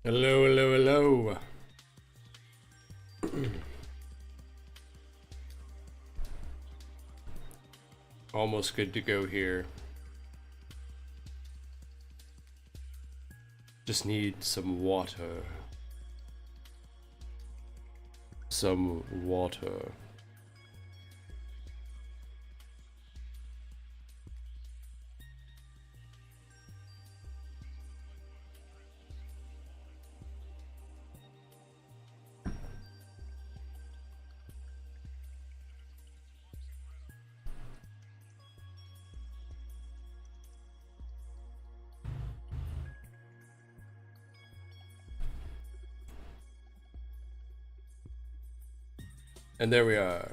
Hello, hello, hello. Almost good to go here. Just need some water. Some water. And there we are.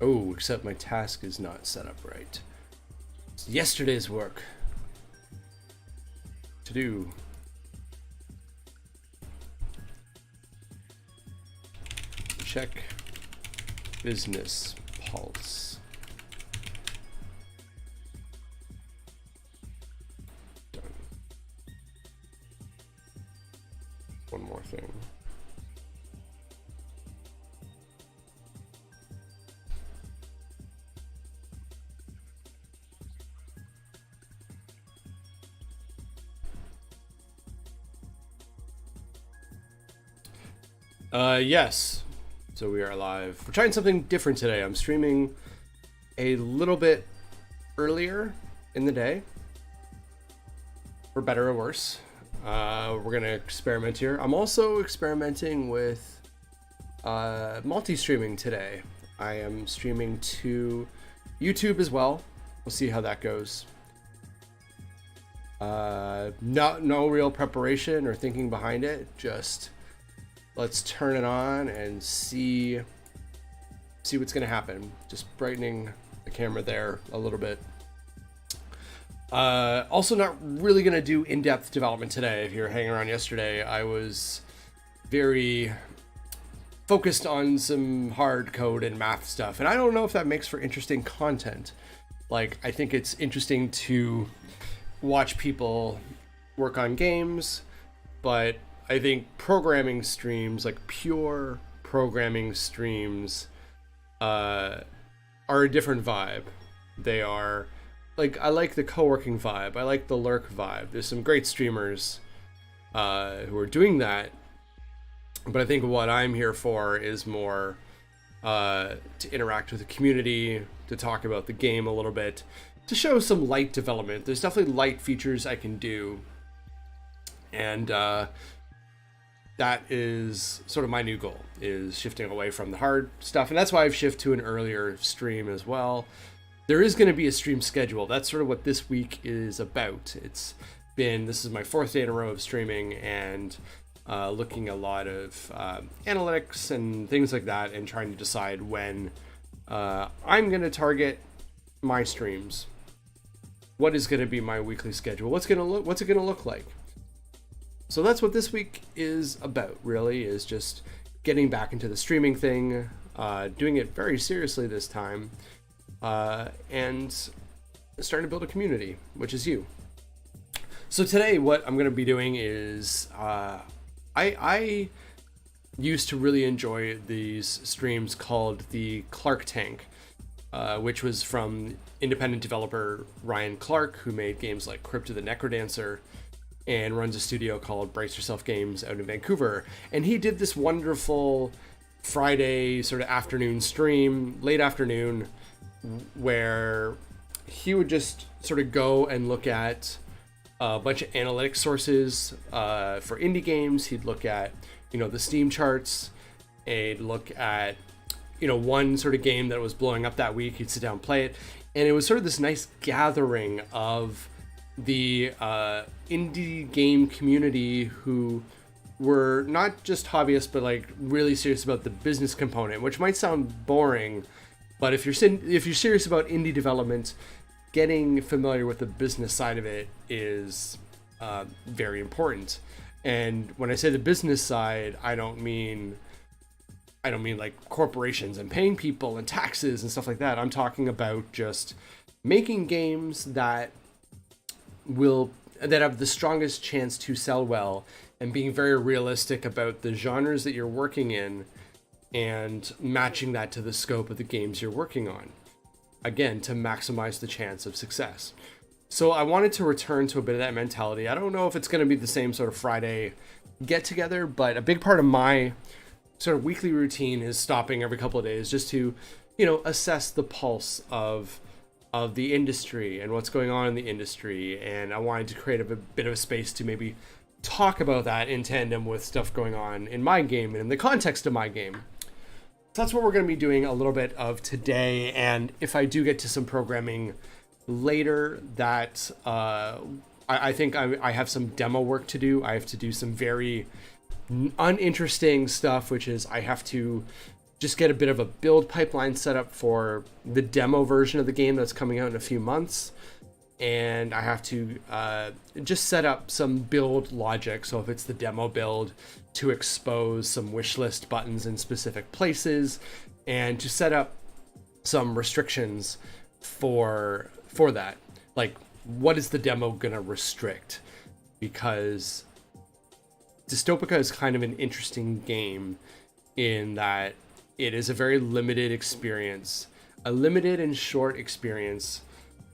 Oh, except my task is not set up right. It's yesterday's work to do. Check business pulse. Done. One more thing. Yes. So we are live. We're trying something different today. I'm streaming a little bit earlier in the day, for better or worse. We're gonna experiment here. I'm also experimenting with multi-streaming today. I am streaming to YouTube as well. We'll see how that goes. No real preparation or thinking behind it. Just let's turn it on and see what's gonna happen. Just brightening the camera there a little bit. Also not really gonna do in-depth development today. If you're hanging around yesterday, I was very focused on some hard code and math stuff, and I don't know if that makes for interesting content. Like, I think it's interesting to watch people work on games, but I think programming streams, like pure programming streams, are a different vibe. They are, like, I like the co-working vibe. I like the lurk vibe. There's some great streamers who are doing that, but I think what I'm here for is more to interact with the community, to talk about the game a little bit, to show some light development. There's definitely light features I can do, and that is sort of my new goal, is shifting away from the hard stuff. And that's why I've shifted to an earlier stream as well. There is going to be a stream schedule. That's sort of what this week is about. This is my fourth day in a row of streaming and looking a lot of analytics and things like that, and trying to decide when I'm going to target my streams. What is going to be my weekly schedule? What's it going to look like? So that's what this week is about, really, is just getting back into the streaming thing, doing it very seriously this time, and starting to build a community, which is you. So today what I'm going to be doing is, I used to really enjoy these streams called the Clark Tank, which was from independent developer Ryan Clark, who made games like Crypt of the Necrodancer, and runs a studio called Brace Yourself Games out in Vancouver. And he did this wonderful Friday sort of afternoon stream, late afternoon, where he would just sort of go and look at a bunch of analytics sources for indie games. He'd look at, the Steam charts, and look at, one sort of game that was blowing up that week. He'd sit down and play it. And it was sort of this nice gathering of the indie game community who were not just hobbyists, but like really serious about the business component, which might sound boring, but if you're serious about indie development, getting familiar with the business side of it is very important. And when I say the business side, I don't mean like corporations and paying people and taxes and stuff like that. I'm talking about just making games that have the strongest chance to sell well and being very realistic about the genres that you're working in and matching that to the scope of the games you're working on. Again, to maximize the chance of success. So I wanted to return to a bit of that mentality. I don't know if it's going to be the same sort of Friday get together, but a big part of my sort of weekly routine is stopping every couple of days just to, assess the pulse of the industry and what's going on in the industry. And I wanted to create a bit of a space to maybe talk about that in tandem with stuff going on in my game and in the context of my game. So that's what we're going to be doing a little bit of today. And if I do get to some programming later, that I think I have some demo work to do. I have to do some very uninteresting stuff, which is I have to just get a bit of a build pipeline set up for the demo version of the game that's coming out in a few months. And I have to just set up some build logic. So if it's the demo build, to expose some wish list buttons in specific places and to set up some restrictions for that. Like, what is the demo going to restrict? Because Dystopica is kind of an interesting game in that it is a very limited experience, a limited and short experience.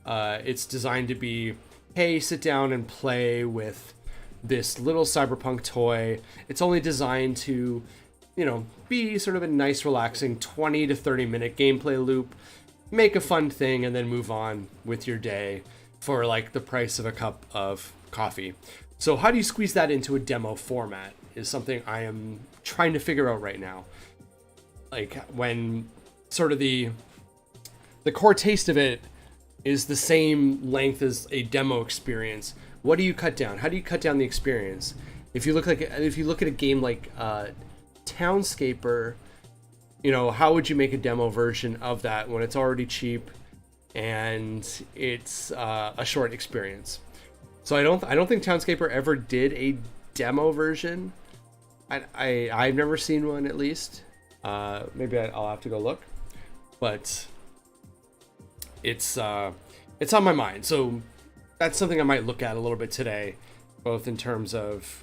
It's designed to be, hey, sit down and play with this little cyberpunk toy. It's only designed to, be sort of a nice, relaxing 20 to 30 minute gameplay loop, make a fun thing, and then move on with your day for like the price of a cup of coffee. So how do you squeeze that into a demo format is something I am trying to figure out right now. Like, when sort of the core taste of it is the same length as a demo experience, what do you cut down? How do you cut down the experience? If you look at a game like Townscaper, how would you make a demo version of that when it's already cheap and it's a short experience? So I don't think Townscaper ever did a demo version. I've never seen one, at least. Maybe I'll have to go look, but it's on my mind. So that's something I might look at a little bit today, both in terms of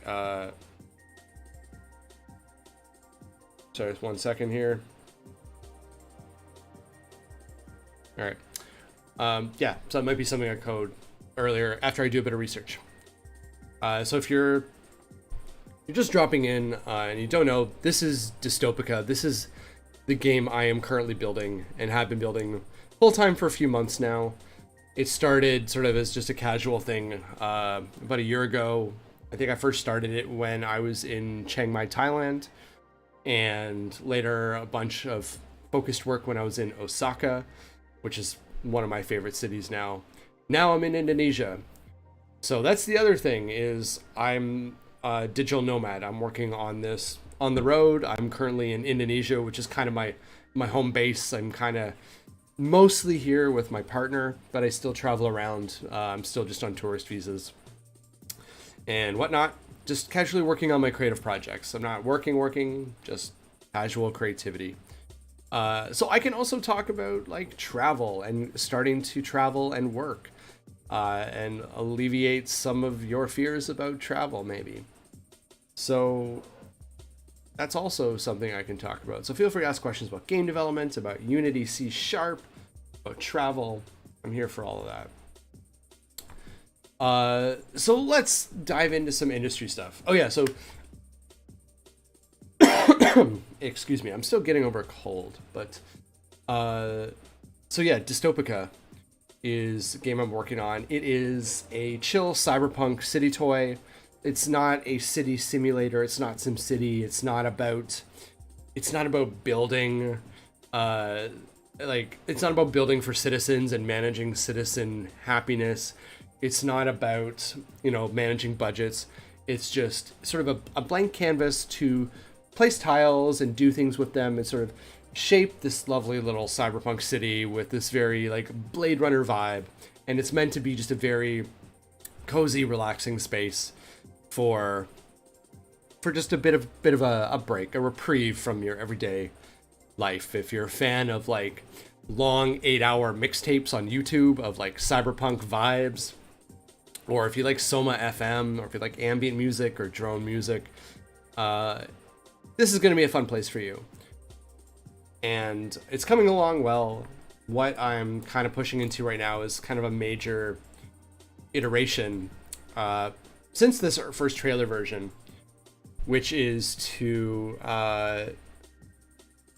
sorry, 1 second here. All right. Yeah, so it might be something I code earlier after I do a bit of research. So if you're just dropping in and you don't know, this is Dystopica. This is the game I am currently building and have been building full time for a few months now. It started sort of as just a casual thing about a year ago. I think I first started it when I was in Chiang Mai, Thailand, and later a bunch of focused work when I was in Osaka, which is one of my favorite cities now. Now I'm in Indonesia. So that's the other thing, is I'm a digital nomad. I'm working on this on the road. I'm currently in Indonesia, which is kind of my home base. I'm kind of mostly here with my partner, but I still travel around. I'm still just on tourist visas and whatnot, just casually working on my creative projects. I'm not working, just casual creativity. So I can also talk about like travel and starting to travel and work, and alleviate some of your fears about travel, maybe. So that's also something I can talk about. So feel free to ask questions about game development, about Unity, C#, about travel. I'm here for all of that. So let's dive into some industry stuff. Oh yeah, so excuse me, I'm still getting over a cold, but so yeah, Dystopica is a game I'm working on. It is a chill cyberpunk city toy. It's not a city simulator. It's not SimCity. It's not about building, it's not about building for citizens and managing citizen happiness. It's not about, managing budgets. It's just sort of a blank canvas to place tiles and do things with them and sort of shape this lovely little cyberpunk city with this very like Blade Runner vibe. And it's meant to be just a very cozy, relaxing space for just a bit of a break, a reprieve from your everyday life. If you're a fan of like long 8-hour mixtapes on YouTube of like cyberpunk vibes, or if you like Soma FM, or if you like ambient music or drone music, this is going to be a fun place for you. And it's coming along well. What I'm kind of pushing into right now is kind of a major iteration since this first trailer version, which is to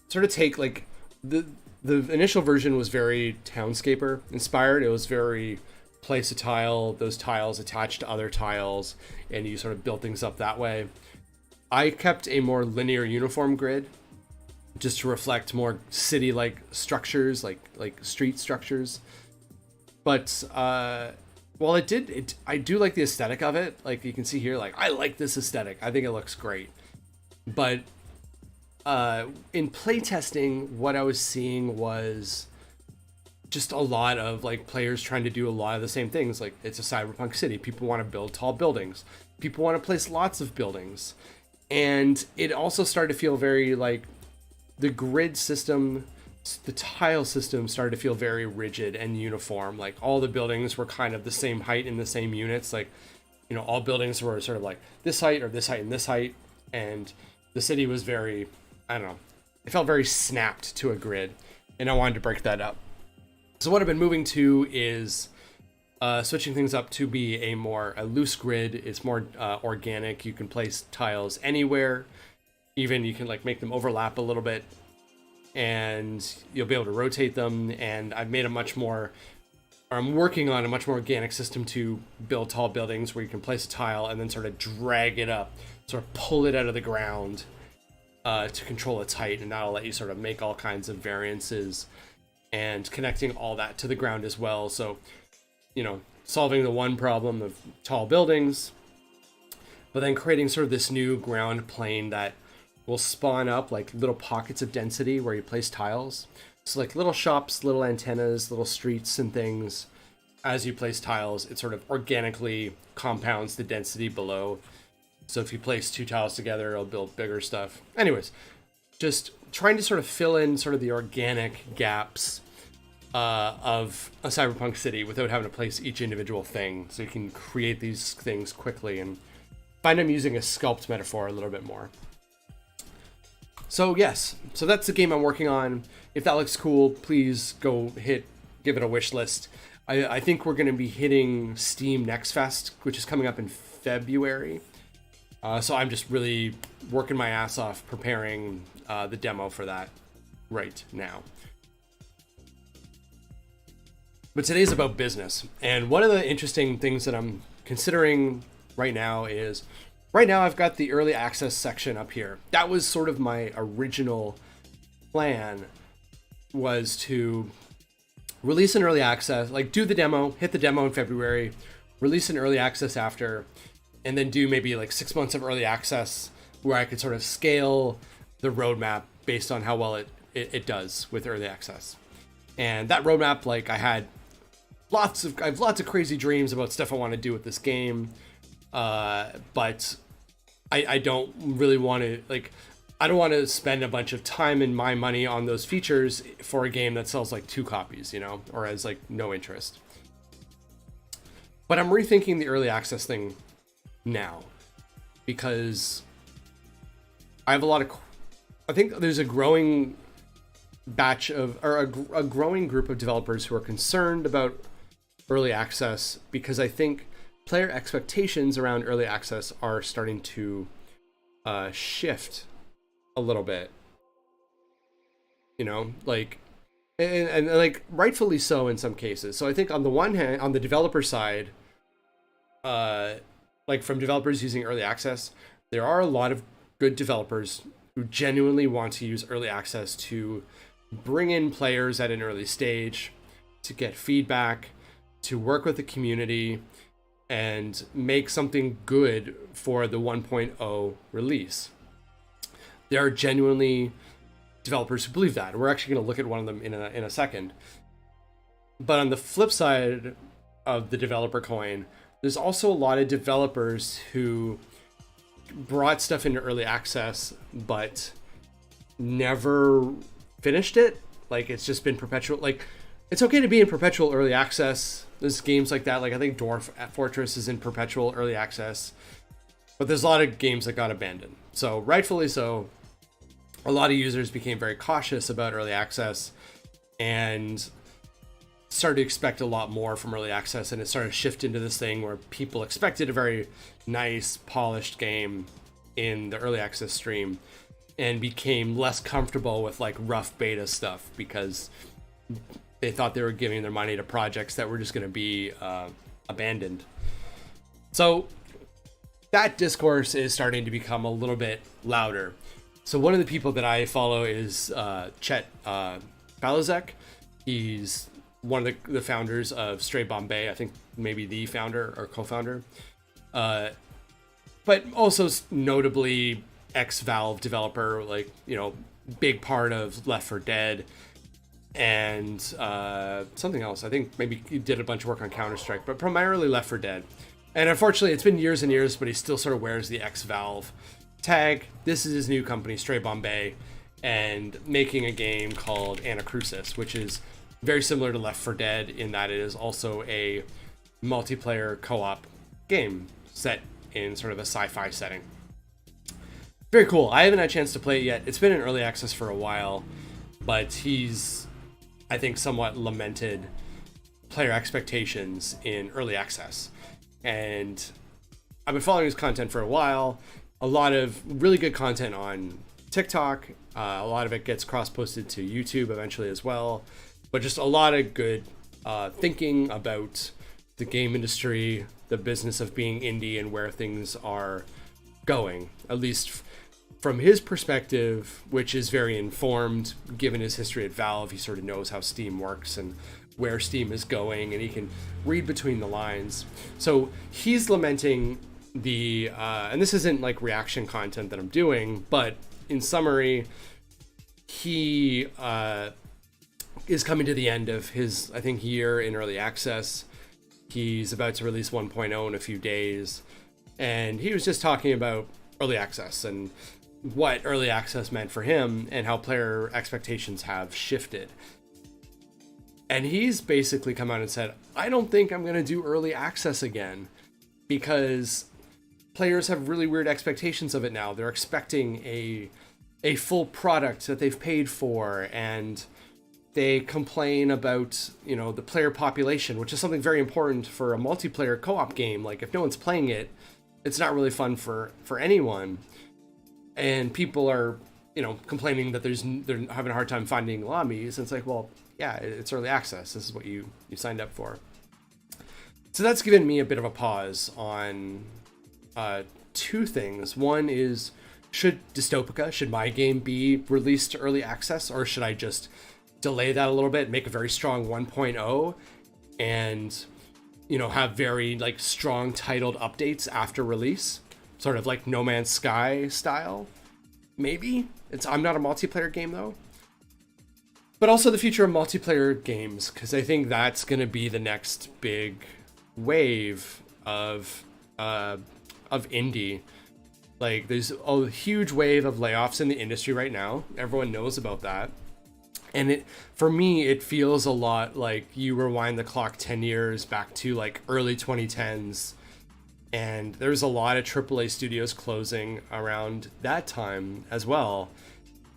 sort of take like the initial version was very townscaper inspired. It was very place a tile, those tiles attached to other tiles, and you sort of build things up that way. I kept a more linear uniform grid just to reflect more city-like structures, like street structures. But while I do like the aesthetic of it. Like you can see here, like I like this aesthetic. I think it looks great. But in playtesting, what I was seeing was just a lot of like players trying to do a lot of the same things. Like it's a cyberpunk city. People want to build tall buildings. People want to place lots of buildings. And it also started to feel very like the grid system, the tile system started to feel very rigid and uniform. Like all the buildings were kind of the same height in the same units. Like, you know, all buildings were sort of like this height or this height and this height. And the city was very, I don't know, it felt very snapped to a grid. And I wanted to break that up. So what I've been moving to is switching things up to be a loose grid. It's more organic. You can place tiles anywhere. Even you can like make them overlap a little bit, and you'll be able to rotate them. And I've made I'm working on a much more organic system to build tall buildings where you can place a tile and then sort of drag it up, sort of pull it out of the ground to control its height, and that'll let you sort of make all kinds of variances and connecting all that to the ground as well. So, you know, solving the one problem of tall buildings, but then creating sort of this new ground plane that will spawn up like little pockets of density where you place tiles. So like little shops, little antennas, little streets and things. As you place tiles, it sort of organically compounds the density below. So if you place two tiles together, it'll build bigger stuff. Anyways, just trying to sort of fill in sort of the organic gaps of a cyberpunk city without having to place each individual thing. So you can create these things quickly, and find I'm using a sculpt metaphor a little bit more. So yes, so that's the game I'm working on. If that looks cool, please go give it a wish list. I think we're going to be hitting Steam Next Fest, which is coming up in February. So I'm just really working my ass off preparing the demo for that right now. But today's about business. And one of the interesting things that I'm considering right now is, right now I've got the early access section up here. That was sort of my original plan, was to release an early access, like do the demo, hit the demo in February, release an early access after, and then do maybe like 6 months of early access where I could sort of scale the roadmap based on how well it does with early access. And that roadmap, like I have lots of crazy dreams about stuff I want to do with this game. But I don't really want to, like, I don't want to spend a bunch of time and my money on those features for a game that sells like 2 copies, you know, or has like no interest. But I'm rethinking the early access thing now, because I have I think there's a growing batch of, or a growing group of developers who are concerned about early access, because I think player expectations around early access are starting to shift a little bit, you know, like, and like rightfully so in some cases. So I think on the one hand, on the developer side, like from developers using early access, there are a lot of good developers who genuinely want to use early access to bring in players at an early stage, to get feedback, to work with the community, and make something good for the 1.0 release. There are genuinely developers who believe that. We're actually going to look at one of them in a second. But on the flip side of the developer coin, there's also a lot of developers who brought stuff into early access but never finished it. Like, it's just been perpetual. Like, it's okay to be in perpetual early access. There's games like that. Like I think Dwarf Fortress is in perpetual early access. But there's a lot of games that got abandoned. So rightfully so, a lot of users became very cautious about early access and started to expect a lot more from early access, and it started to shift into this thing where people expected a very nice, polished game in the early access stream and became less comfortable with like rough beta stuff because they thought they were giving their money to projects that were just going to be abandoned. So that discourse is starting to become a little bit louder. So one of the people that I follow is Chet Balazek. He's one of the founders of Stray Bombay. I think maybe the founder or co-founder. But also notably ex-Valve developer, like, you know, big part of Left 4 Dead and something else. I think maybe he did a bunch of work on Counter-Strike, but primarily Left 4 Dead. And unfortunately, it's been years and years, but he still sort of wears the ex-Valve tag. This is his new company, Stray Bombay, and making a game called Anacrusis, which is very similar to Left 4 Dead in that it is also a multiplayer co-op game set in sort of a sci-fi setting. Very cool. I haven't had a chance to play it yet. It's been in early access for a while, but he's, I think, somewhat lamented player expectations in early access. And I've been following his content for a while. A lot of really good content on TikTok. A lot of it gets cross-posted to YouTube eventually as well. But just a lot of good thinking about the game industry, the business of being indie, and where things are going. At least from his perspective, which is very informed, given his history at Valve. He sort of knows how Steam works and where Steam is going, and he can read between the lines. So he's lamenting the, and this isn't like reaction content that I'm doing, but in summary, he is coming to the end of his, I think, year in early access. He's about to release 1.0 in a few days, and he was just talking about early access and what early access meant for him and how player expectations have shifted. And he's basically come out and said, I don't think I'm going to do early access again because players have really weird expectations of it now. They're expecting a full product that they've paid for, and they complain about, you know, the player population, which is something very important for a multiplayer co-op game. Like, if no one's playing it, it's not really fun for anyone. And people are, you know, complaining that they're having a hard time finding lobbies. And it's like, well, yeah, it's early access. This is what you signed up for. So that's given me a bit of a pause on two things. One is, should my game be released to early access, or should I just delay that a little bit, make a very strong 1.0 and, you know, have very like strong titled updates after release, sort of like No Man's Sky style? Maybe. I'm not a multiplayer game though. But also the future of multiplayer games, because I think that's going to be the next big wave of indie. Like, there's a huge wave of layoffs in the industry right now. Everyone knows about that. And for me, it feels a lot like you rewind the clock 10 years back to like early 2010s. And there's a lot of AAA studios closing around that time as well.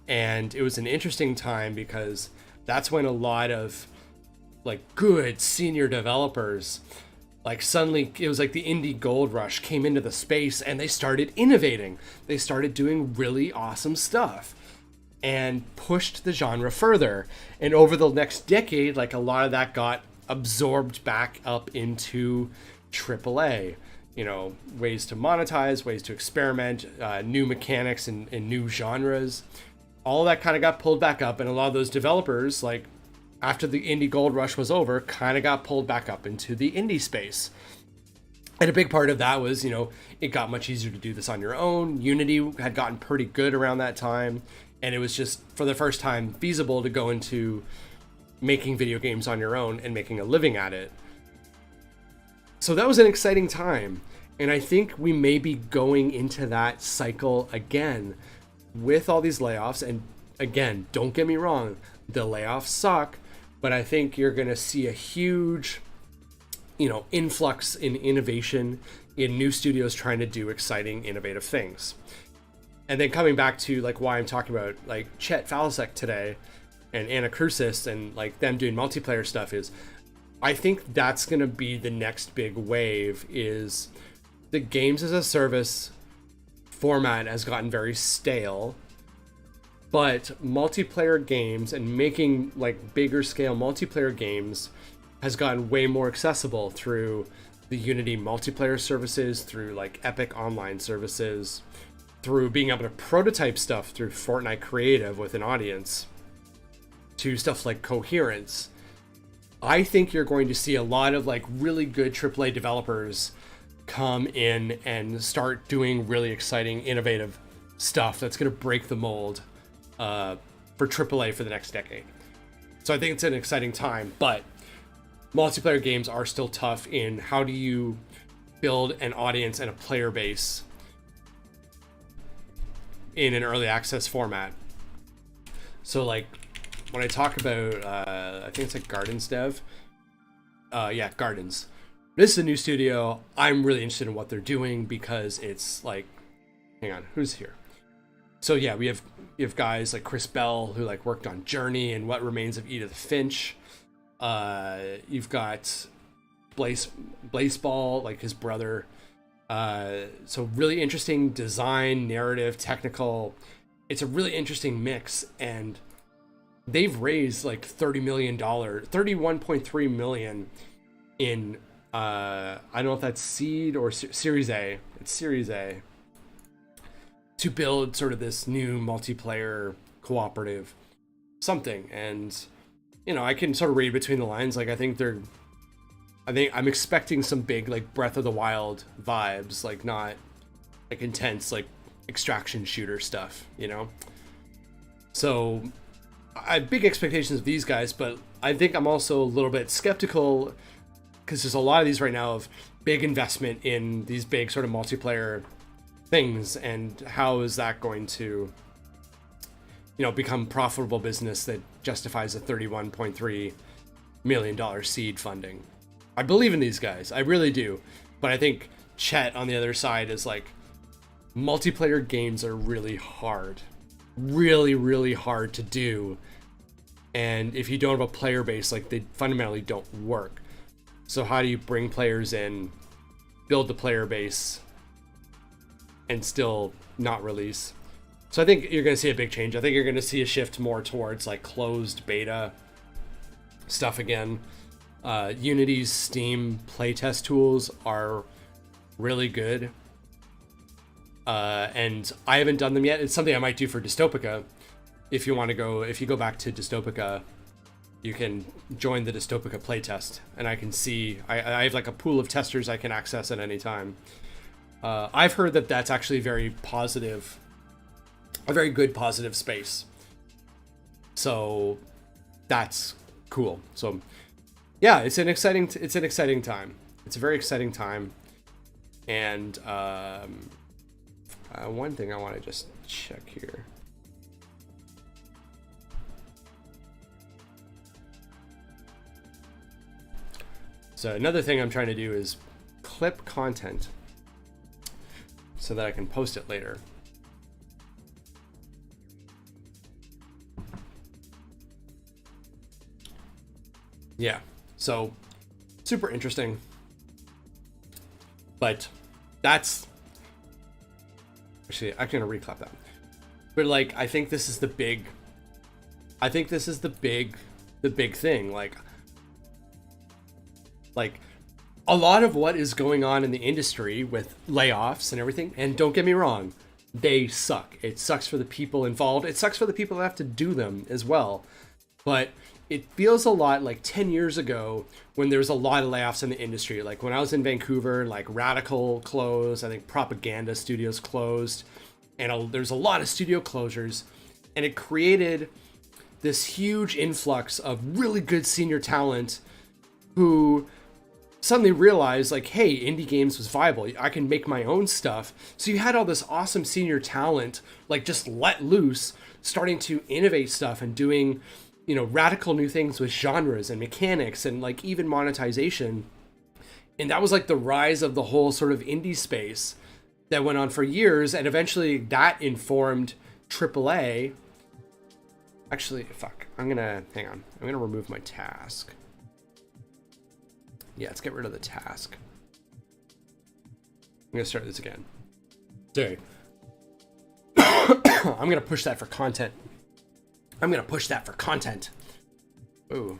And it was an interesting time because that's when a lot of like good senior developers, like suddenly it was like the indie gold rush came into the space and they started innovating. They started doing really awesome stuff and pushed the genre further. And over the next decade, like a lot of that got absorbed back up into AAA. You know, ways to monetize, ways to experiment, new mechanics and new genres. All that kind of got pulled back up, and a lot of those developers, like after the indie gold rush was over, kind of got pulled back up into the indie space. And a big part of that was, you know, it got much easier to do this on your own. Unity had gotten pretty good around that time, and it was just for the first time feasible to go into making video games on your own and making a living at it. So that was an exciting time, and I think we may be going into that cycle again with all these layoffs. And again, don't get me wrong, the layoffs suck, but I think you're going to see a huge, influx in innovation in new studios trying to do exciting, innovative things. And then coming back to like why I'm talking about like Chet Falasek today and Anna Krusis and like them doing multiplayer stuff is, I think that's going to be the next big wave. Is the games as a service format has gotten very stale, but multiplayer games and making like bigger scale multiplayer games has gotten way more accessible through the Unity multiplayer services, through like Epic Online services, through being able to prototype stuff through Fortnite Creative with an audience, to stuff like Coherence. I think you're going to see a lot of like really good AAA developers come in and start doing really exciting, innovative stuff that's going to break the mold for AAA for the next decade. So I think it's an exciting time, but multiplayer games are still tough in how do you build an audience and a player base in an early access format. So like when I talk about, I think it's like Gamedev. Gardens. This is a new studio. I'm really interested in what they're doing because it's like, hang on, who's here? So yeah, we have guys like Chris Bell who like worked on Journey and What Remains of Edith Finch. You've got Blaseball, like his brother. So really interesting design, narrative, technical. It's a really interesting mix, and they've raised like $30 million, $31.3 million in, I don't know if that's seed or Series A. It's Series A, to build sort of this new multiplayer cooperative something. And, I can sort of read between the lines. Like, I think I'm expecting some big, like, Breath of the Wild vibes, like, not like intense, like, extraction shooter stuff, So I have big expectations of these guys, but I think I'm also a little bit skeptical because there's a lot of these right now of big investment in these big sort of multiplayer things, and how is that going to, become profitable business that justifies a $31.3 million seed funding. I believe in these guys, I really do, but I think Chet on the other side is like, multiplayer games are really hard, really hard to do. And if you don't have a player base, like, they fundamentally don't work. So how do you bring players in, build the player base, and still not release? So I think you're going to see a big change. I think you're going to see a shift more towards like closed beta stuff again. Unity's Steam playtest tools are really good. And I haven't done them yet. It's something I might do for Dystopica. If you go back to Dystopica, you can join the Dystopica playtest, and I can see, I have like a pool of testers I can access at any time. I've heard that that's actually very good positive space. So that's cool. So yeah, it's an exciting time. It's a very exciting time. And one thing I want to just check here. So another thing I'm trying to do is clip content so that I can post it later. Yeah, so super interesting. But that's actually, I'm gonna reclap that. But like, I think this is the big thing. Like a lot of what is going on in the industry with layoffs and everything, and don't get me wrong, they suck. It sucks for the people involved. It sucks for the people that have to do them as well. But it feels a lot like 10 years ago when there was a lot of layoffs in the industry. Like when I was in Vancouver, like Radical closed, I think Propaganda Studios closed, and there's a lot of studio closures, and it created this huge influx of really good senior talent who suddenly realized, like, hey, indie games was viable. I can make my own stuff. So you had all this awesome senior talent, like, just let loose, starting to innovate stuff and doing, radical new things with genres and mechanics and like even monetization. And that was like the rise of the whole sort of indie space that went on for years, and eventually that informed AAA. Actually, fuck. Hang on. I'm gonna remove my task. Yeah, let's get rid of the task. I'm gonna start this again. Sorry. I'm gonna push that for content. Ooh.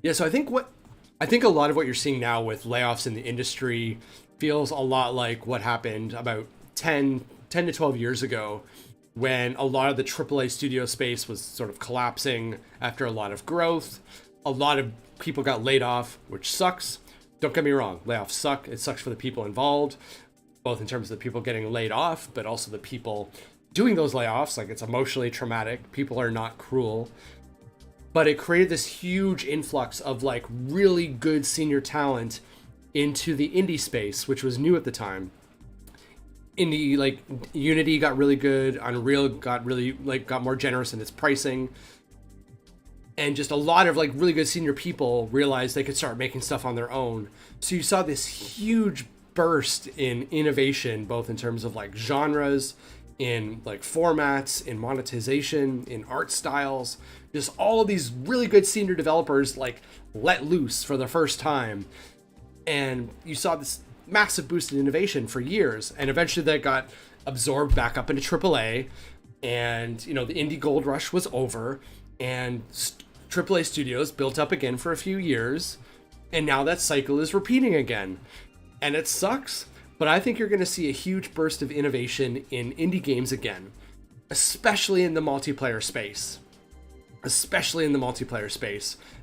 Yeah, so I think a lot of what you're seeing now with layoffs in the industry feels a lot like what happened about 10 to 12 years ago, when a lot of the AAA studio space was sort of collapsing after a lot of growth. A lot of people got laid off, which sucks. Don't get me wrong, layoffs suck. It sucks for the people involved, both in terms of the people getting laid off, but also the people doing those layoffs. Like, it's emotionally traumatic. People are not cruel. But it created this huge influx of like really good senior talent into the indie space, which was new at the time. Indie, like, Unity got really good, Unreal got more generous in its pricing, and just a lot of like really good senior people realized they could start making stuff on their own. So you saw this huge burst in innovation, both in terms of like genres, in like formats, in monetization, in art styles. Just all of these really good senior developers like let loose for the first time, and you saw this massive boost in innovation for years, and eventually that got absorbed back up into AAA, and the indie gold rush was over, and AAA studios built up again for a few years, and now that cycle is repeating again, and it sucks. But I think you're going to see a huge burst of innovation in indie games again, especially in the multiplayer space.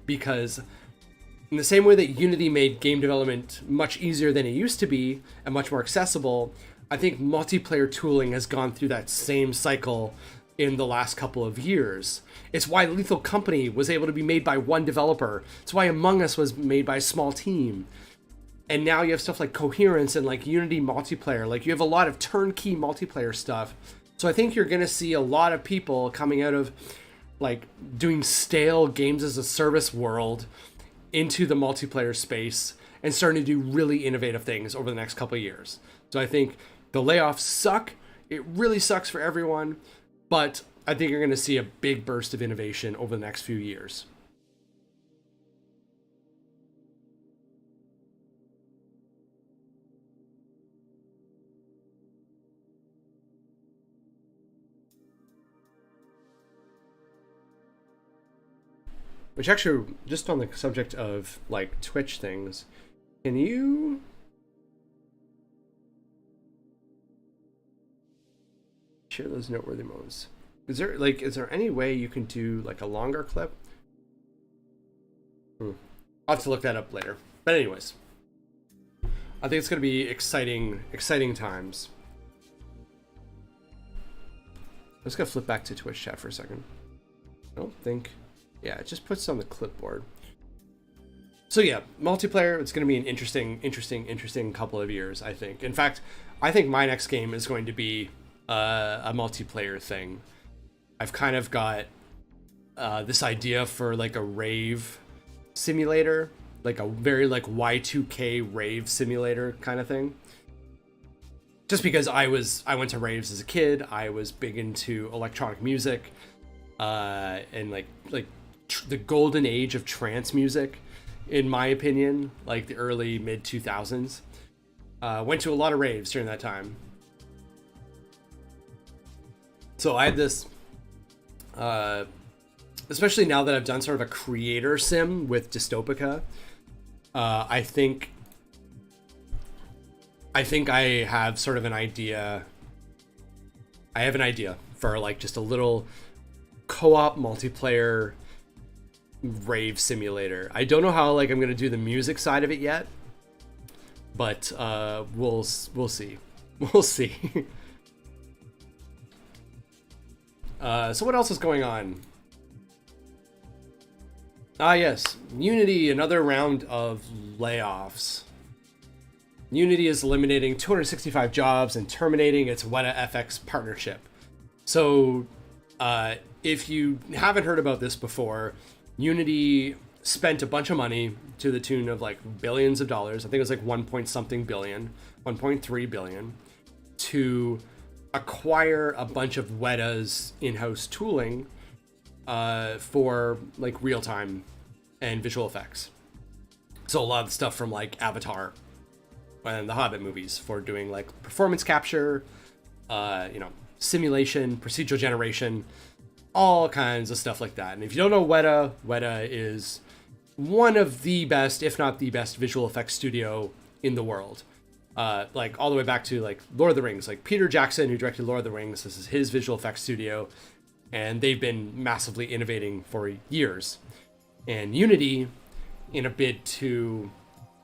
Because in the same way that Unity made game development much easier than it used to be and much more accessible, I think multiplayer tooling has gone through that same cycle in the last couple of years. It's why Lethal Company was able to be made by one developer. It's why Among Us was made by a small team. And now you have stuff like Coherence and like Unity multiplayer. Like, you have a lot of turnkey multiplayer stuff. So I think you're going to see a lot of people coming out of like doing stale games as a service world into the multiplayer space and starting to do really innovative things over the next couple of years. So I think the layoffs suck. It really sucks for everyone, but I think you're going to see a big burst of innovation over the next few years. Which actually, just on the subject of like Twitch things, can you share those noteworthy moments? Is there any way you can do like a longer clip? I'll have to look that up later. But anyways, I think it's going to be exciting times. I'm just going to flip back to Twitch chat for a second. I don't think... Yeah, it just puts it on the clipboard. So yeah, multiplayer, it's going to be an interesting couple of years, I think. In fact, I think my next game is going to be a multiplayer thing. I've kind of got this idea for like a rave simulator, like a very like Y2K rave simulator kind of thing. Just because I went to raves as a kid, I was big into electronic music, and like the golden age of trance music, in my opinion, like the early mid 2000s. Went to a lot of raves during that time. So I had this, especially now that I've done sort of a creator sim with Dystopica, I think I have sort of an idea. I have an idea for like just a little co-op multiplayer rave simulator. I don't know how like I'm gonna do the music side of it yet, but we'll see. We'll see. So what else is going on? Yes, Unity, another round of layoffs. Unity is eliminating 265 jobs and terminating its Weta FX partnership. So if you haven't heard about this before, Unity spent a bunch of money to the tune of like billions of dollars. I think it was like 1 point something billion, 1.3 billion, to acquire a bunch of Weta's in-house tooling for like real-time and visual effects. So a lot of the stuff from like Avatar and the Hobbit movies for doing like performance capture, simulation, procedural generation, all kinds of stuff like that. And if you don't know Weta is one of the best, if not the best, visual effects studio in the world. Like all the way back to like Lord of the Rings, like Peter Jackson, who directed Lord of the Rings, this is his visual effects studio, and they've been massively innovating for years. And Unity, in a bid to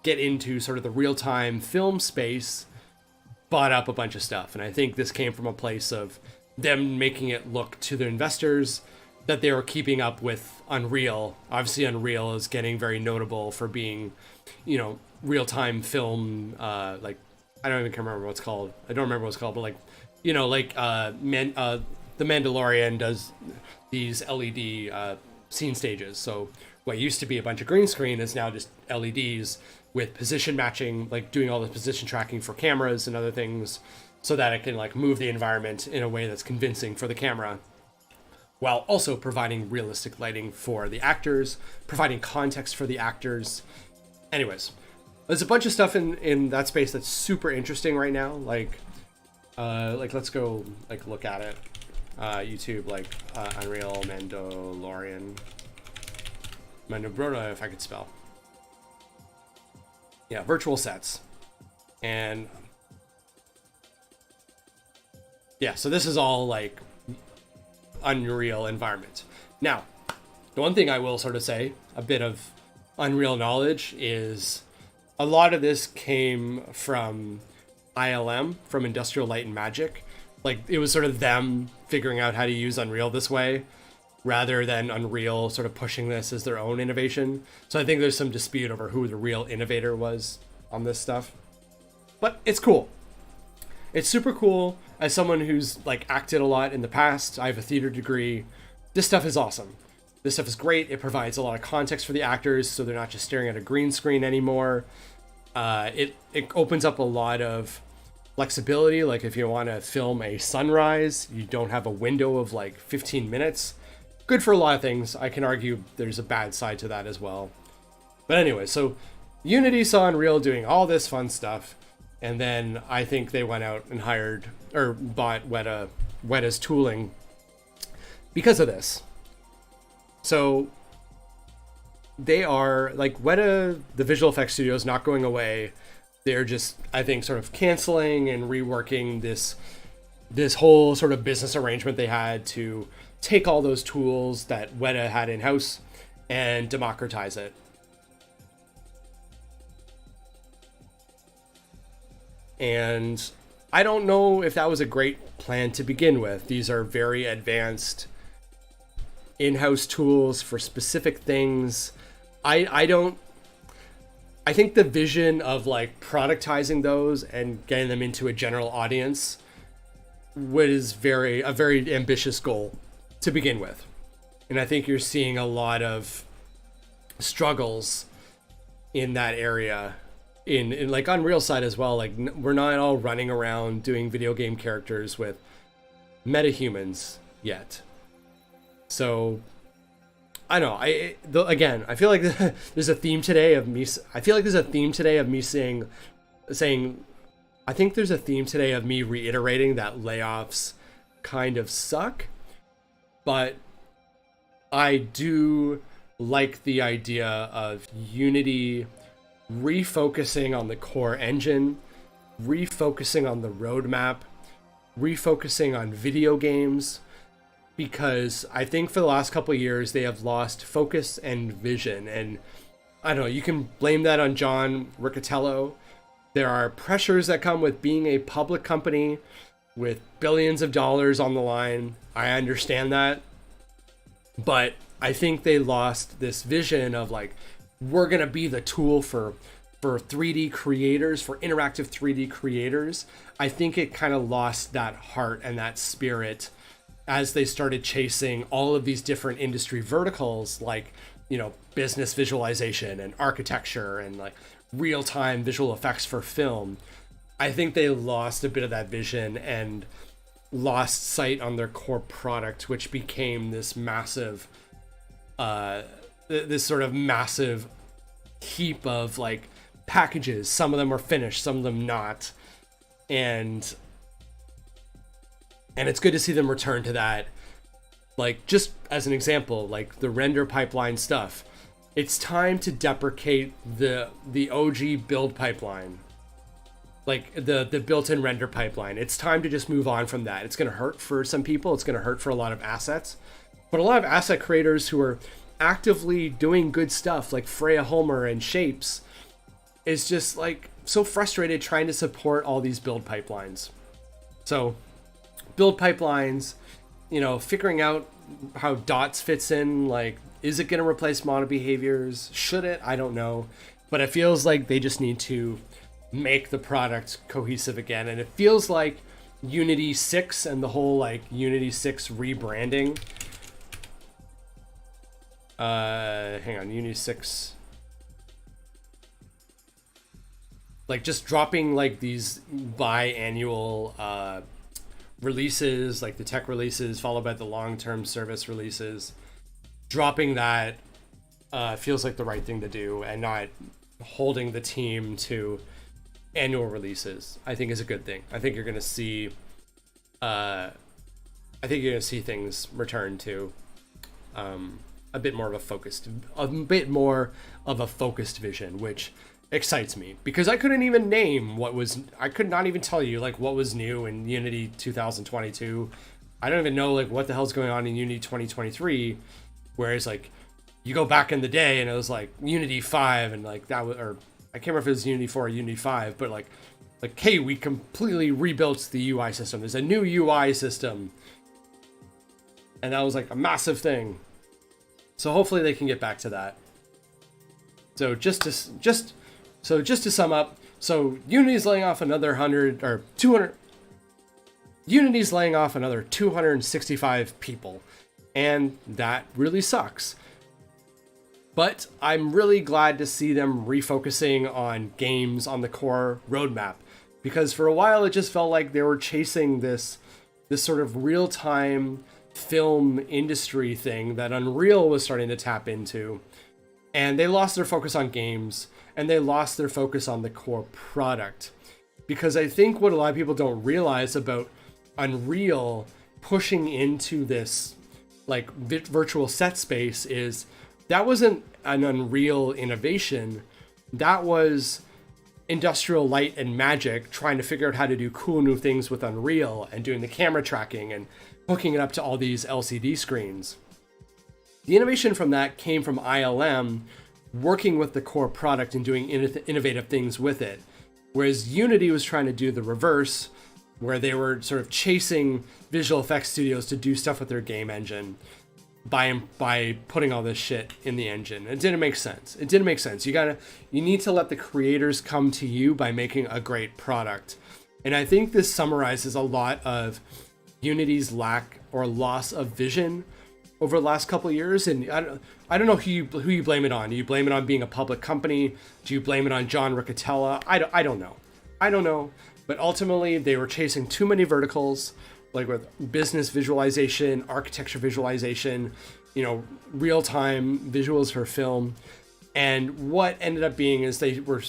get into sort of the real-time film space, bought up a bunch of stuff. And I think this came from a place of them making it look to their investors that they were keeping up with Unreal. Obviously, Unreal is getting very notable for being, real-time film. Like, I don't even remember what it's called. I don't remember what it's called, but The Mandalorian does these LED scene stages. So what used to be a bunch of green screen is now just LEDs with position matching, like doing all the position tracking for cameras and other things, so that it can like move the environment in a way that's convincing for the camera, while also providing realistic lighting for the actors, providing context for the actors. Anyways, there's a bunch of stuff in that space that's super interesting right now. Like let's go like look at it. YouTube, like Unreal Mandalorian. Mandobrona, if I could spell. Yeah, virtual sets. And yeah, so this is all like Unreal environment. Now, the one thing I will sort of say, a bit of Unreal knowledge, is a lot of this came from ILM, from Industrial Light and Magic. Like, it was sort of them figuring out how to use Unreal this way, rather than Unreal sort of pushing this as their own innovation. So I think there's some dispute over who the real innovator was on this stuff. But it's cool. It's super cool. As someone who's like acted a lot in the past, I have a theater degree. This stuff is awesome. This stuff is great. It provides a lot of context for the actors, so they're not just staring at a green screen anymore. It opens up a lot of flexibility. Like if you want to film a sunrise, you don't have a window of like 15 minutes. Good for a lot of things. I can argue there's a bad side to that as well. But anyway, so Unity saw Unreal doing all this fun stuff, and then I think they went out and hired or bought Weta's tooling because of this. So they are like Weta, the visual effects studio, is not going away. They're just, I think, sort of canceling and reworking this whole sort of business arrangement they had to take all those tools that Weta had in-house and democratize it. And I don't know if that was a great plan to begin with. These are very advanced in-house tools for specific things. I think the vision of like productizing those and getting them into a general audience was a very ambitious goal to begin with. And I think you're seeing a lot of struggles in that area in like Unreal side as well. Like we're not all running around doing video game characters with metahumans yet. So I don't know. I feel like there's a theme today of me. I feel like there's a theme today of me saying. I think there's a theme today of me reiterating that layoffs kind of suck, but I do like the idea of Unity refocusing on the core engine, refocusing on the roadmap, refocusing on video games, because I think for the last couple of years they have lost focus and vision. And I don't know, you can blame that on John Riccitiello. There are pressures that come with being a public company with billions of dollars on the line. I understand that. But I think they lost this vision of like, we're going to be the tool for 3D creators, for interactive 3D creators. I think it kind of lost that heart and that spirit as they started chasing all of these different industry verticals, like, business visualization and architecture and like real-time visual effects for film, I think they lost a bit of that vision and lost sight on their core product, which became this massive, this sort of massive heap of like packages. Some of them are finished, some of them not. And it's good to see them return to that. Like, just as an example, like the render pipeline stuff, it's time to deprecate the OG build pipeline, like the built-in render pipeline. It's time to just move on from that. It's going to hurt for some people. It's going to hurt for a lot of assets, but a lot of asset creators who are actively doing good stuff like Freya Homer and Shapes is just like so frustrated trying to support all these build pipelines. So build pipelines, figuring out how dots fits in, like, is it going to replace mono behaviors? Should it? I don't know. But it feels like they just need to make the product cohesive again. And it feels like Unity 6 and the whole like Unity 6 rebranding. Hang on, Unity 6. Like just dropping like these biannual releases, like the tech releases followed by the long-term service releases. Dropping that feels like the right thing to do, and not holding the team to annual releases, I think is a good thing. I think you're going to see things return to a bit more of a focused vision, which excites me, because I couldn't even name I could not even tell you like what was new in Unity 2022. I don't even know like what the hell's going on in Unity 2023, whereas like you go back in the day and it was like Unity 5 and like that was, or I can't remember if it was Unity 4 or Unity 5, but like hey, we completely rebuilt the UI system. There's a new UI system, and that was like a massive thing. So hopefully they can get back to that. So just to sum up, so Unity's laying off another 100 or 200. Unity's laying off another 265 people, and that really sucks. But I'm really glad to see them refocusing on games on the core roadmap, because for a while it just felt like they were chasing this sort of real-time film industry thing that Unreal was starting to tap into. And they lost their focus on games, and they lost their focus on the core product. Because I think what a lot of people don't realize about Unreal pushing into this like virtual set space is that wasn't an Unreal innovation. That was Industrial Light and Magic trying to figure out how to do cool new things with Unreal and doing the camera tracking and hooking it up to all these LCD screens. The innovation from that came from ILM working with the core product and doing innovative things with it. Whereas Unity was trying to do the reverse, where they were sort of chasing visual effects studios to do stuff with their game engine by putting all this shit in the engine. It didn't make sense. You need to let the creators come to you by making a great product. And I think this summarizes a lot of Unity's lack or loss of vision over the last couple of years. And I don't know who you blame it on. Do you blame it on being a public company? Do you blame it on John Riccitiella? I don't know. But ultimately, they were chasing too many verticals, like with business visualization, architecture visualization, real-time visuals for film. And what ended up being is they were,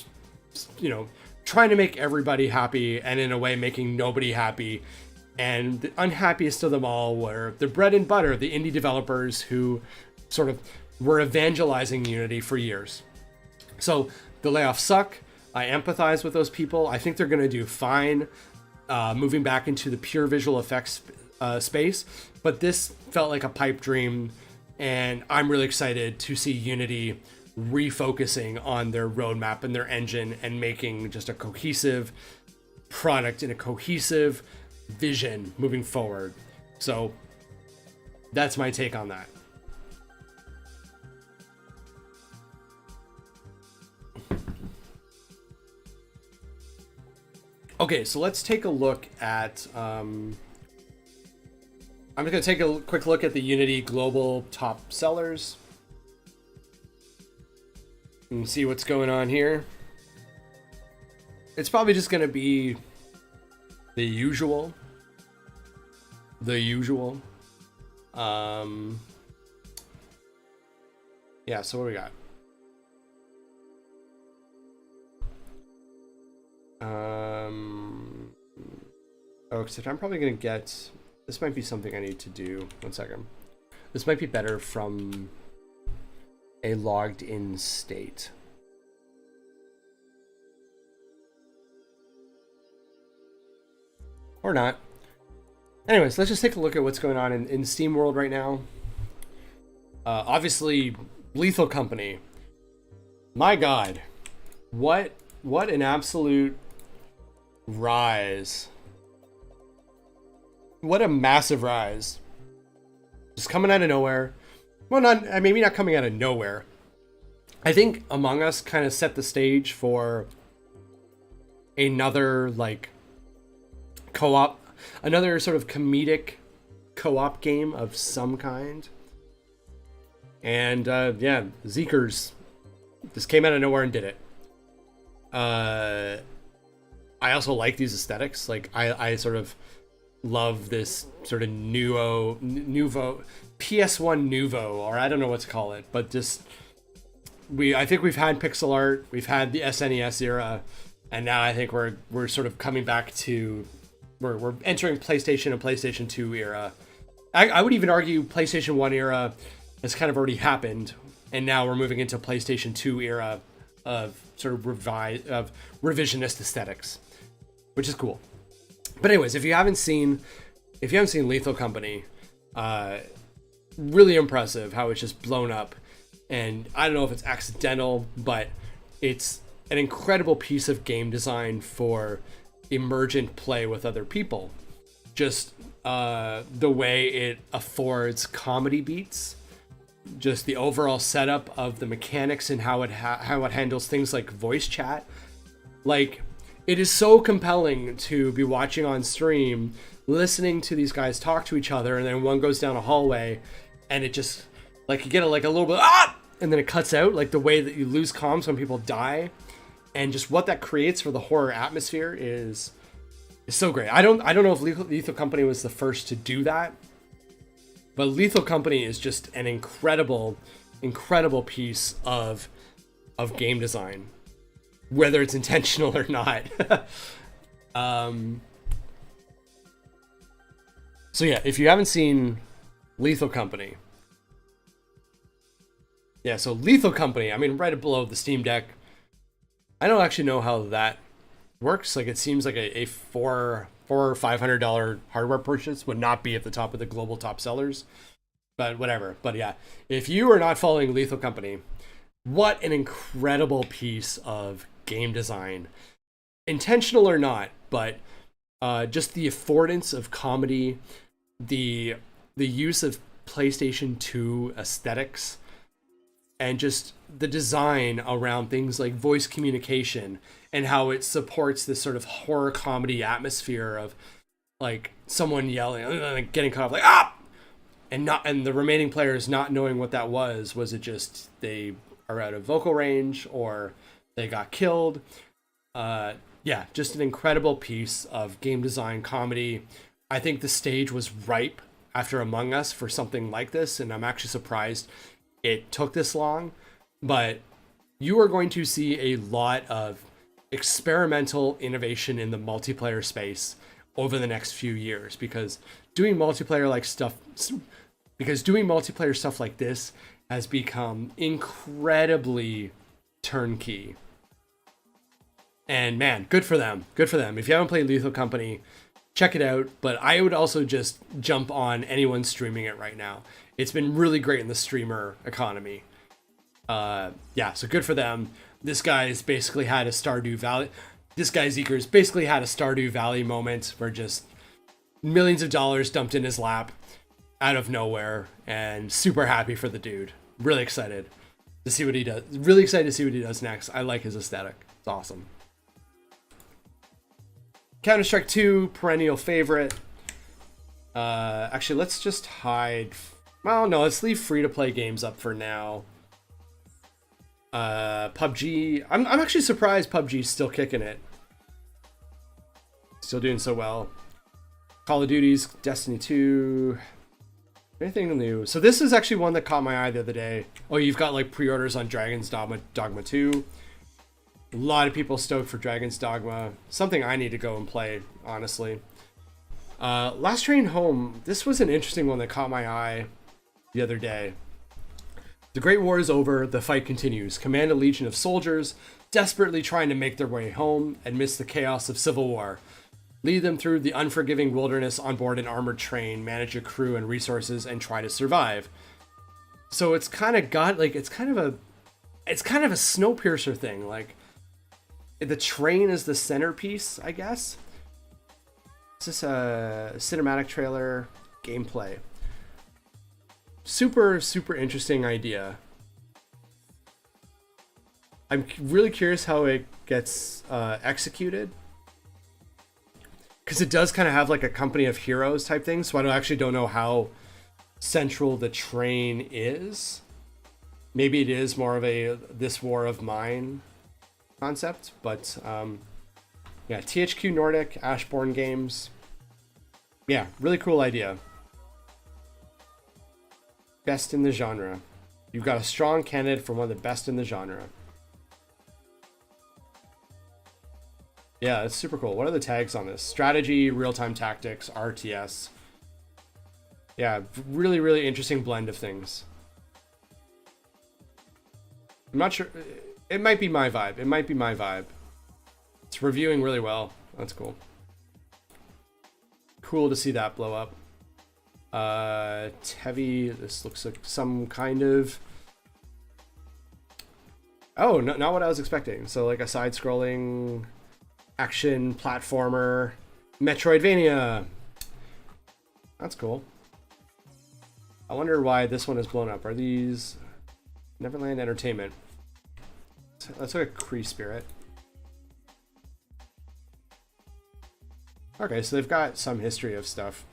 trying to make everybody happy, and in a way making nobody happy. And the unhappiest of them all were the bread and butter, the indie developers who sort of were evangelizing Unity for years. So the layoffs suck. I empathize with those people. I think they're going to do fine moving back into the pure visual effects space. But this felt like a pipe dream, and I'm really excited to see Unity refocusing on their roadmap and their engine and making just a cohesive product and a cohesive vision moving forward. So that's my take on that. Okay, so let's take a look at I'm just going to take a quick look at the Unity global top sellers and see what's going on here. It's probably just going to be the usual. Yeah, so what do we got? Oh, except I'm probably going to get... This might be something I need to do. 1 second. This might be better from a logged in state. Or not. Anyways, let's just take a look at what's going on in Steam World right now. Obviously, Lethal Company. My God. What an absolute rise. What a massive rise. Just coming out of nowhere. Well, maybe not coming out of nowhere. I think Among Us kind of set the stage for another, like, co-op, another sort of comedic co-op game of some kind. And, yeah, Zeekers just came out of nowhere and did it. I also like these aesthetics. Like, I sort of love this sort of nouveau PS1 nouveau, or I don't know what to call it, but just I think we've had pixel art, we've had the SNES era, and now I think we're sort of coming back to we're entering PlayStation and PlayStation 2 era. I would even argue PlayStation 1 era has kind of already happened, and now we're moving into PlayStation 2 era of sort of revisionist aesthetics, which is cool. But anyways, if you haven't seen Lethal Company, really impressive how it's just blown up. And I don't know if it's accidental, but it's an incredible piece of game design for emergent play with other people. Just the way it affords comedy beats, just the overall setup of the mechanics and how it handles things like voice chat. Like, it is so compelling to be watching on stream, listening to these guys talk to each other, and then one goes down a hallway, and it just, like, you get a little bit, and then it cuts out, like the way that you lose comms when people die, and just what that creates for the horror atmosphere is so great. I don't know if Lethal Company was the first to do that, but Lethal Company is just an incredible piece of game design, whether it's intentional or not. So yeah, if you haven't seen Lethal Company, yeah, so Lethal Company, I mean, right below the Steam Deck. I don't actually know how that works. Like, it seems like a $400 or $500 hardware purchase would not be at the top of the global top sellers, but whatever. But yeah, if you are not following Lethal Company, what an incredible piece of game design, intentional or not, but just the affordance of comedy, the use of PlayStation 2 aesthetics, and just the design around things like voice communication and how it supports this sort of horror comedy atmosphere of, like, someone yelling, getting cut off, like, ah, and the remaining players not knowing what that was it just they are out of vocal range or they got killed. Yeah, just an incredible piece of game design comedy. I think the stage was ripe after Among Us for something like this, and I'm actually surprised it took this long. But you are going to see a lot of experimental innovation in the multiplayer space over the next few years, because doing multiplayer stuff like this has become incredibly turnkey. And man, good for them. Good for them. If you haven't played Lethal Company, check it out. But I would also just jump on anyone streaming it right now. It's been really great in the streamer economy. Yeah, so good for them. This guy's basically had a Stardew Valley. This guy Zeekers basically had a Stardew Valley moment where just millions of dollars dumped in his lap out of nowhere, and super happy for the dude. Really excited to see what he does. Really excited to see what he does next. I like his aesthetic. It's awesome. Counter-Strike 2, perennial favorite. Actually, let's just hide. Well, no, let's leave free-to-play games up for now. PUBG. I'm actually surprised PUBG's still kicking it. Still doing so well. Call of Duty's, Destiny 2. Anything new? So this is actually one that caught my eye the other day. Oh, you've got like pre-orders on Dragon's Dogma 2. A lot of people stoked for Dragon's Dogma. Something I need to go and play, honestly. Last Train Home. This was an interesting one that caught my eye the other day. The Great War is over. The fight continues. Command a legion of soldiers desperately trying to make their way home amidst the chaos of civil war. Lead them through the unforgiving wilderness on board an armored train, manage a crew and resources, and try to survive. So it's kind of got like it's kind of a Snowpiercer thing. Like the train is the centerpiece, I guess. It's just a cinematic trailer gameplay. Super interesting idea. I'm really curious how it gets executed. Because it does kind of have like a company of heroes type thing, so I don't know how central the train is. Maybe it is more of a this war of mine concept, but yeah, THQ Nordic, Ashbourne Games. Yeah, really cool idea. Best in the genre. You've got a strong candidate for one of the best in the genre. Yeah, it's super cool. What are the tags on this? Strategy, real-time tactics, RTS. Yeah, really interesting blend of things. I'm not sure. It might be my vibe. It's reviewing really well. That's cool. Cool to see that blow up. Tevi, this looks like some kind of... Oh, no, not what I was expecting. So like a side-scrolling... action platformer, Metroidvania. That's cool. I wonder why this one is blown up. Are these Neverland Entertainment? That's like a Cree Spirit. Okay, so they've got some history of stuff.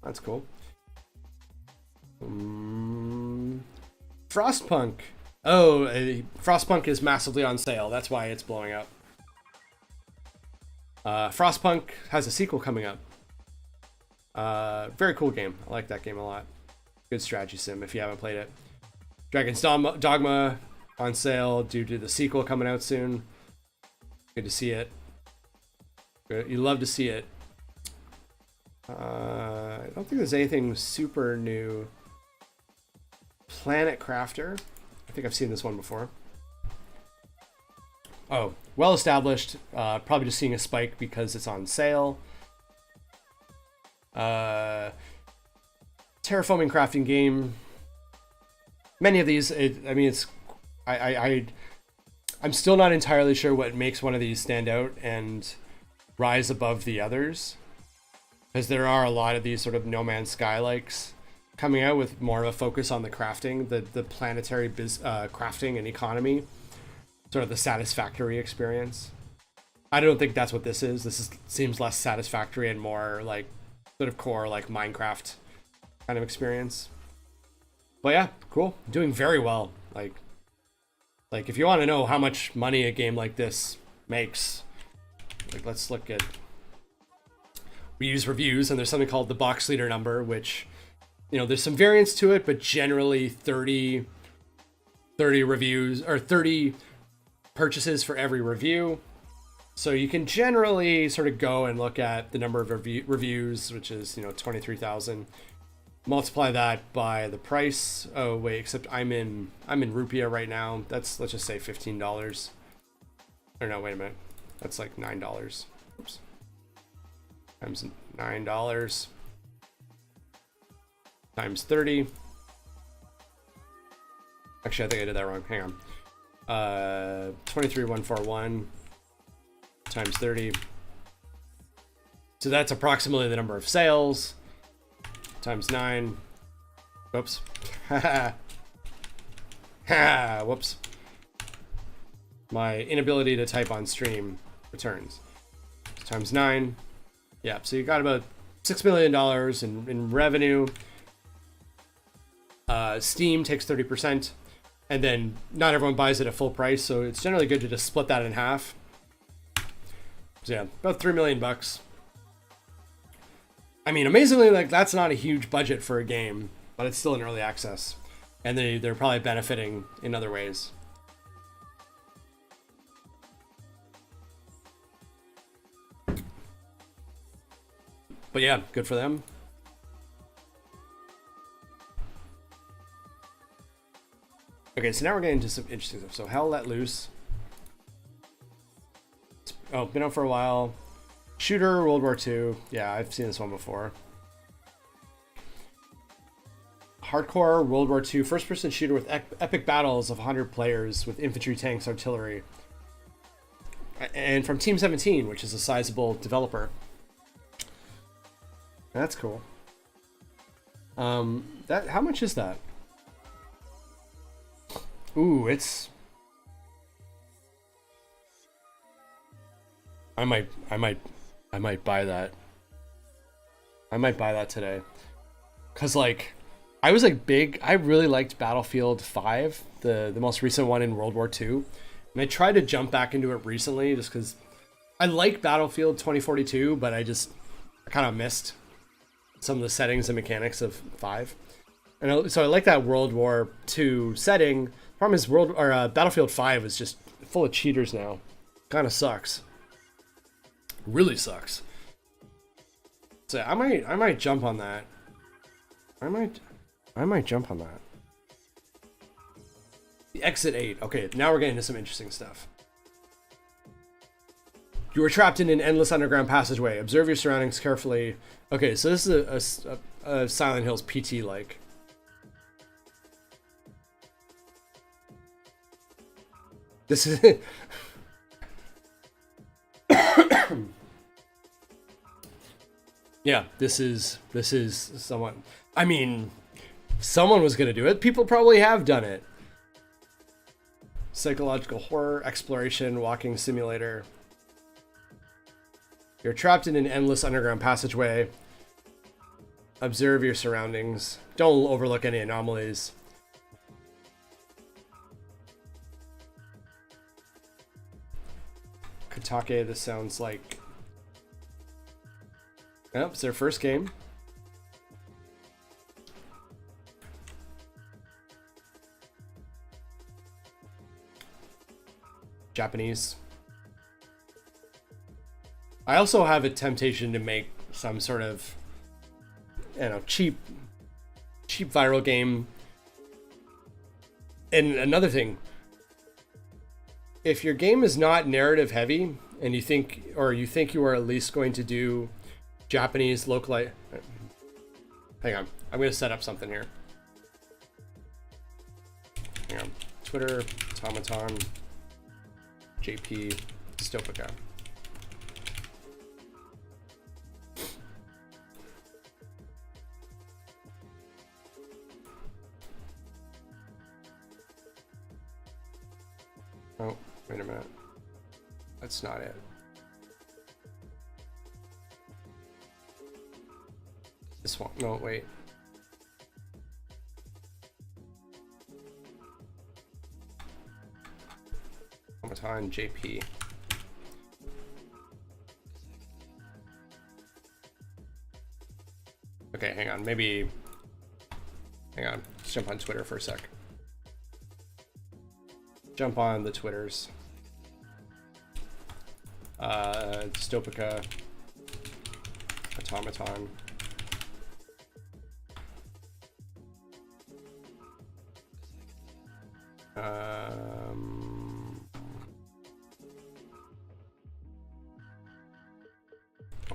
That's cool. Frostpunk. Oh, Frostpunk is massively on sale. That's why it's blowing up. Frostpunk has a sequel coming up. Very cool game. I like that game a lot. Good strategy sim if you haven't played it. Dragon's Dogma on sale due to the sequel coming out soon. Good to see it. You love to see it. I don't think there's anything super new. Planet Crafter. I think I've seen this one before. Oh, well established. Probably just seeing a spike because it's on sale. Terraforming crafting game. Many of these, I'm still not entirely sure what makes one of these stand out and rise above the others, because there are a lot of these sort of No Man's Sky likes coming out with more of a focus on the crafting, the planetary crafting and economy, sort of the satisfactory experience. I don't think that's what this is. Seems less satisfactory and more like sort of core like Minecraft kind of experience. But yeah, cool. Doing very well. Like if you want to know how much money a game like this makes, like let's look at, we use reviews, and there's something called the box leader number, which, you know, there's some variance to it, but generally 30 reviews or 30 purchases for every review. So you can generally sort of go and look at the number of reviews, which is, 23,000. Multiply that by the price. Oh wait, except I'm in rupiah right now. Let's just say $15. Or no, wait a minute. That's like $9. Oops. Times $9 times 30. Actually, I think I did that wrong. Hang on. 23,141 times 30. So that's approximately the number of sales times 9. Whoops. Whoops. My inability to type on stream returns. Times 9. Yeah, so you got about $6 million in revenue. Steam takes 30%, and then not everyone buys it at full price, so it's generally good to just split that in half. So yeah, about $3 million. I mean, amazingly, like that's not a huge budget for a game, but it's still in early access, and they're probably benefiting in other ways. But yeah, good for them. Okay, so now we're getting into some interesting stuff. So Hell Let Loose. Oh, been out for a while. Shooter, World War II. Yeah, I've seen this one before. Hardcore, World War II. First-person shooter with epic battles of 100 players with infantry, tanks, artillery. And from Team 17, which is a sizable developer. That's cool. How much is that? Ooh, it's. I might buy that. I might buy that today. Cause like, I was like big. I really liked Battlefield 5, the most recent one in World War II, and I tried to jump back into it recently just because I like Battlefield 2042, but I kind of missed some of the settings and mechanics of 5. And so I like that World War II setting. Problem is Battlefield 5 is just full of cheaters now. Kind of sucks. Really sucks. So I might jump on that. I might jump on that. The Exit 8. Okay, now we're getting into some interesting stuff. You are trapped in an endless underground passageway. Observe your surroundings carefully. Okay, so this is a Silent Hills PT like. This is yeah, this is someone. I mean, someone was gonna do it. People probably have done it. Psychological horror, exploration, walking simulator. You're trapped in an endless underground passageway. Observe your surroundings. Don't overlook any anomalies. Katake, this sounds like. Yep, it's their first game. Japanese. I also have a temptation to make some sort of, cheap viral game. And another thing, if your game is not narrative heavy and you think you are at least going to do Japanese localized. Hang on, I'm going to set up something here. Hang on. Twitter, Automaton, JP, Stopica. Oh, wait a minute. That's not it. This one. No, wait. Automaton JP. Okay, hang on. Maybe. Hang on. Let's jump on Twitter for a sec. Jump on the Twitters. Stopica. Automaton.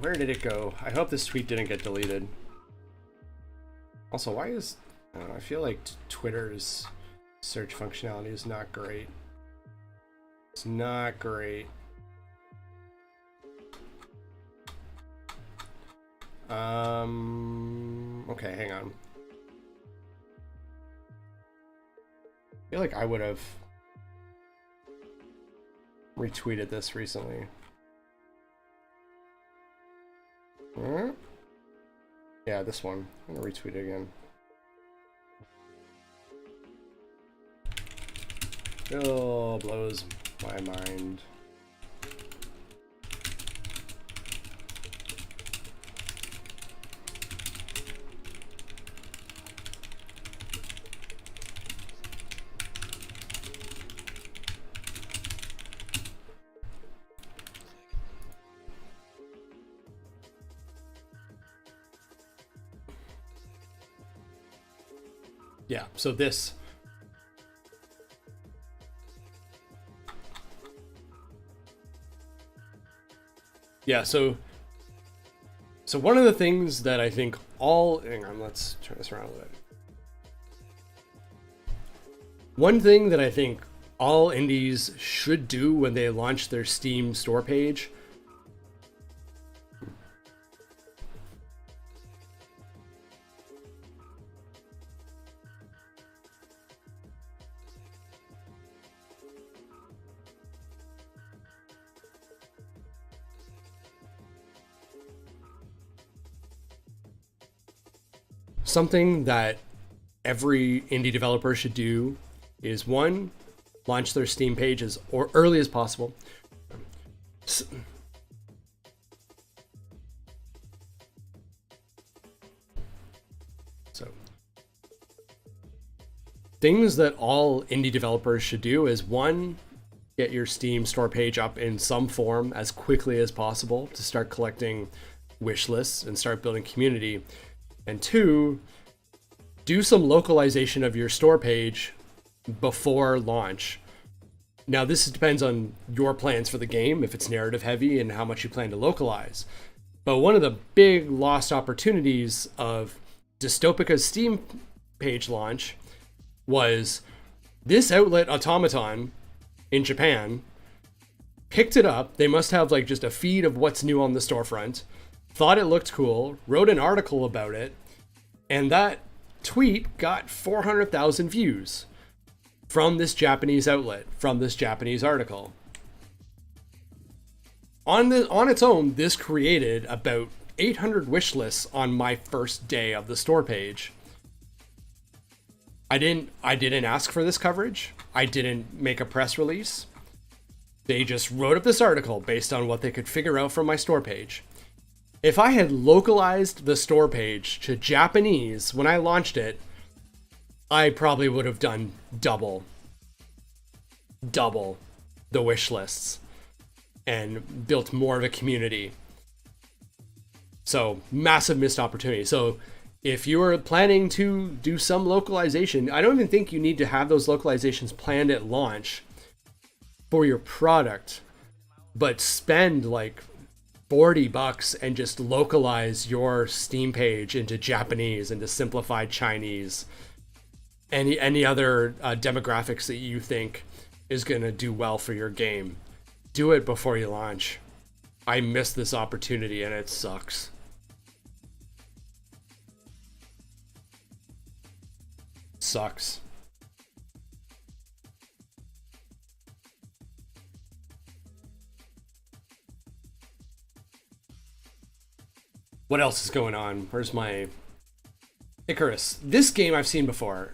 Where did it go? I hope this tweet didn't get deleted. Also, why is... I don't know, I feel like Twitter's search functionality is not great. It's not great. Okay, hang on. I feel like I would have retweeted this recently. Yeah, this one. I'm gonna retweet it again. Oh, blows my mind. Yeah, so this. Yeah, so one of the things that I think all, hang on, let's turn this around a little bit. One thing that I think all indies should do when they launch their Steam store page something that every indie developer should do is, one, launch their Steam page as early as possible. So things that all indie developers should do is, one, get your Steam store page up in some form as quickly as possible to start collecting wish lists and start building community. And two, do some localization of your store page before launch. Now, this depends on your plans for the game, if it's narrative heavy and how much you plan to localize. But one of the big lost opportunities of Dystopica's Steam page launch was this outlet, Automaton, in Japan, picked it up. They must have like just a feed of what's new on the storefront, thought it looked cool, wrote an article about it, and that tweet got 400,000 views from this Japanese outlet, from this Japanese article. On its own, this created about 800 wish lists on my first day of the store page. I didn't ask for this coverage. I didn't make a press release. They just wrote up this article based on what they could figure out from my store page. If I had localized the store page to Japanese when I launched it, I probably would have done double the wish lists and built more of a community. So, massive missed opportunity. So, if you are planning to do some localization, I don't even think you need to have those localizations planned at launch for your product, but spend like $40 and just localize your Steam page into Japanese, into simplified Chinese, any other demographics that you think is going to do well for your game. Do it before you launch. I missed this opportunity and it sucks. Sucks. What else is going on? Where's my Icarus? This game I've seen before,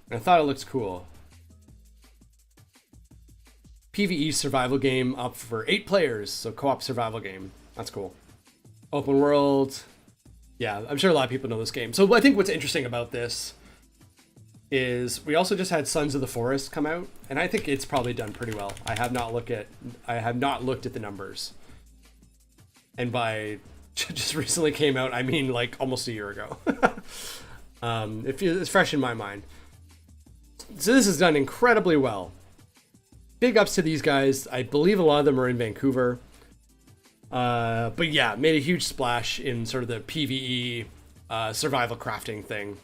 and I thought it looked cool. PvE survival game up for 8 players, so co-op survival game. That's cool. Open world. Yeah, I'm sure a lot of people know this game. So I think what's interesting about this is we also just had Sons of the Forest come out, and I think it's probably done pretty well. I have not looked at the numbers. And by just recently came out, I mean like almost a year ago. It's fresh in my mind. So this has done incredibly well. Big ups to these guys. I believe a lot of them are in Vancouver. But yeah, made a huge splash in sort of the PvE survival crafting thing.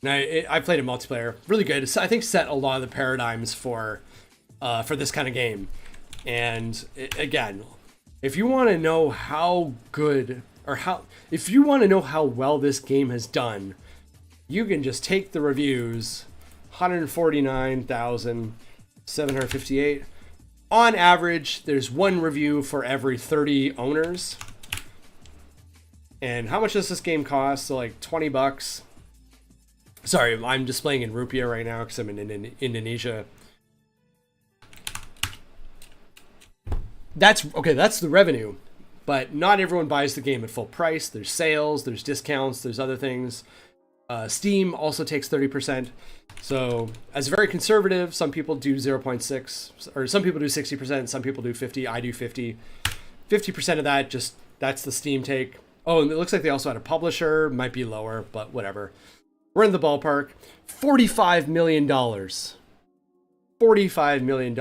Now, I played a multiplayer. Really good. I think set a lot of the paradigms for this kind of game. And again, if you want to know how good, or if you want to know how well this game has done, you can just take the reviews, 149,758. On average, there's one review for every 30 owners. And how much does this game cost? So like 20 bucks. Sorry, I'm displaying in rupiah right now because I'm in Indonesia. That's okay. That's the revenue, but not everyone buys the game at full price. There's sales, there's discounts, there's other things. Steam also takes 30%. So as very conservative, some people do 0.6, or some people do 60%, some people do 50. I do 50. 50% of that, just that's the Steam take. Oh, and it looks like they also had a publisher. Might be lower, but whatever. We're in the ballpark. $45 million. $45 million.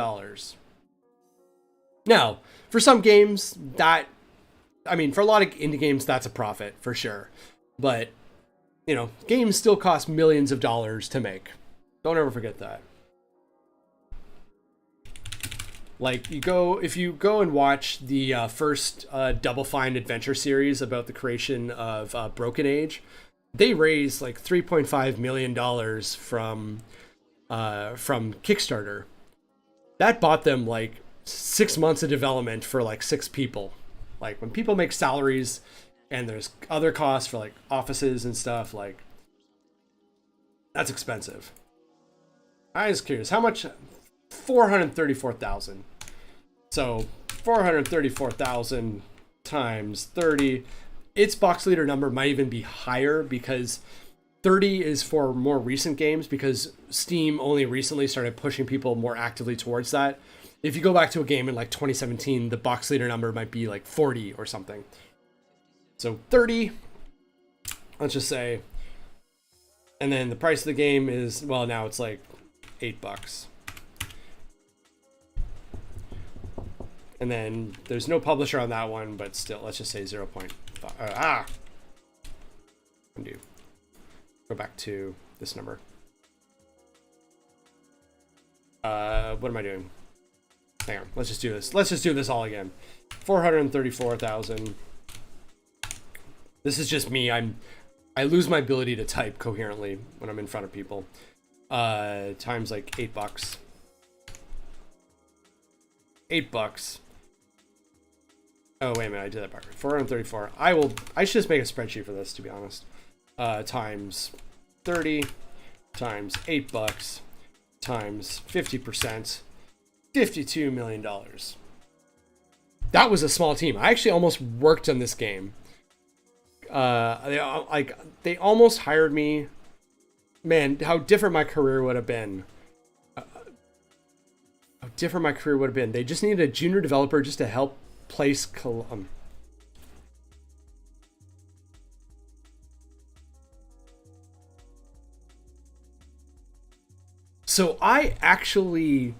Now, for some games, that, I mean, for a lot of indie games, that's a profit for sure. But, you know, games still cost millions of dollars to make. Don't ever forget that. Like, if you go and watch the first Double Fine adventure series about the creation of Broken Age, they raised like $3.5 million from Kickstarter. That bought them like 6 months of development for like 6 people. Like when people make salaries and there's other costs for like offices and stuff, like that's expensive. I was curious, how much? 434,000. So 434,000 times 30. Its box leader number might even be higher because 30 is for more recent games, because Steam only recently started pushing people more actively towards that. If you go back to a game in like 2017, the box leader number might be like 40 or something. So 30, let's just say. And then the price of the game is, well, now it's like $8. And then there's no publisher on that one, but still, let's just say 0.5. Undo. Go back to this number. What am I doing? Hang on. Let's just do this. Let's just do this all again. 434,000. This is just me. I lose my ability to type coherently when I'm in front of people. Times like $8. $8. Oh, wait a minute. I did that part. 434. I should just make a spreadsheet for this, to be honest. Times 30 times $8 times 50%. $52 million. That was a small team. I actually almost worked on this game. They almost hired me. Man, how different my career would have been. How different my career would have been. They just needed a junior developer just to help place So I actually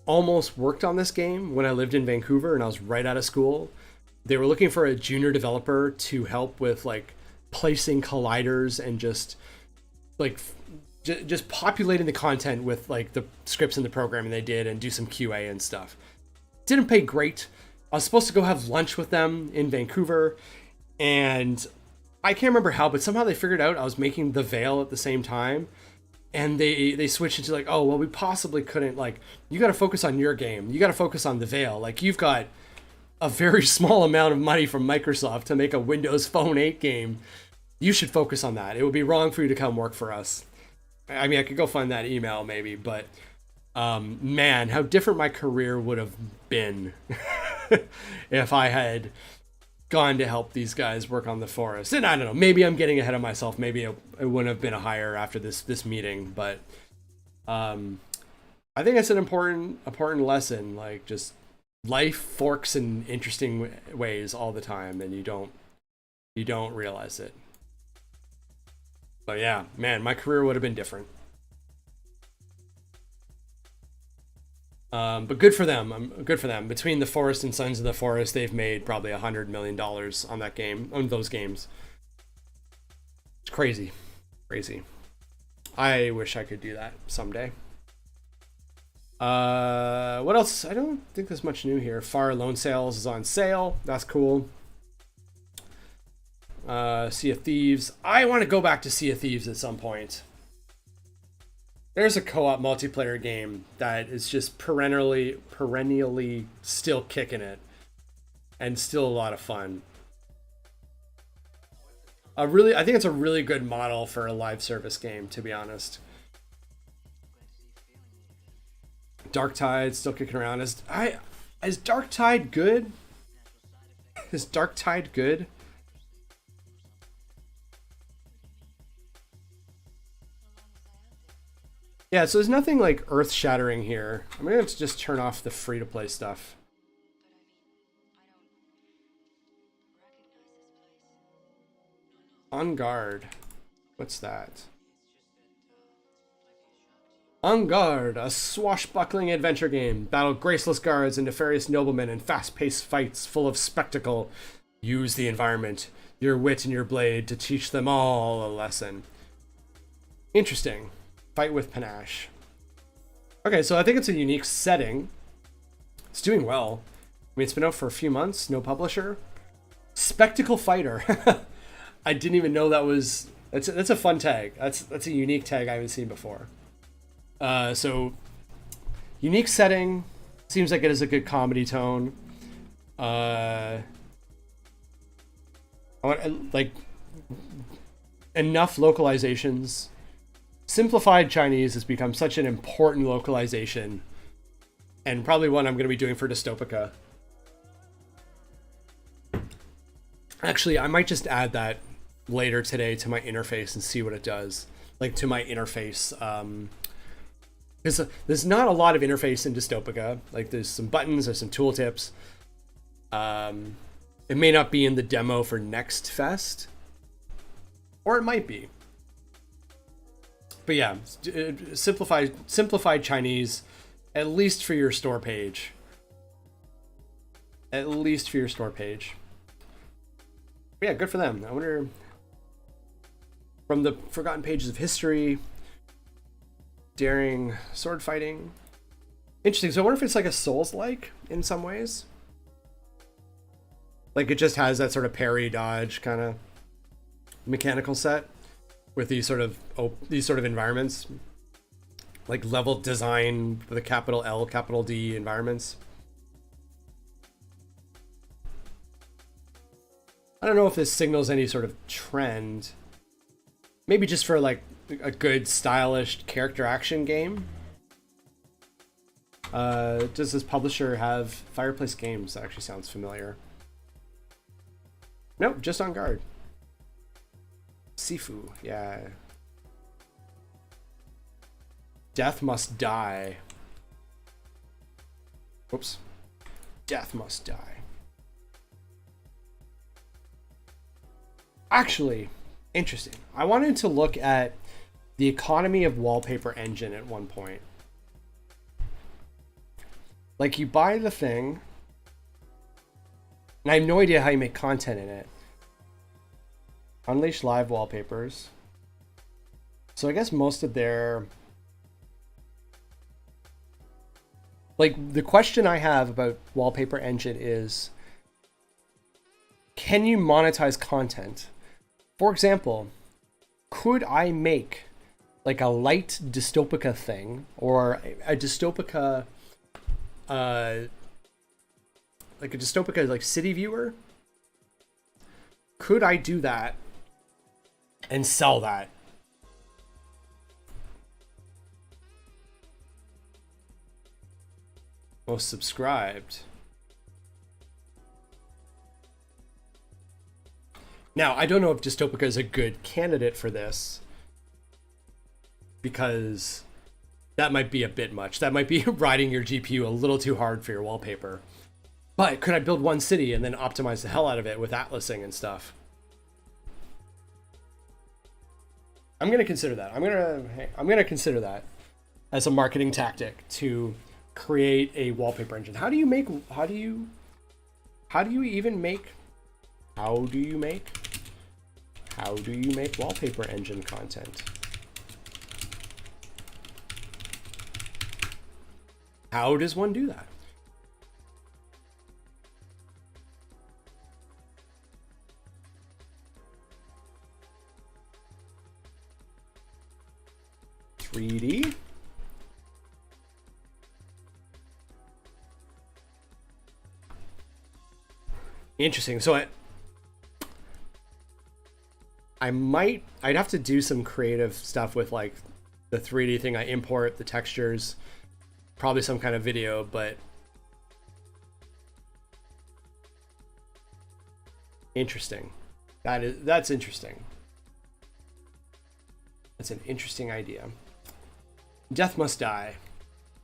almost worked on this game when I lived in Vancouver and I was right out of school. They were looking for a junior developer to help with like placing colliders and just like just populating the content with like the scripts in the program, and they did, and do some QA and stuff. Didn't pay great. I was supposed to go have lunch with them in Vancouver, and I can't remember how, but somehow they figured out I was making The Veil at the same time. And they switched into like, oh, well, we possibly couldn't, like, you got to focus on your game. You got to focus on The Veil. Like, you've got a very small amount of money from Microsoft to make a Windows Phone 8 game. You should focus on that. It would be wrong for you to come work for us. I mean, I could go find that email maybe, but man, how different my career would have been if I had gone to help these guys work on the forest. And I don't know, maybe I'm getting ahead of myself. Maybe it wouldn't have been a hire after this meeting, but I think it's an important lesson. Like, just life forks in interesting ways all the time, and you don't realize it. But yeah, man, my career would have been different. But good for them. Good for them. Between The Forest and Sons of the Forest, they've made probably $100 million on that game, on those games. It's crazy. Crazy. I wish I could do that someday. What else? I don't think there's much new here. Far Loan Sales is on sale. That's cool. Sea of Thieves. I want to go back to Sea of Thieves at some point. There's a co-op multiplayer game that is just perennially still kicking it, and still a lot of fun. I think it's a really good model for a live service game, to be honest. Dark Tide still kicking around. Is Dark Tide good? Is Dark Tide good? Yeah, so there's nothing like earth-shattering here. I'm gonna have to just turn off the free-to-play stuff. On Guard. What's that? On Guard, a swashbuckling adventure game. Battle graceless guards and nefarious noblemen in fast-paced fights full of spectacle. Use the environment, your wit and your blade to teach them all a lesson. Interesting. Fight with panache. Okay, so I think it's a unique setting. It's doing well. I mean, it's been out for a few months, no publisher. Spectacle Fighter. I didn't even know that was... That's a fun tag. That's a unique tag I haven't seen before. So, unique setting. Seems like it has a good comedy tone. I want, like, enough localizations. Simplified Chinese has become such an important localization, and probably one I'm going to be doing for Dystopica. Actually, I might just add that later today to my interface and see what it does. Like, to my interface. There's not a lot of interface in Dystopica. Like, there's some buttons, there's some tooltips. It may not be in the demo for Next Fest, or it might be. But yeah, simplified Chinese, at least for your store page. At least for your store page. But yeah, good for them. I wonder, from the Forgotten Pages of History, daring sword fighting. Interesting. So I wonder if it's like a Souls-like in some ways. Like it just has that sort of parry dodge kind of mechanical set. With these sort of environments, like level design with a capital L, capital D environments. I don't know if this signals any sort of trend. Maybe just for like a good stylish character action game. Does this publisher have Fireplace Games? That actually sounds familiar. Nope, just On Guard. Sifu, yeah. Death Must Die. Whoops. Death Must Die. Actually, interesting. I wanted to look at the economy of wallpaper engine at one point. Like, you buy the thing, and I have no idea how you make content in it. Unleash live wallpapers. So I guess most of their... Like, the question I have about Wallpaper Engine is, can you monetize content? For example, could I make like a light Dystopica thing, or a Dystopica, like a Dystopica like city viewer? Could I do that and sell that? Most subscribed. Now, I don't know if Dystopica is a good candidate for this, because that might be a bit much. That might be riding your GPU a little too hard for your wallpaper. But could I build one city and then optimize the hell out of it with atlasing and stuff? I'm gonna consider that. I'm gonna consider that as a marketing tactic to create a wallpaper engine. How do you make wallpaper engine content? How does one do that? .3D. Interesting. So I'd have to do some creative stuff with like the 3D thing. I import the textures, probably some kind of video, but interesting. That's interesting. That's an interesting idea. Death must die.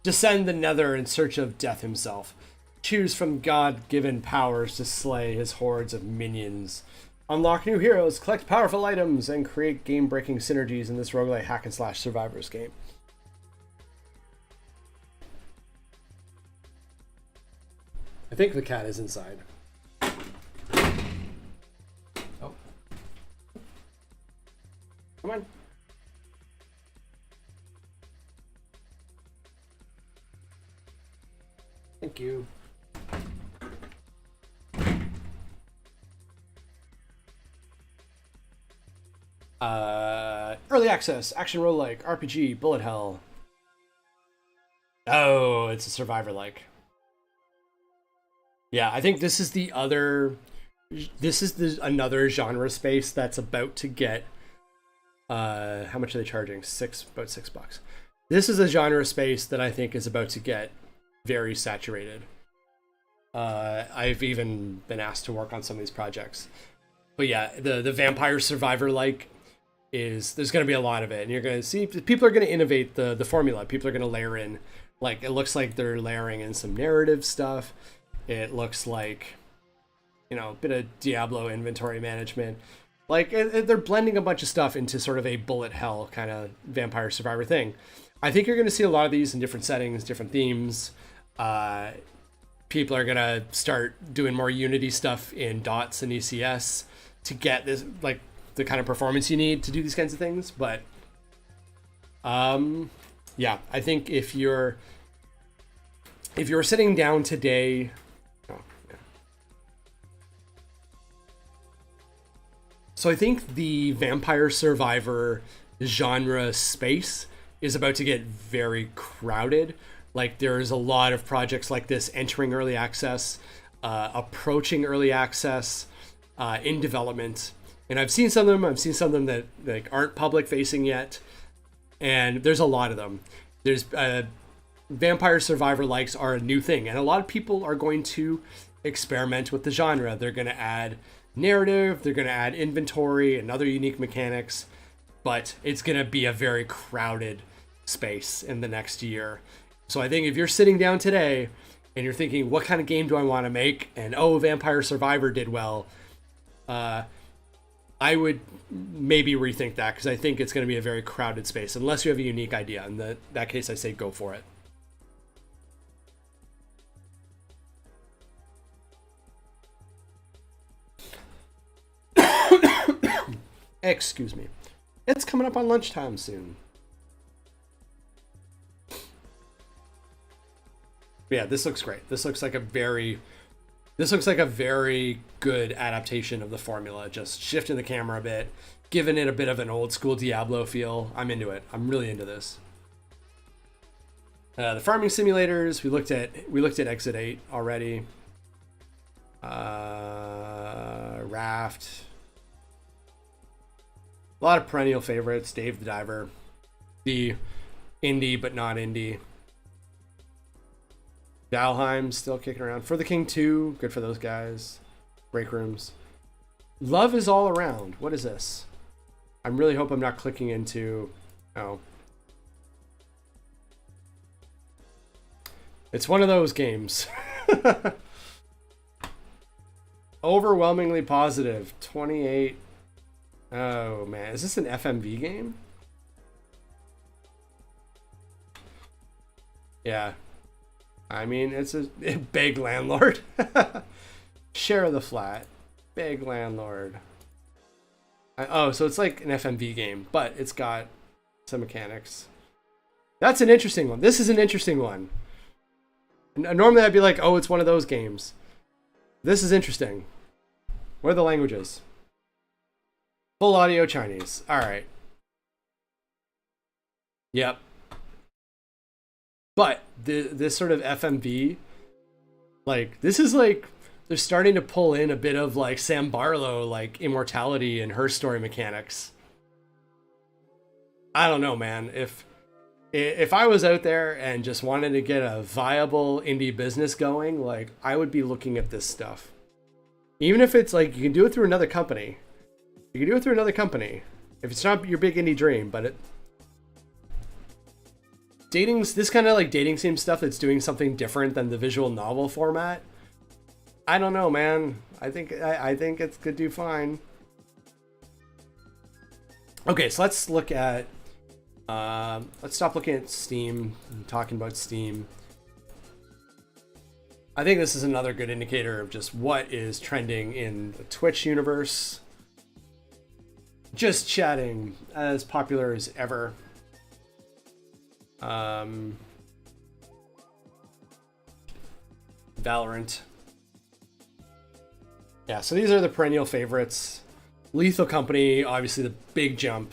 Descend the nether in search of death himself. Choose from God-given powers to slay his hordes of minions. Unlock new heroes, collect powerful items, and create game-breaking synergies in this roguelite hack-and-slash survivors game. I think the cat is inside. Oh. Come on. Thank you. Early access, action roguelike, RPG, bullet hell. Oh, it's a survivor-like. Yeah, I think this is another genre space that's about to get, how much are they charging? About $6. This is a genre space that I think is about to get very saturated. I've even been asked to work on some of these projects. But yeah, the vampire survivor like there's going to be a lot of it, and you're going to see people are going to innovate the formula. People are going to layer in, like, it looks like they're layering in some narrative stuff. It looks like, a bit of Diablo inventory management. Like, they're blending a bunch of stuff into sort of a bullet hell kind of vampire survivor thing. I think you're going to see a lot of these in different settings, different themes. People are going to start doing more Unity stuff in DOTS and ECS to get this, like, the kind of performance you need to do these kinds of things. But yeah, I think if you're sitting down today, so I think the vampire survivor genre space is about to get very crowded. Like, there's a lot of projects like this entering early access, approaching early access, in development. And I've seen some of them. I've seen some of them that like aren't public facing yet. And there's a lot of them. There's vampire survivor likes are a new thing. And a lot of people are going to experiment with the genre. They're going to add narrative. They're going to add inventory and other unique mechanics. But it's going to be a very crowded space in the next year. So I think if you're sitting down today and you're thinking, what kind of game do I want to make? And, oh, Vampire Survivor did well. I would maybe rethink that, because I think it's going to be a very crowded space unless you have a unique idea. In that case, I say go for it. Excuse me. It's coming up on lunchtime soon. Yeah, this looks great. This looks like a very good adaptation of the formula. Just shifting the camera a bit, giving it a bit of an old school Diablo feel. I'm into it. I'm really into this. The farming simulators, we looked at Exit 8 already. Raft. A lot of perennial favorites. Dave the Diver. The indie but not indie. Valheim still kicking around. For the King 2, good for those guys. Break rooms. Love is all around. What is this? I really hope I'm not clicking into... Oh. It's one of those games. Overwhelmingly positive. 28. Oh, man. Is this an FMV game? Yeah. I mean, it's a big landlord. Share the flat. Big landlord. Oh, so it's like an FMV game, but it's got some mechanics. That's an interesting one. This is an interesting one. Normally I'd be like, oh, it's one of those games. This is interesting. What are the languages? Full audio Chinese. All right. Yep. But this sort of FMV, like, this is like they're starting to pull in a bit of like Sam Barlow, like immortality and her story mechanics. I don't know, man. If I was out there and just wanted to get a viable indie business going, like I would be looking at this stuff. Even if it's like you can do it through another company. You can do it through another company. If it's not your big indie dream, but this kind of like dating sim stuff that's doing something different than the visual novel format. I don't know, man. I think it could do fine. Okay, so let's look at let's stop looking at Steam and talking about Steam. I think this is another good indicator of just what is trending in the Twitch universe. Just chatting, as popular as ever. Valorant. Yeah, so these are the perennial favorites. Lethal Company, obviously the big jump.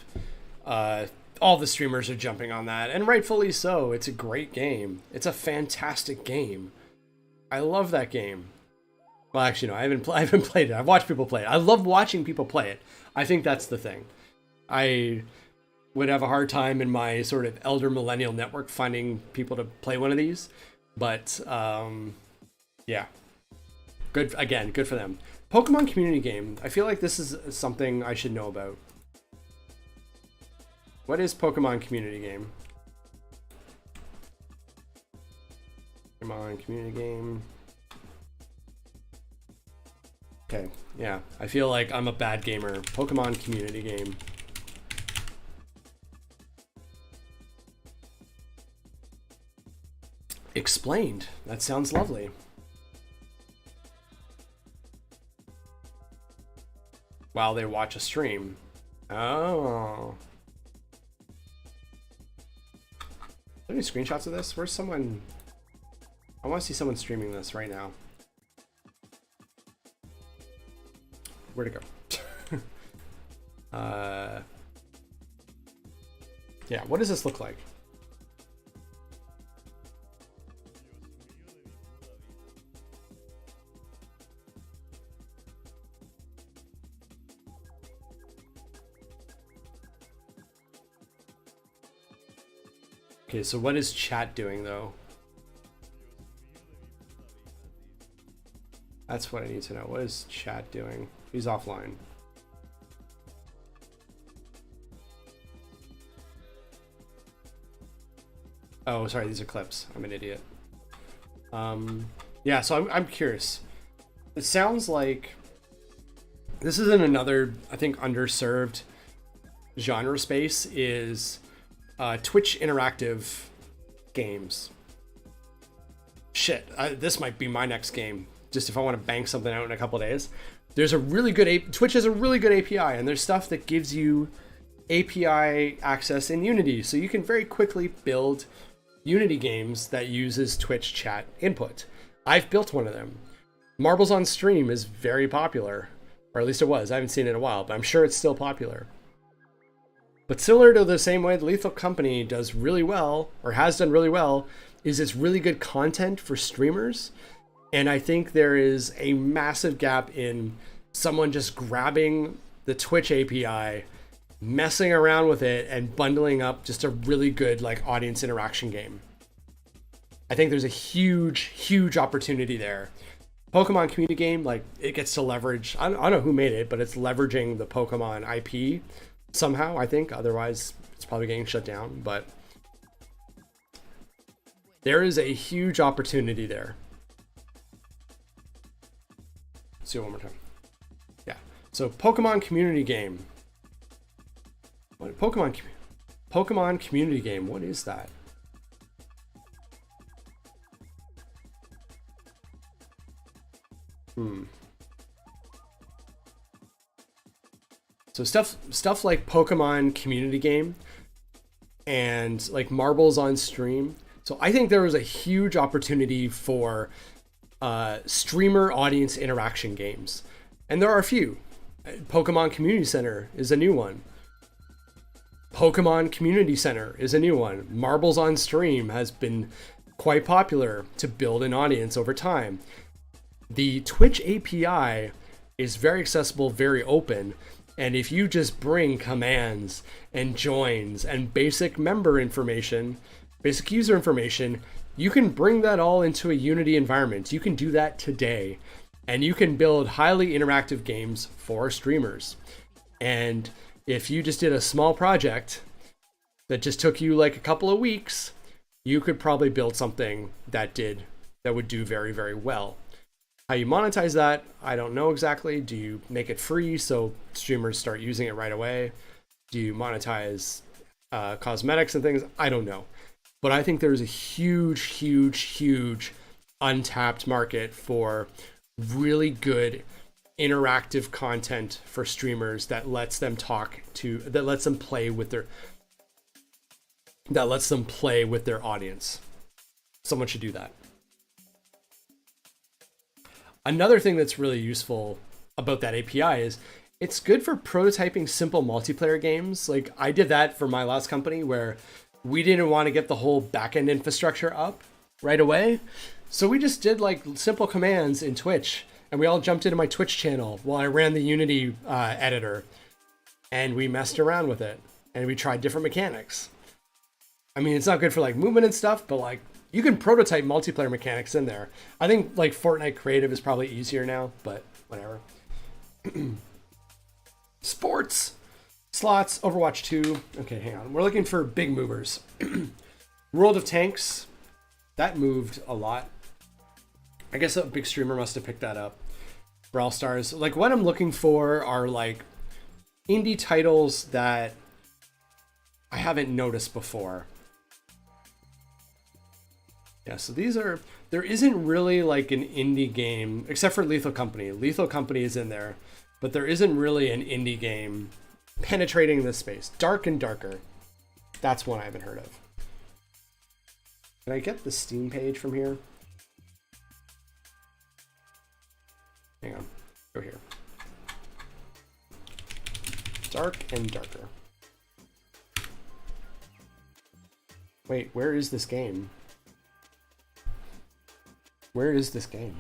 All the streamers are jumping on that, and rightfully so. It's a great game. It's a fantastic game. I love that game. Well, actually, no, I haven't played it. I've watched people play it. I love watching people play it. I think that's the thing. I would have a hard time in my sort of elder millennial network finding people to play one of these, but yeah, good for them. Pokemon community game. I feel like this is something I should know about. What is Pokemon community game? Pokemon community game. Okay, yeah. I feel like I'm a bad gamer. Pokemon community game. Explained. That sounds lovely. While they watch a stream. Oh. Are there any screenshots of this? Where's someone? I want to see someone streaming this right now. Where'd it go? Yeah, what does this look like? Okay, so what is chat doing though? That's what I need to know. What is chat doing? He's offline. Oh, sorry, these are clips. I'm an idiot. Yeah, so I'm curious. It sounds like this is in another, I think, underserved genre space is Twitch interactive games. Shit, this might be my next game. Just if I want to bank something out in a couple days. There's a really good Twitch has a really good API, and there's stuff that gives you API access in Unity, so you can very quickly build Unity games that uses Twitch chat input. I've built one of them. Marbles on Stream is very popular, or at least it was. I haven't seen it in a while, but I'm sure it's still popular. But similar to the same way the Lethal Company does really well, or has done really well, is it's really good content for streamers. And I think there is a massive gap in someone just grabbing the Twitch API, messing around with it, and bundling up just a really good like audience interaction game. I think there's a huge opportunity there. Pokemon community game, like it gets to leverage, I don't know who made it, but it's leveraging the Pokemon IP somehow, I think. Otherwise, it's probably getting shut down. But there is a huge opportunity there. Let's do it one more time. Yeah. So Pokemon community game. What Pokemon community game? What is that? So stuff like Pokemon community game and like Marbles on Stream. So I think there was a huge opportunity for streamer audience interaction games, and there are a few. Pokemon Community Center is a new one. Pokemon Community Center is a new one. Marbles on Stream has been quite popular to build an audience over time. The Twitch API is very accessible, very open. And if you just bring commands and joins and basic member information, basic user information, you can bring that all into a Unity environment. You can do that today. And you can build highly interactive games for streamers. And if you just did a small project that just took you like a couple of weeks, you could probably build something that would do very, very well. How you monetize that, I don't know exactly. Do you make it free so streamers start using it right away? Do you monetize cosmetics and things? I don't know. But I think there's a huge, huge, huge untapped market for really good interactive content for streamers that lets them play with their audience. Someone should do that. Another thing that's really useful about that API is it's good for prototyping simple multiplayer games. Like I did that for my last company where we didn't want to get the whole backend infrastructure up right away. So we just did like simple commands in Twitch, and we all jumped into my Twitch channel while I ran the Unity editor, and we messed around with it and we tried different mechanics. I mean, it's not good for like movement and stuff, but like you can prototype multiplayer mechanics in there. I think like Fortnite Creative is probably easier now, but whatever. Sports, slots, Overwatch 2. Okay, hang on. We're looking for big movers. World of Tanks, that moved a lot. I guess a big streamer must have picked that up. Brawl Stars. Like what I'm looking for are like indie titles that I haven't noticed before. Yeah, so there isn't really like an indie game, except for Lethal Company. Lethal Company is in there, but there isn't really an indie game penetrating this space. Dark and Darker. That's one I haven't heard of. Can I get the Steam page from here? Hang on, go here. Dark and Darker. Wait, where is this game? Where is this game?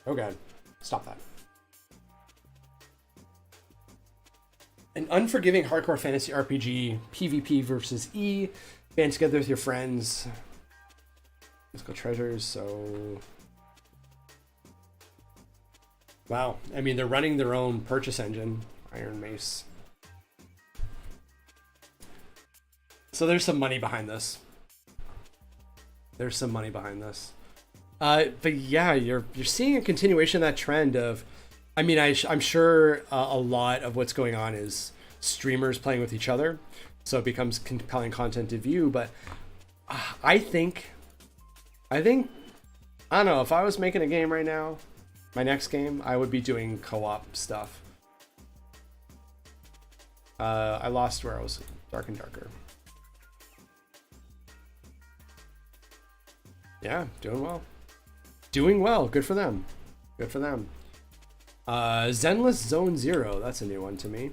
Oh god, stop that. An unforgiving hardcore fantasy RPG, PvP versus E, band together with your friends. Let's go treasures, so... Wow, I mean, they're running their own purchase engine, Iron Mace. So there's some money behind this. There's some money behind this. But yeah, you're seeing a continuation of that trend of, I mean, I'm sure a lot of what's going on is streamers playing with each other, so it becomes compelling content to view. But I think, I don't know, if I was making a game right now, my next game, I would be doing co-op stuff. I lost where I was. Dark and Darker. Yeah, doing well. Doing well. Good for them. Good for them. Zenless Zone Zero. That's a new one to me.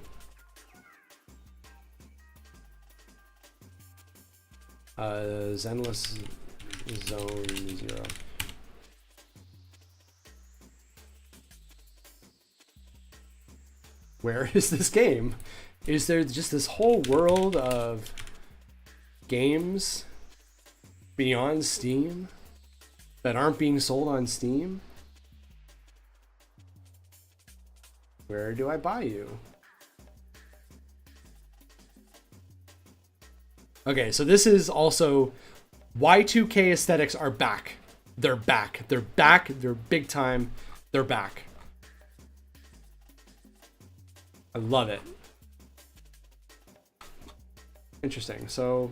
Zenless Zone Zero. Where is this game? Is there just this whole world of games beyond Steam that aren't being sold on Steam? Where do I buy you? Okay, so this is also Y2K aesthetics are back. They're back. They're back. They're big time. They're back. I love it. Interesting. So,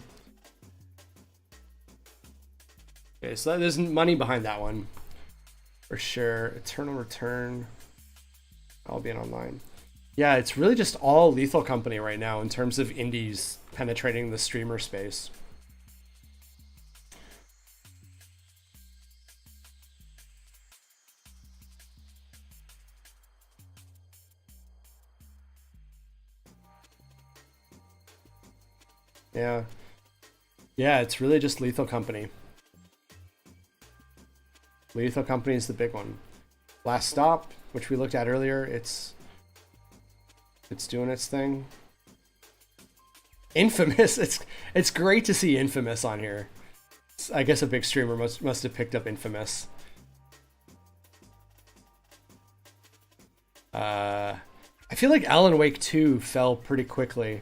okay, so there's money behind that one for sure. Eternal Return. I'll be online. Yeah, it's really just all Lethal Company right now in terms of indies penetrating the streamer space. Yeah. Yeah, it's really just Lethal Company. Lethal Company is the big one. Last Stop, which we looked at earlier, it's doing its thing. Infamous, it's great to see Infamous on here. I guess a big streamer must have picked up Infamous. I feel like Alan Wake 2 fell pretty quickly.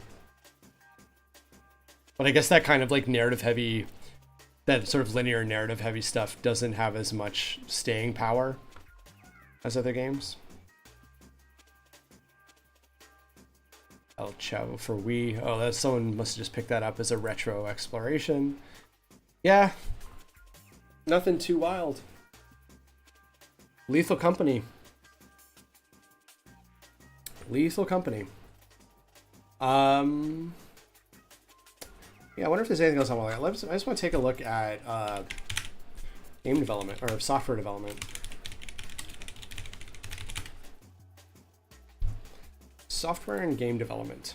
But I guess that kind of like narrative heavy, that sort of linear narrative heavy stuff doesn't have as much staying power as other games. El Chavo for Wii. Oh, that someone must have just picked that up as a retro exploration. Yeah. Nothing too wild. Lethal Company. Lethal Company. Yeah, I wonder if there's anything else I want to look at. I just want to take a look at game development or software development. Software and game development.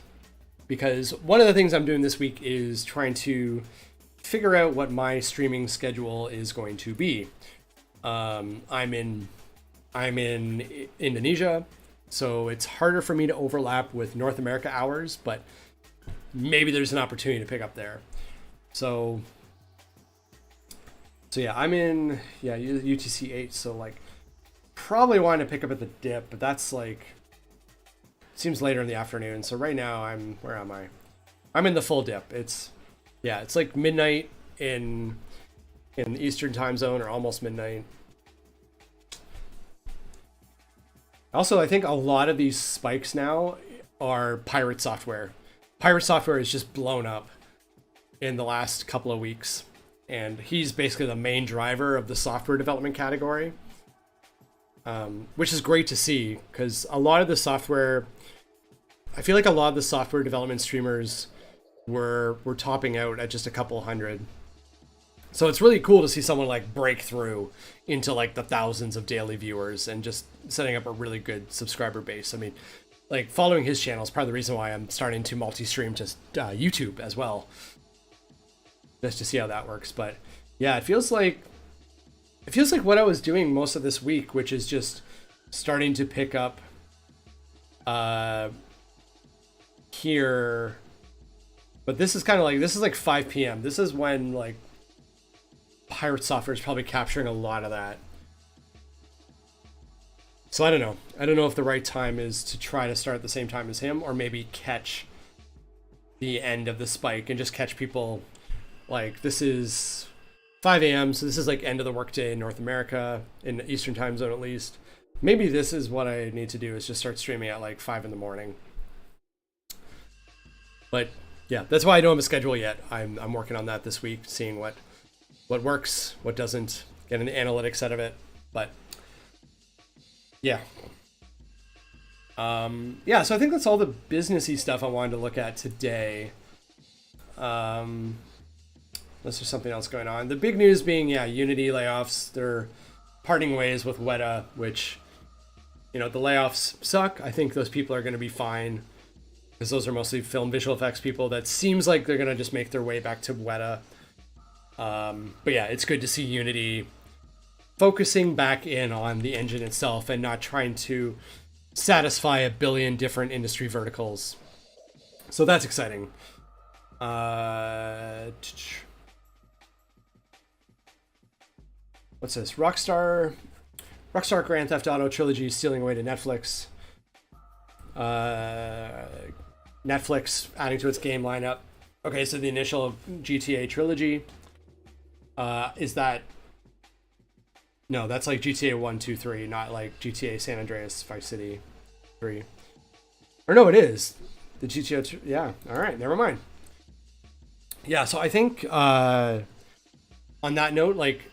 Because one of the things I'm doing this week is trying to figure out what my streaming schedule is going to be. I'm in Indonesia, so it's harder for me to overlap with North America hours, but maybe there's an opportunity to pick up there. So yeah, I'm in UTC 8, so like probably wanting to pick up at the dip, but that's like seems later in the afternoon. So right now where am I? I'm in the full dip. It's like midnight in the Eastern time zone, or almost midnight. Also, I think a lot of these spikes now are pirate software. Pirate software is just blown up in the last couple of weeks, and he's basically the main driver of the software development category, which is great to see, because a lot of the software, I feel like a lot of the software development streamers were topping out at just a couple hundred. So it's really cool to see someone like break through into like the thousands of daily viewers and just setting up a really good subscriber base. I mean, like following his channel is part of the reason why I'm starting to multi-stream to YouTube as well, just to see how that works. But yeah, it feels like what I was doing most of this week, which is just starting to pick up here. But this is kind of like, this is like 5 p.m. This is when like pirate software is probably capturing a lot of that. So I don't know. I don't know if the right time is to try to start at the same time as him, or maybe catch the end of the spike and just catch people. Like, this is 5 a.m., so this is like end of the workday in North America, in the Eastern time zone at least. Maybe this is what I need to do, is just start streaming at like 5 in the morning. But yeah, that's why I don't have a schedule yet. I'm working on that this week, seeing what works, what doesn't, get an analytics out of it. But yeah. Yeah, so I think that's all the businessy stuff I wanted to look at today. Unless there's something else going on. The big news being, Unity layoffs. They're parting ways with Weta, which, the layoffs suck. I think those people are going to be fine, because those are mostly film visual effects people. That seems like they're going to just make their way back to Weta. But yeah, it's good to see Unity focusing back in on the engine itself and not trying to satisfy a billion different industry verticals. So that's exciting. What's this? Rockstar Grand Theft Auto trilogy stealing away to Netflix. Netflix adding to its game lineup. Okay, so the initial GTA trilogy. Is that... No, that's like GTA 1, 2, 3, not like GTA San Andreas, Vice City 3. Or no, it is. The GTA... Yeah, alright, never mind. Yeah, so I think on that note, like,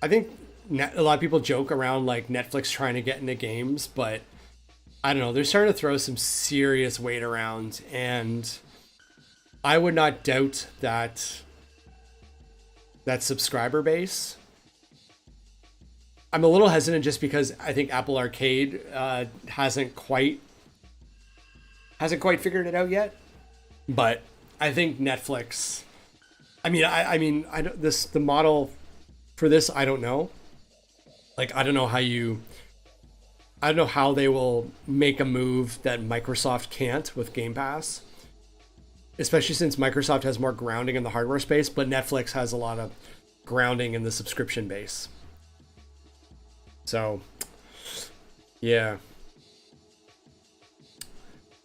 I think a lot of people joke around like Netflix trying to get into games, but I don't know, they're starting to throw some serious weight around, and I would not doubt that subscriber base. I'm a little hesitant just because I think Apple Arcade hasn't quite figured it out yet, but I think Netflix. I don't, the model for this. I don't know. Like, I don't know how they will make a move that Microsoft can't with Game Pass, especially since Microsoft has more grounding in the hardware space, but Netflix has a lot of grounding in the subscription base. So, yeah.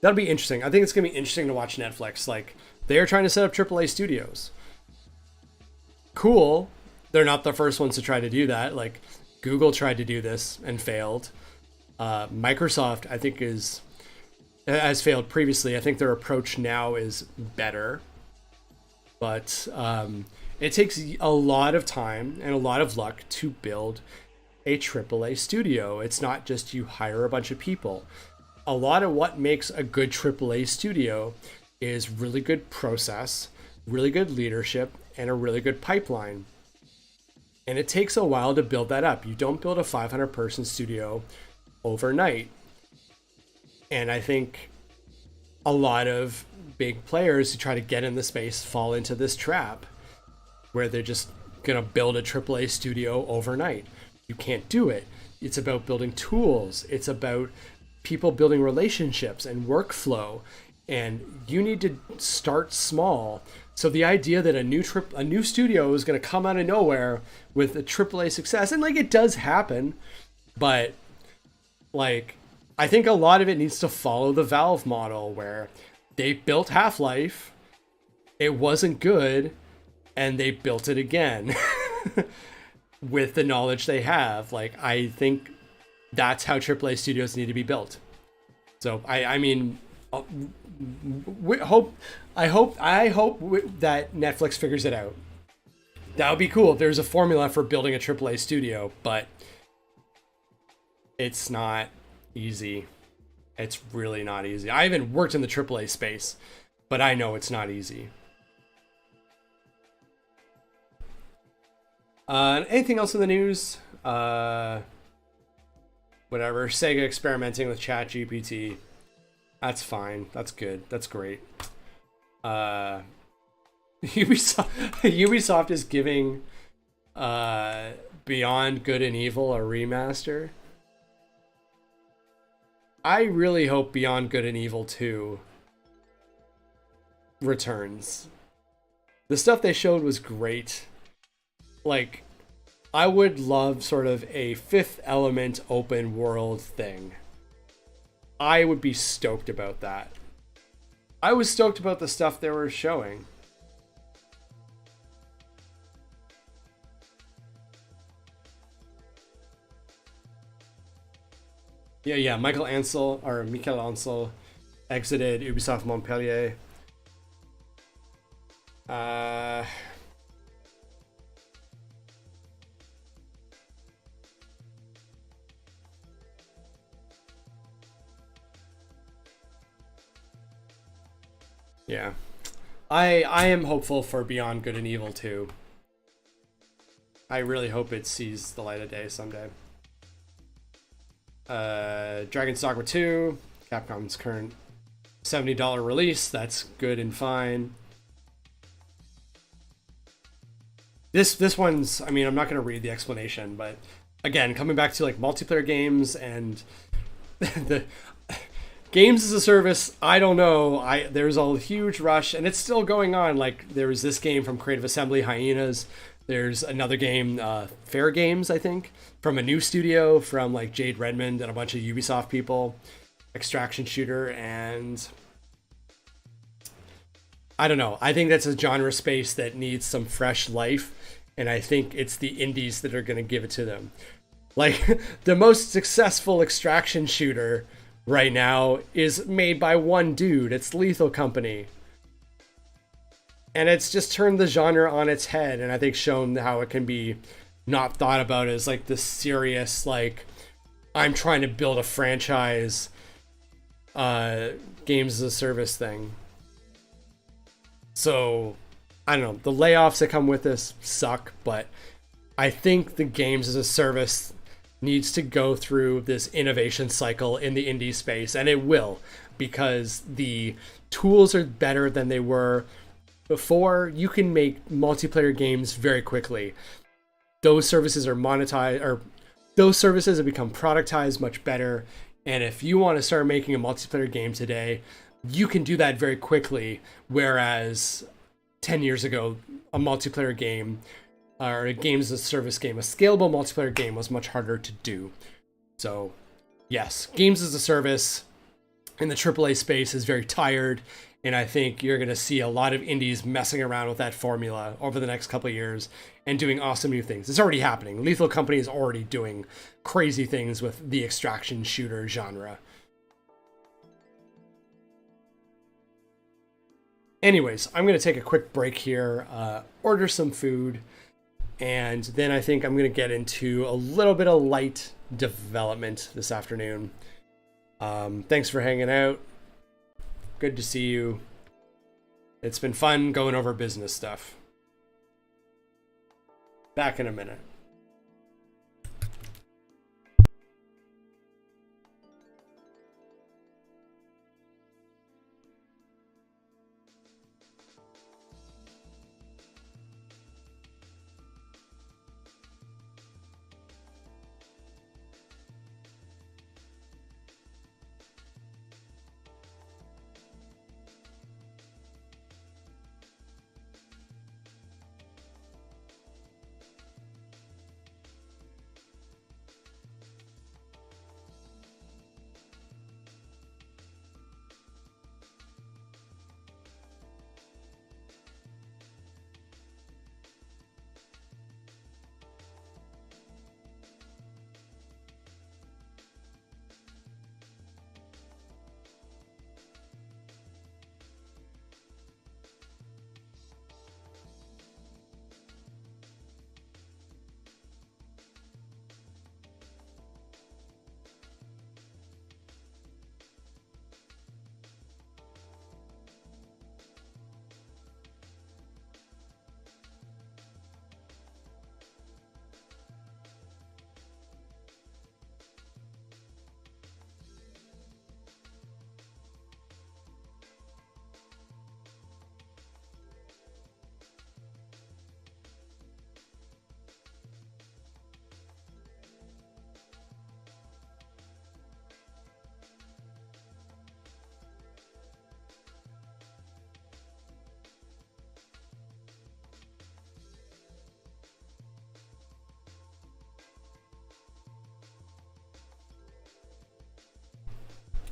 That'll be interesting. I think it's going to be interesting to watch Netflix. Like, they are trying to set up AAA studios. Cool. They're not the first ones to try to do that. Like, Google tried to do this and failed. Microsoft, I think, has failed previously. I think their approach now is better. But it takes a lot of time and a lot of luck to build a AAA studio. It's not just you hire a bunch of people. A lot of what makes a good AAA studio is really good process, really good leadership, and a really good pipeline. And it takes a while to build that up. You don't build a 500-person studio overnight. And I think a lot of big players who try to get in the space fall into this trap where they're just going to build a AAA studio overnight. You can't do it. It's about building tools. It's about people building relationships and workflow, and you need to start small. So the idea that a new studio is going to come out of nowhere with a AAA success, and like it does happen, but like I think a lot of it needs to follow the Valve model where they built Half-Life, it wasn't good, and they built it again with the knowledge they have. Like, I think that's how AAA studios need to be built. So I hope that Netflix figures it out. That would be cool if there's a formula for building a AAA studio, but it's not easy. It's really not easy. I haven't worked in the AAA space, but I know it's not easy. Anything else in the news? Whatever. Sega experimenting with ChatGPT. That's fine. That's good. That's great. Ubisoft is giving Beyond Good and Evil a remaster. I really hope Beyond Good and Evil 2 returns. The stuff they showed was great. Like, I would love sort of a Fifth Element open world thing. I would be stoked about that. I was stoked about the stuff they were showing. Yeah, Michael Ansel exited Ubisoft Montpellier. Yeah. I am hopeful for Beyond Good and Evil 2. I really hope it sees the light of day someday. Dragon's Dogma 2, Capcom's current $70 release. That's good and fine. This one's, I mean, I'm not going to read the explanation, but again, coming back to like multiplayer games and the games as a service, I don't know. There's a huge rush, and it's still going on. Like, there was this game from Creative Assembly, Hyenas. There's another game, Fair Games, I think, from a new studio from like Jade Redmond and a bunch of Ubisoft people, extraction shooter, and I don't know. I think that's a genre space that needs some fresh life, and I think it's the indies that are going to give it to them. Like, the most successful extraction shooter right now is made by one dude. It's Lethal Company. And it's just turned the genre on its head, and I think shown how it can be not thought about as like this serious, like, I'm trying to build a franchise games as a service thing. So, I don't know. The layoffs that come with this suck, but I think the games as a service needs to go through this innovation cycle in the indie space, and it will, because the tools are better than they were Before, you can make multiplayer games very quickly. Those services are monetized, or those services have become productized much better. And if you want to start making a multiplayer game today, you can do that very quickly. Whereas 10 years ago, a multiplayer game or a games as a service game, a scalable multiplayer game was much harder to do. So yes, games as a service in the AAA space is very tired. And I think you're going to see a lot of indies messing around with that formula over the next couple of years and doing awesome new things. It's already happening. Lethal Company is already doing crazy things with the extraction shooter genre. Anyways, I'm going to take a quick break here, order some food, and then I think I'm going to get into a little bit of light development this afternoon. Thanks for hanging out. Good to see you. It's been fun going over business stuff. Back in a minute.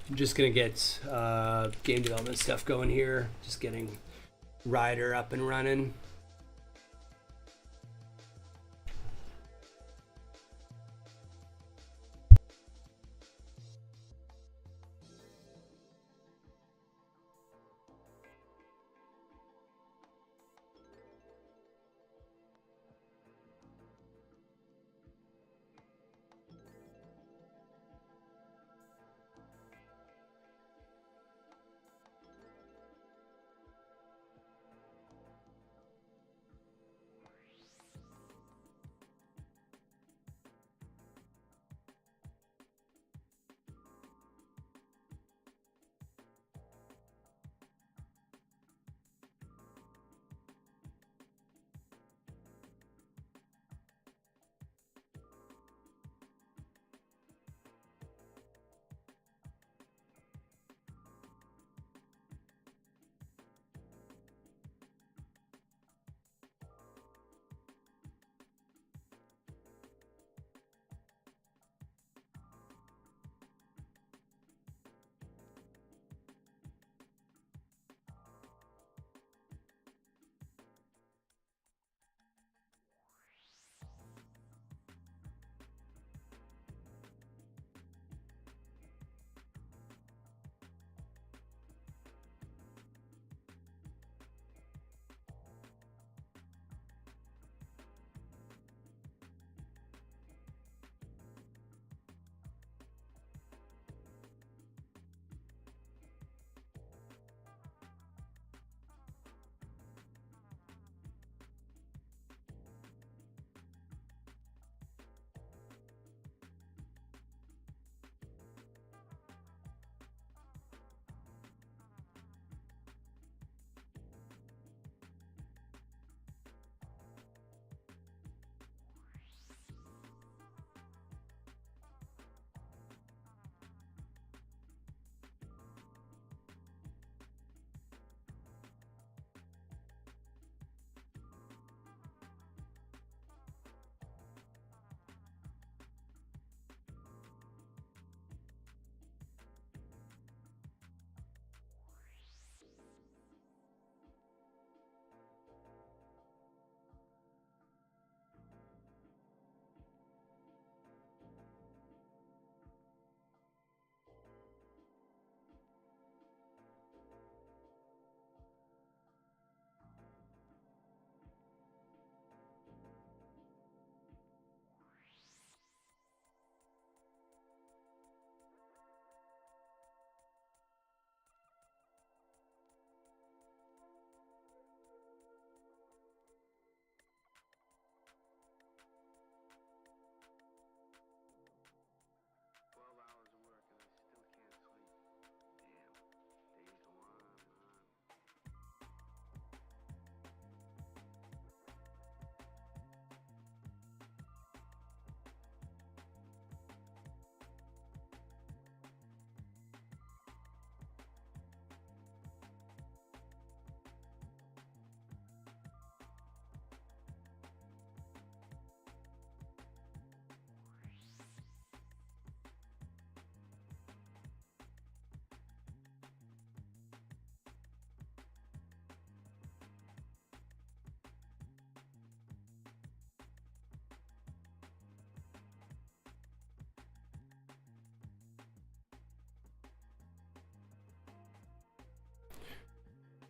I'm just gonna get game development stuff going here. Just getting Rider up and running.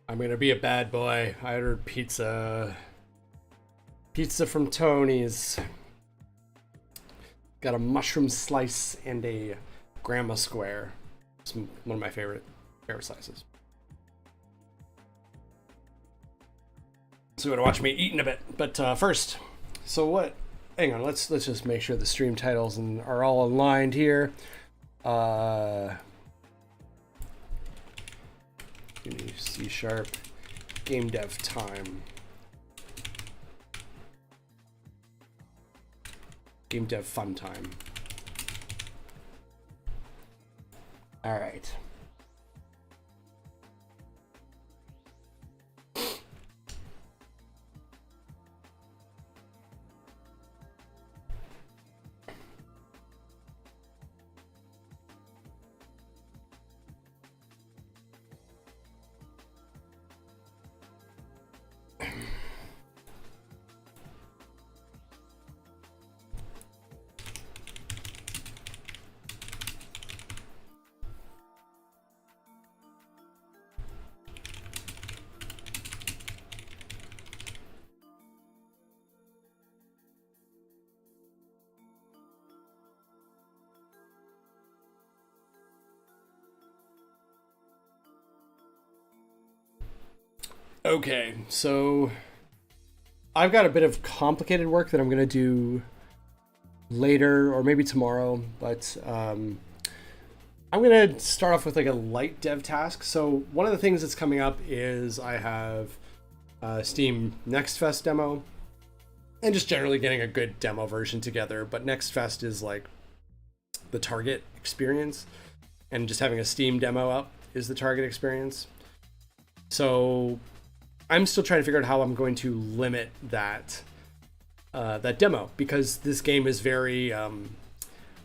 I'm gonna be a bad boy. I ordered pizza. Pizza from Tony's. Got a mushroom slice and a grandma square. It's one of my favorite slices. So you're gonna watch me eat in a bit. But first, so what? Hang on, let's just make sure the stream titles are all aligned here. C# game dev time. Game dev fun time. All right. Okay, so I've got a bit of complicated work that I'm going to do later or maybe tomorrow, but I'm going to start off with like a light dev task. So one of the things that's coming up is I have Steam Next Fest demo and just generally getting a good demo version together. But Next Fest is like the target experience, and just having a Steam demo up is the target experience. So I'm still trying to figure out how I'm going to limit that that demo, because this game is very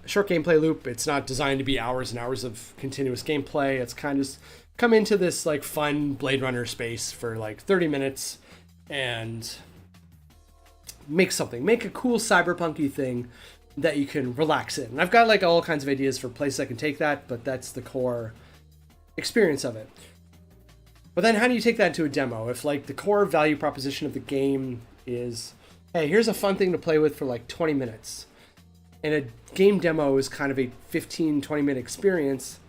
short gameplay loop. It's not designed to be hours and hours of continuous gameplay. It's kind of come into this like fun Blade Runner space for like 30 minutes and make a cool cyberpunky thing that you can relax in. And I've got like all kinds of ideas for places I can take that, but that's the core experience of it. But then how do you take that into a demo? If like the core value proposition of the game is, hey, here's a fun thing to play with for like 20 minutes. And a game demo is kind of a 15, 20-minute experience.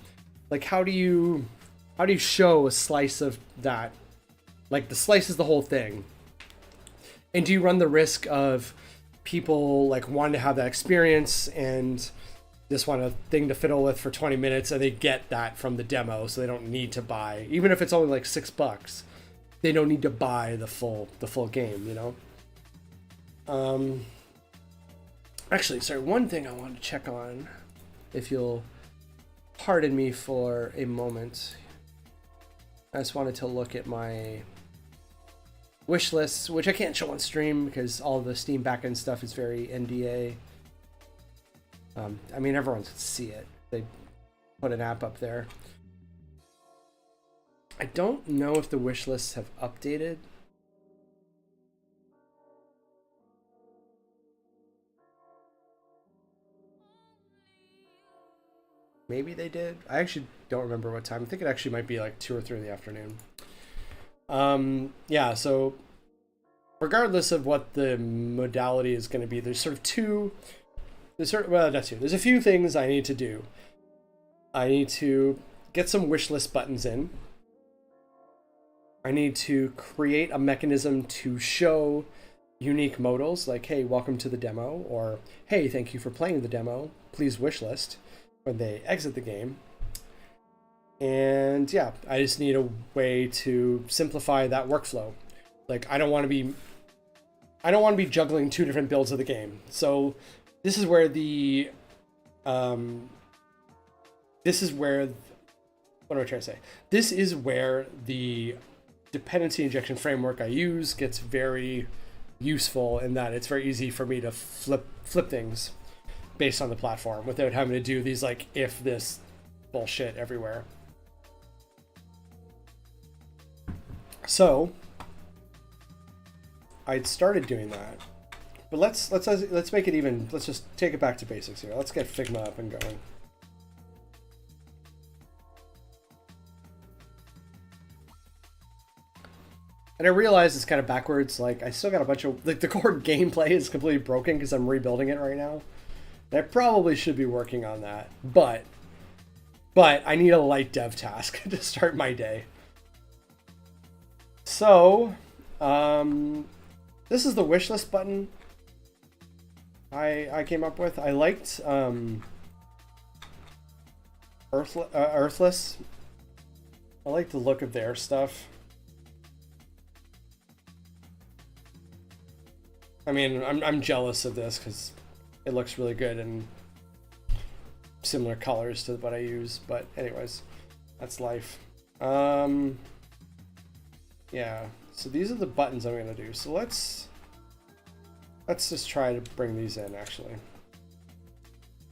Like how do you show a slice of that? Like the slice is the whole thing. And do you run the risk of people like wanting to have that experience and just want a thing to fiddle with for 20 minutes, and they get that from the demo, so they don't need to buy, even if it's only like $6, they don't need to buy the full game, you know? Actually, sorry, one thing I wanted to check on, if you'll pardon me for a moment. I just wanted to look at my wish lists, which I can't show on stream because all the Steam backend stuff is very NDA. I mean, everyone can see it. They put an app up there. I don't know if the wish lists have updated. Maybe they did. I actually don't remember what time. I think it actually might be like 2 or 3 in the afternoon. Yeah, so regardless of what the modality is going to be, there's sort of two. There's a few things I need to do. I need to get some wish list buttons in. I need to create a mechanism to show unique modals, like, hey, welcome to the demo, or hey, thank you for playing the demo, please wish list, when they exit the game. And yeah, I just need a way to simplify that workflow. Like, I don't want to be juggling 2 different builds of the game. So this is where what am I trying to say? This is where the dependency injection framework I use gets very useful, in that it's very easy for me to flip things based on the platform without having to do these like if this bullshit everywhere. So I'd started doing that. But let's make it even. Let's just take it back to basics here. Let's get Figma up and going. And I realize it's kind of backwards. Like, I still got a bunch of... Like, the core gameplay is completely broken because I'm rebuilding it right now. And I probably should be working on that. But I need a light dev task to start my day. So, this is the wishlist button I came up with. I liked Earthless. I like the look of their stuff. I mean, I'm jealous of this because it looks really good and similar colors to what I use. But anyways, that's life. Yeah. So these are the buttons I'm gonna do. So let's just try to bring these in actually.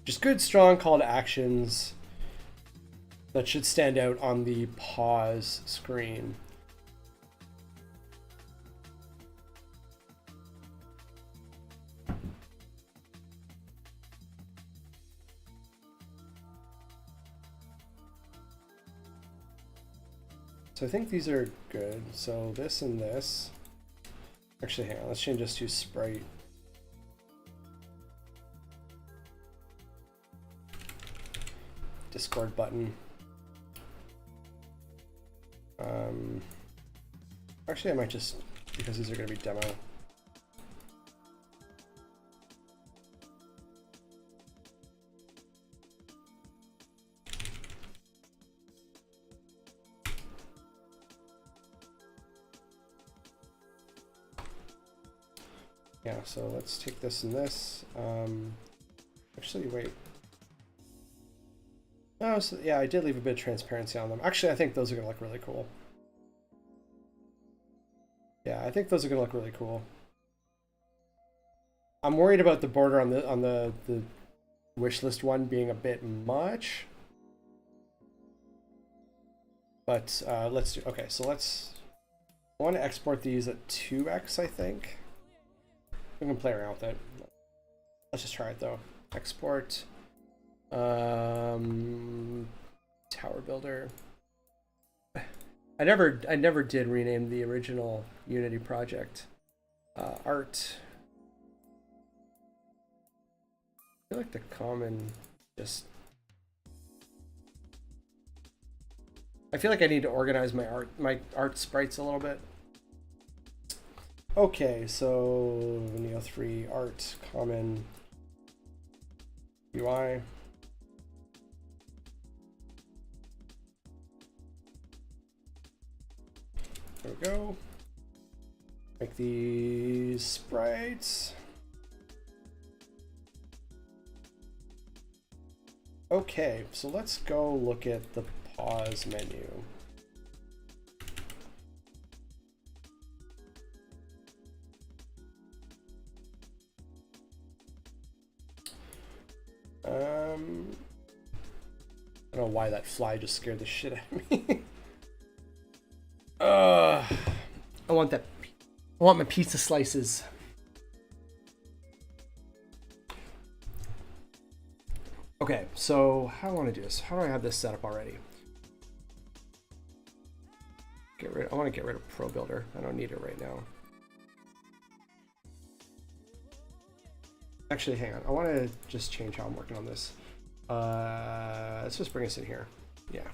Just good, strong call to actions that should stand out on the pause screen. So I think these are good. So this and this. Actually, hang on. Let's change this to Sprite. Discord button. Actually, I might just, because these are going to be demo. Yeah, so let's take this and this. Actually, wait. Oh, so yeah, I did leave a bit of transparency on them. Actually, I think those are going to look really cool. Yeah, I think those are going to look really cool. I'm worried about the border on the wishlist one being a bit much. But let's do, okay, so I want to export these at 2x, I think. We can play around with it. Let's just try it though. Export. Tower builder. I never did rename the original Unity project. Art. I feel like the common just. I feel like I need to organize my art sprites a little bit. Okay, so Neo 3 art common UI. There we go. Make these sprites. Okay, so let's go look at the pause menu. I don't know why that fly just scared the shit out of me. I want my pizza slices. Okay, so how do I want to do this? How do I have this set up already? I want to get rid of Pro Builder. I don't need it right now. Actually, hang on. I want to just change how I'm working on this. Let's just bring us in here. Yeah.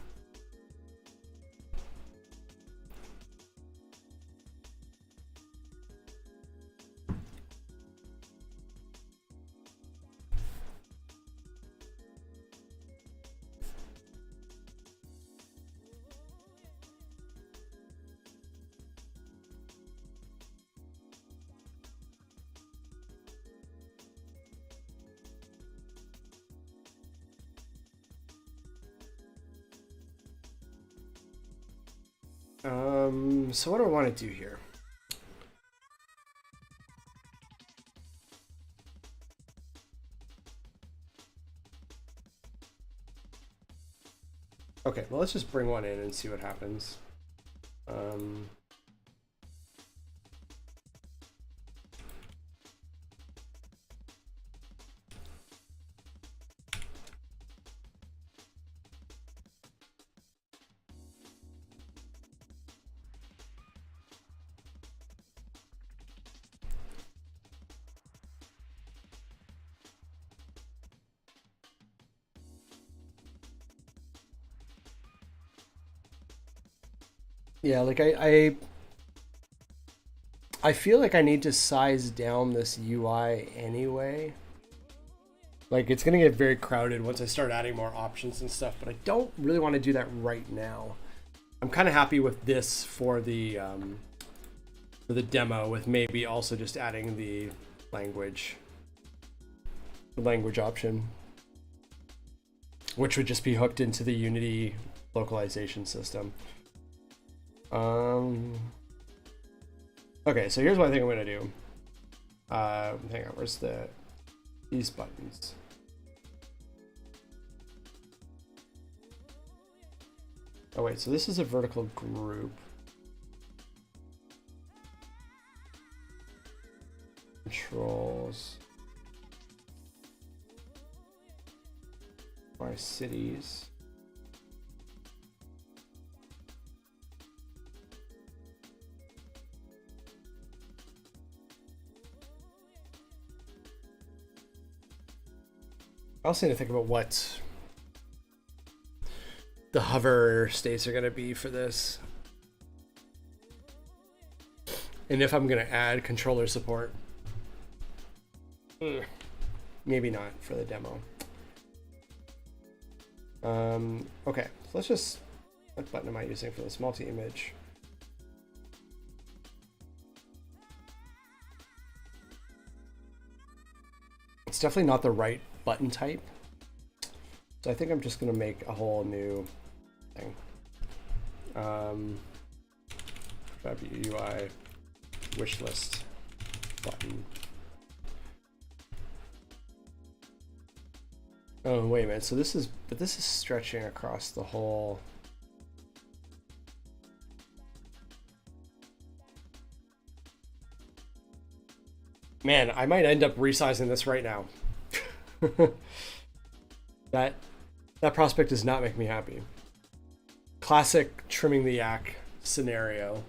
So what do I want to do here? Okay, well, let's just bring one in and see what happens. Yeah, like I feel like I need to size down this UI anyway. Like it's gonna get very crowded once I start adding more options and stuff, but I don't really want to do that right now. I'm kind of happy with this for the demo, with maybe also just adding the language option, which would just be hooked into the Unity localization system. Okay, so here's what I think I'm gonna do. Hang on, where's these buttons? Oh wait, so this is a vertical group. Controls. My cities. I also need to think about what the hover states are going to be for this. And if I'm going to add controller support. Maybe not for the demo. Okay, so let's just, what button am I using for this multi-image? It's definitely not the right button type. So I think I'm just gonna make a whole new thing. UI wish list button. Oh, wait a minute. So this is stretching across the whole. Man, I might end up resizing this right now. That prospect does not make me happy. Classic trimming the yak scenario.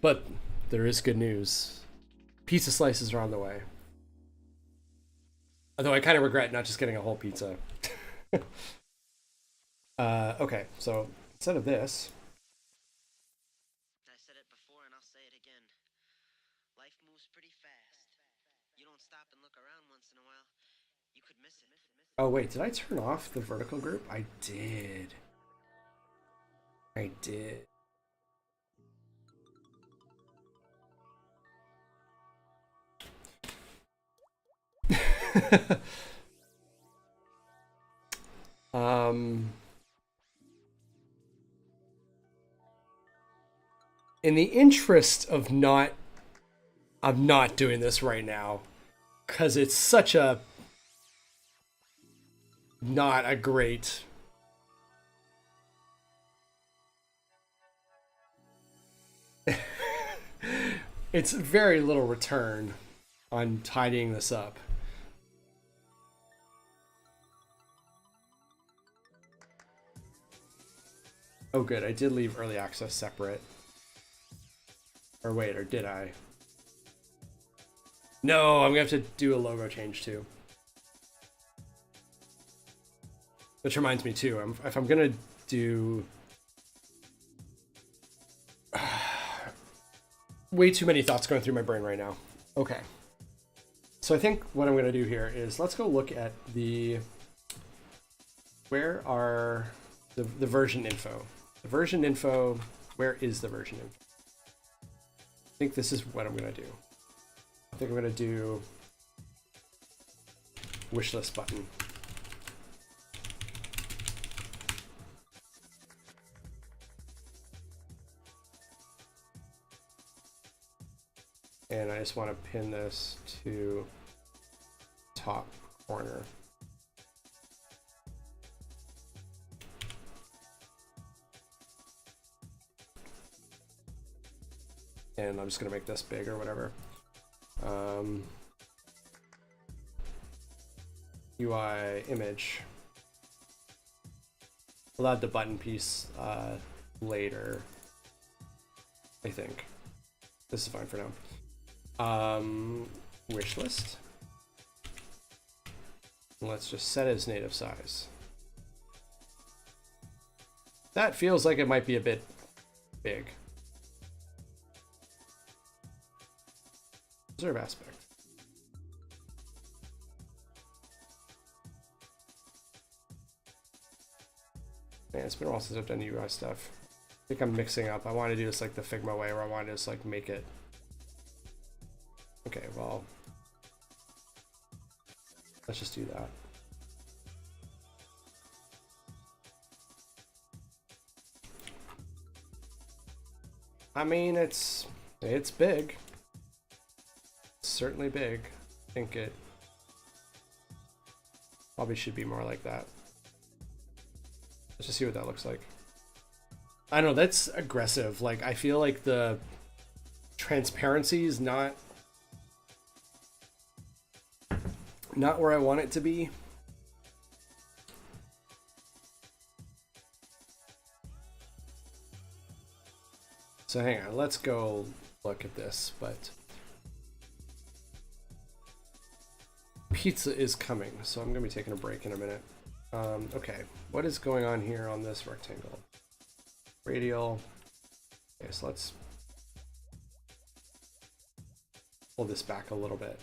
But there is good news. Pizza slices are on the way. Although I kind of regret not just getting a whole pizza. Okay, so instead of this. I said it before and I'll say it again. Life moves pretty fast. You don't stop and look around once in a while, you could miss it. Oh wait, did I turn off the vertical group? I did. I did. In the interest of not doing this right now, because it's such a not a great it's very little return on tidying this up. Oh good, I did leave early access separate. Or wait, or did I? No, I'm gonna have to do a logo change too. Which reminds me too, if I'm gonna do way too many thoughts going through my brain right now. Okay. So I think what I'm gonna do here is let's go look at where are the version info? The version info, where is the version info? I think this is what I'm gonna do. I think I'm gonna do wishlist button. And I just want to pin this to top corner. And I'm just going to make this big or whatever. UI image. I'll add the button piece later, I think. This is fine for now. Wish list. Let's just set as native size. That feels like it might be a bit big. Observe aspect. Man, it's been a while since I've done UI stuff. I think I'm mixing up. I want to do this like the Figma way, where I want to just like make it. Okay, well, let's just do that. I mean, it's big. It's certainly big. I think it probably should be more like that. Let's just see what that looks like. I don't know, that's aggressive. Like, I feel like the transparency is not where I want it to be. So hang on, let's go look at this, but pizza is coming, so I'm gonna be taking a break in a minute. Okay, what is going on here on this rectangle? Radial. Okay, so let's pull this back a little bit.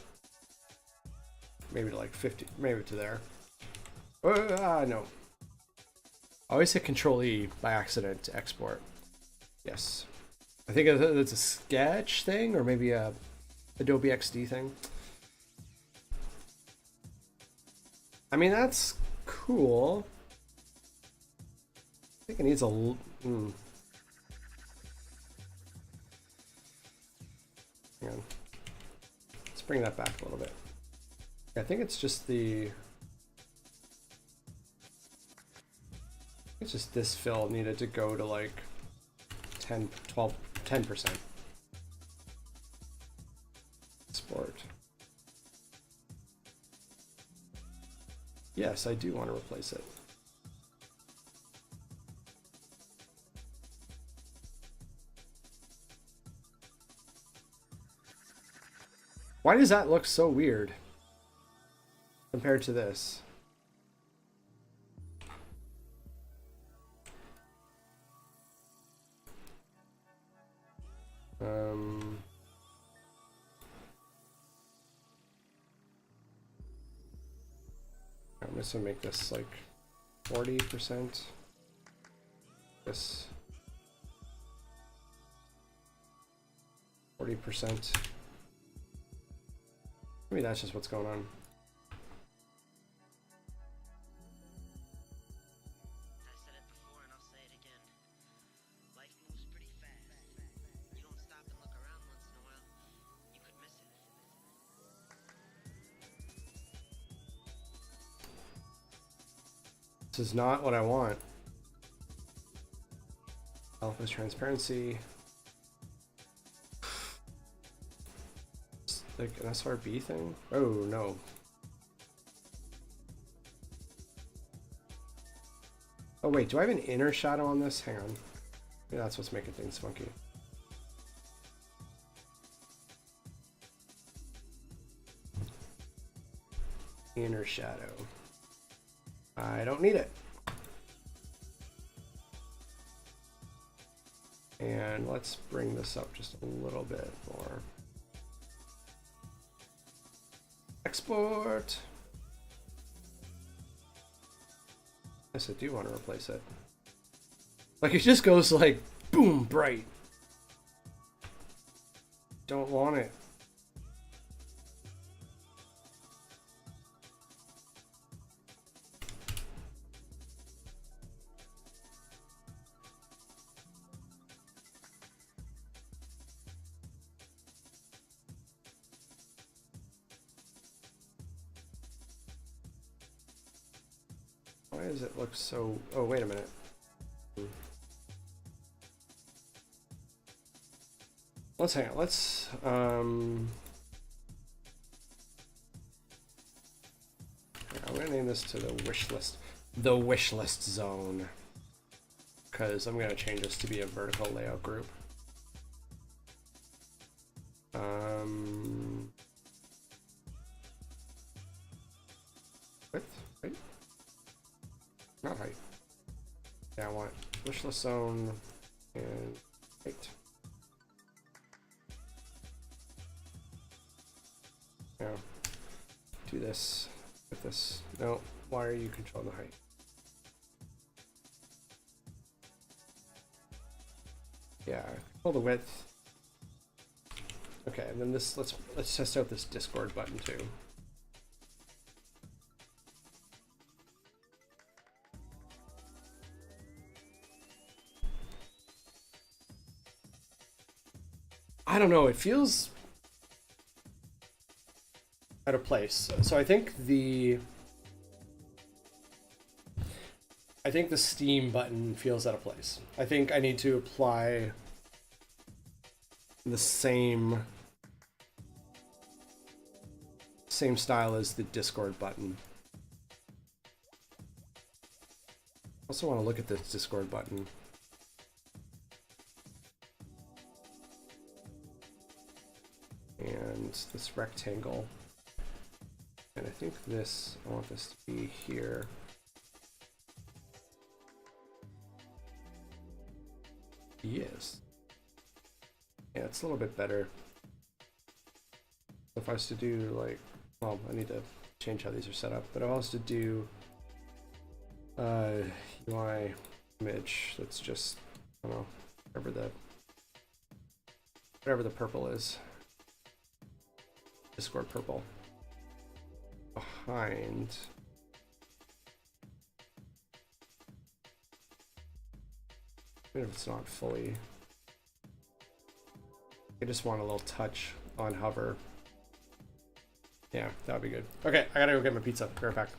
Maybe to like 50, maybe to there. No. I always hit Control E by accident to export. Yes. I think it's a Sketch thing, or maybe a Adobe XD thing. I mean, that's cool. I think it needs a... Hang on. Let's bring that back a little bit. I think it's just the... It's just this fill needed to go to like 10, 12, 10%. Export. Yes, I do want to replace it. Why does that look so weird compared to this? I'm just gonna make this like 40%. This 40%. Maybe that's just what's going on. I said it before and I'll say it again. Life moves pretty fast. You don't stop and look around once in a while, you could miss it. This is not what I want. Alpha's transparency. It's like an SRB thing? Oh no. Oh wait, do I have an inner shadow on this? Hang on. Maybe that's what's making things funky. Inner shadow. I don't need it. And let's bring this up just a little bit more. Export. Yes, I do want to replace it. Like, it just goes like, boom, bright. Don't want it. Why does it look so... Oh, wait a minute. Let's hang on. Let's... I'm going to name this to the wish list. The wish list zone. Because I'm going to change this to be a vertical layout group. Width? Right? Not height. Yeah, I want it. wishlist zone and right. Now, do this with this. No, why are you controlling the height? Yeah, control the width. Okay, and then this, let's test out this Discord button too. I don't know, it feels out of place. So I think the Steam button feels out of place. I think I need to apply the same style as the Discord button. I also want to look at this Discord button. And this rectangle. And I think this, I want this to be here. Yes. Yeah, it's a little bit better. If I was to do like, well, I need to change how these are set up, but if I was to do UI image that's just, I don't know, whatever the purple is. Discord purple. Behind. Even if it's not fully. I just want a little touch on hover. Yeah, that would be good. Okay, I gotta go get my pizza. Be right back.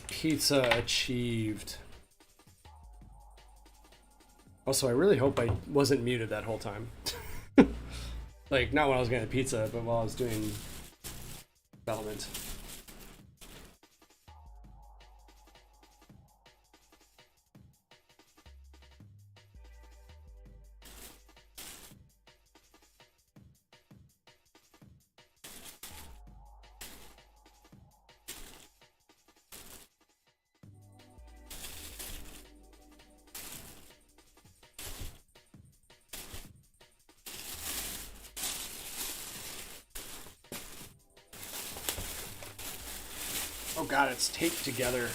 Pizza achieved. Also, I really hope I wasn't muted that whole time. Like, not when I was getting pizza, but while I was doing development. Oh god, it's taped together.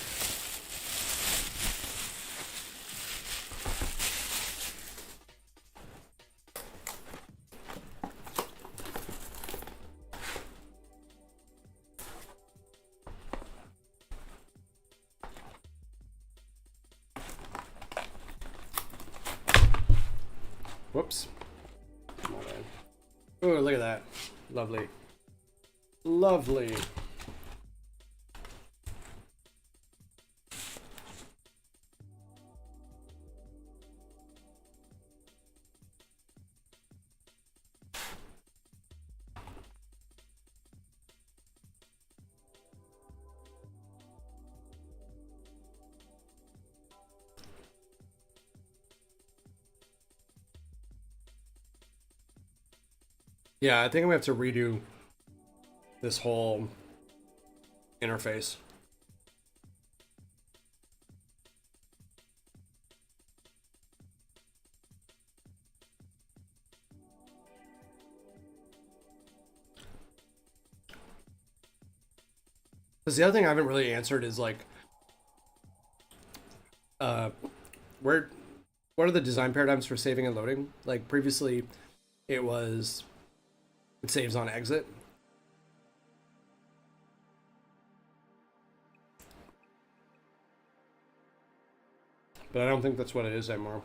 Whoops. Come on, man. Oh, look at that. Lovely. Lovely. Yeah, I think I'm gonna have to redo this whole interface. Because the other thing I haven't really answered is like, uh, where, what are the design paradigms for saving and loading? Like previously, it saves on exit. But I don't think that's what it is anymore.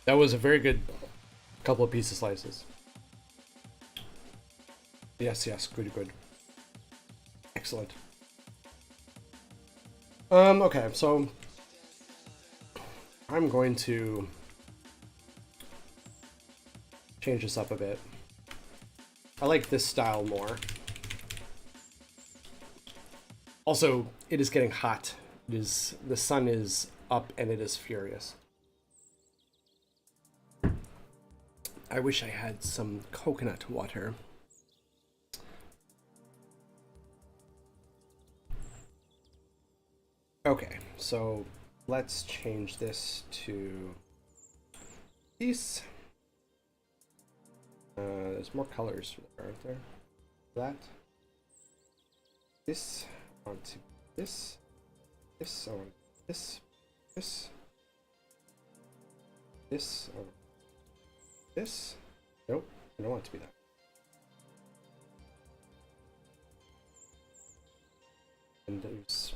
That was a very good couple of pizza slices. Yes, yes, good, good. Excellent. Okay, so I'm going to change this up a bit. I like this style more. Also, it is getting hot. The sun is up and it is furious. I wish I had some coconut water. Okay, so let's change this to peace. There's more colors there, aren't there? That. This. I want to this. This. I want this. This. This. I want this. Nope. I don't want it to be that. And there's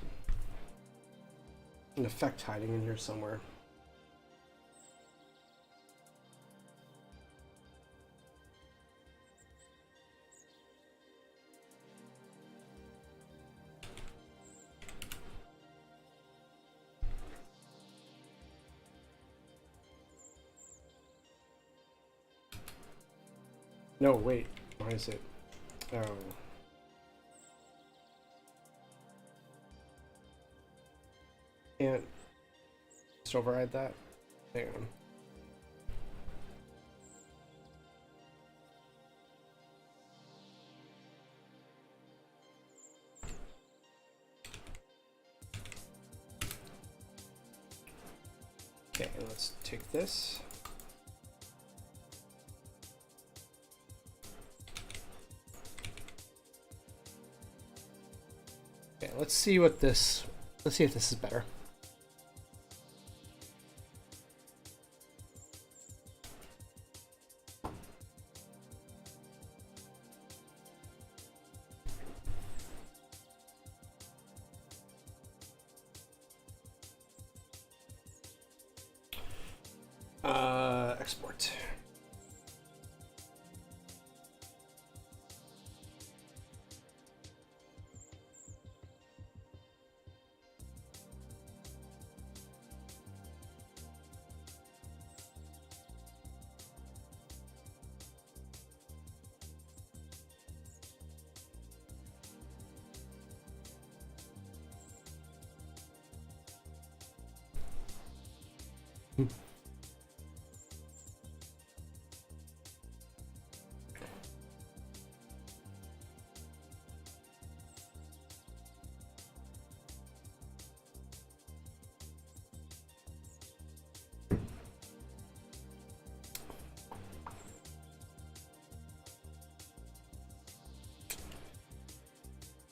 an effect hiding in here somewhere. No, wait. Why is it? Oh. Can't just override that. Hang on. Okay, let's take this. Okay, let's see what this. Let's see if this is better. Export.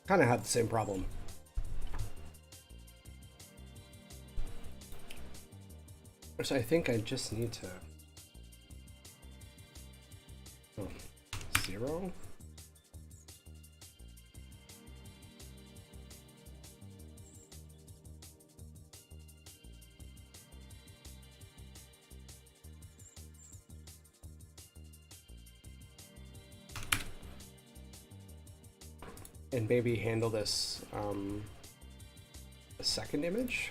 Kind of had the same problem. So I think I just need to. Oh, 0? And maybe handle this a second image.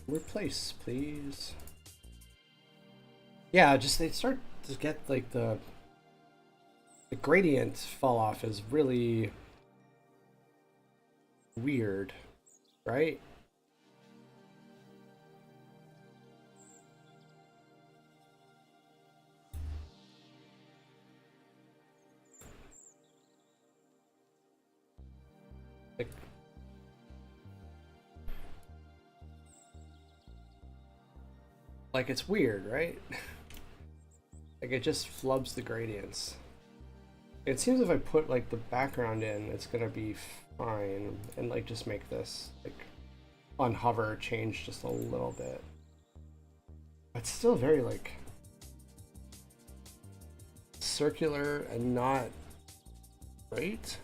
Replace, please. Yeah, just they start to get like the gradient fall off is really weird, right? Like it's weird, right? Like it just flubs the gradients. It seems if I put like the background in, it's gonna be fine, and like just make this like on hover change just a little bit. It's still very like circular and not right?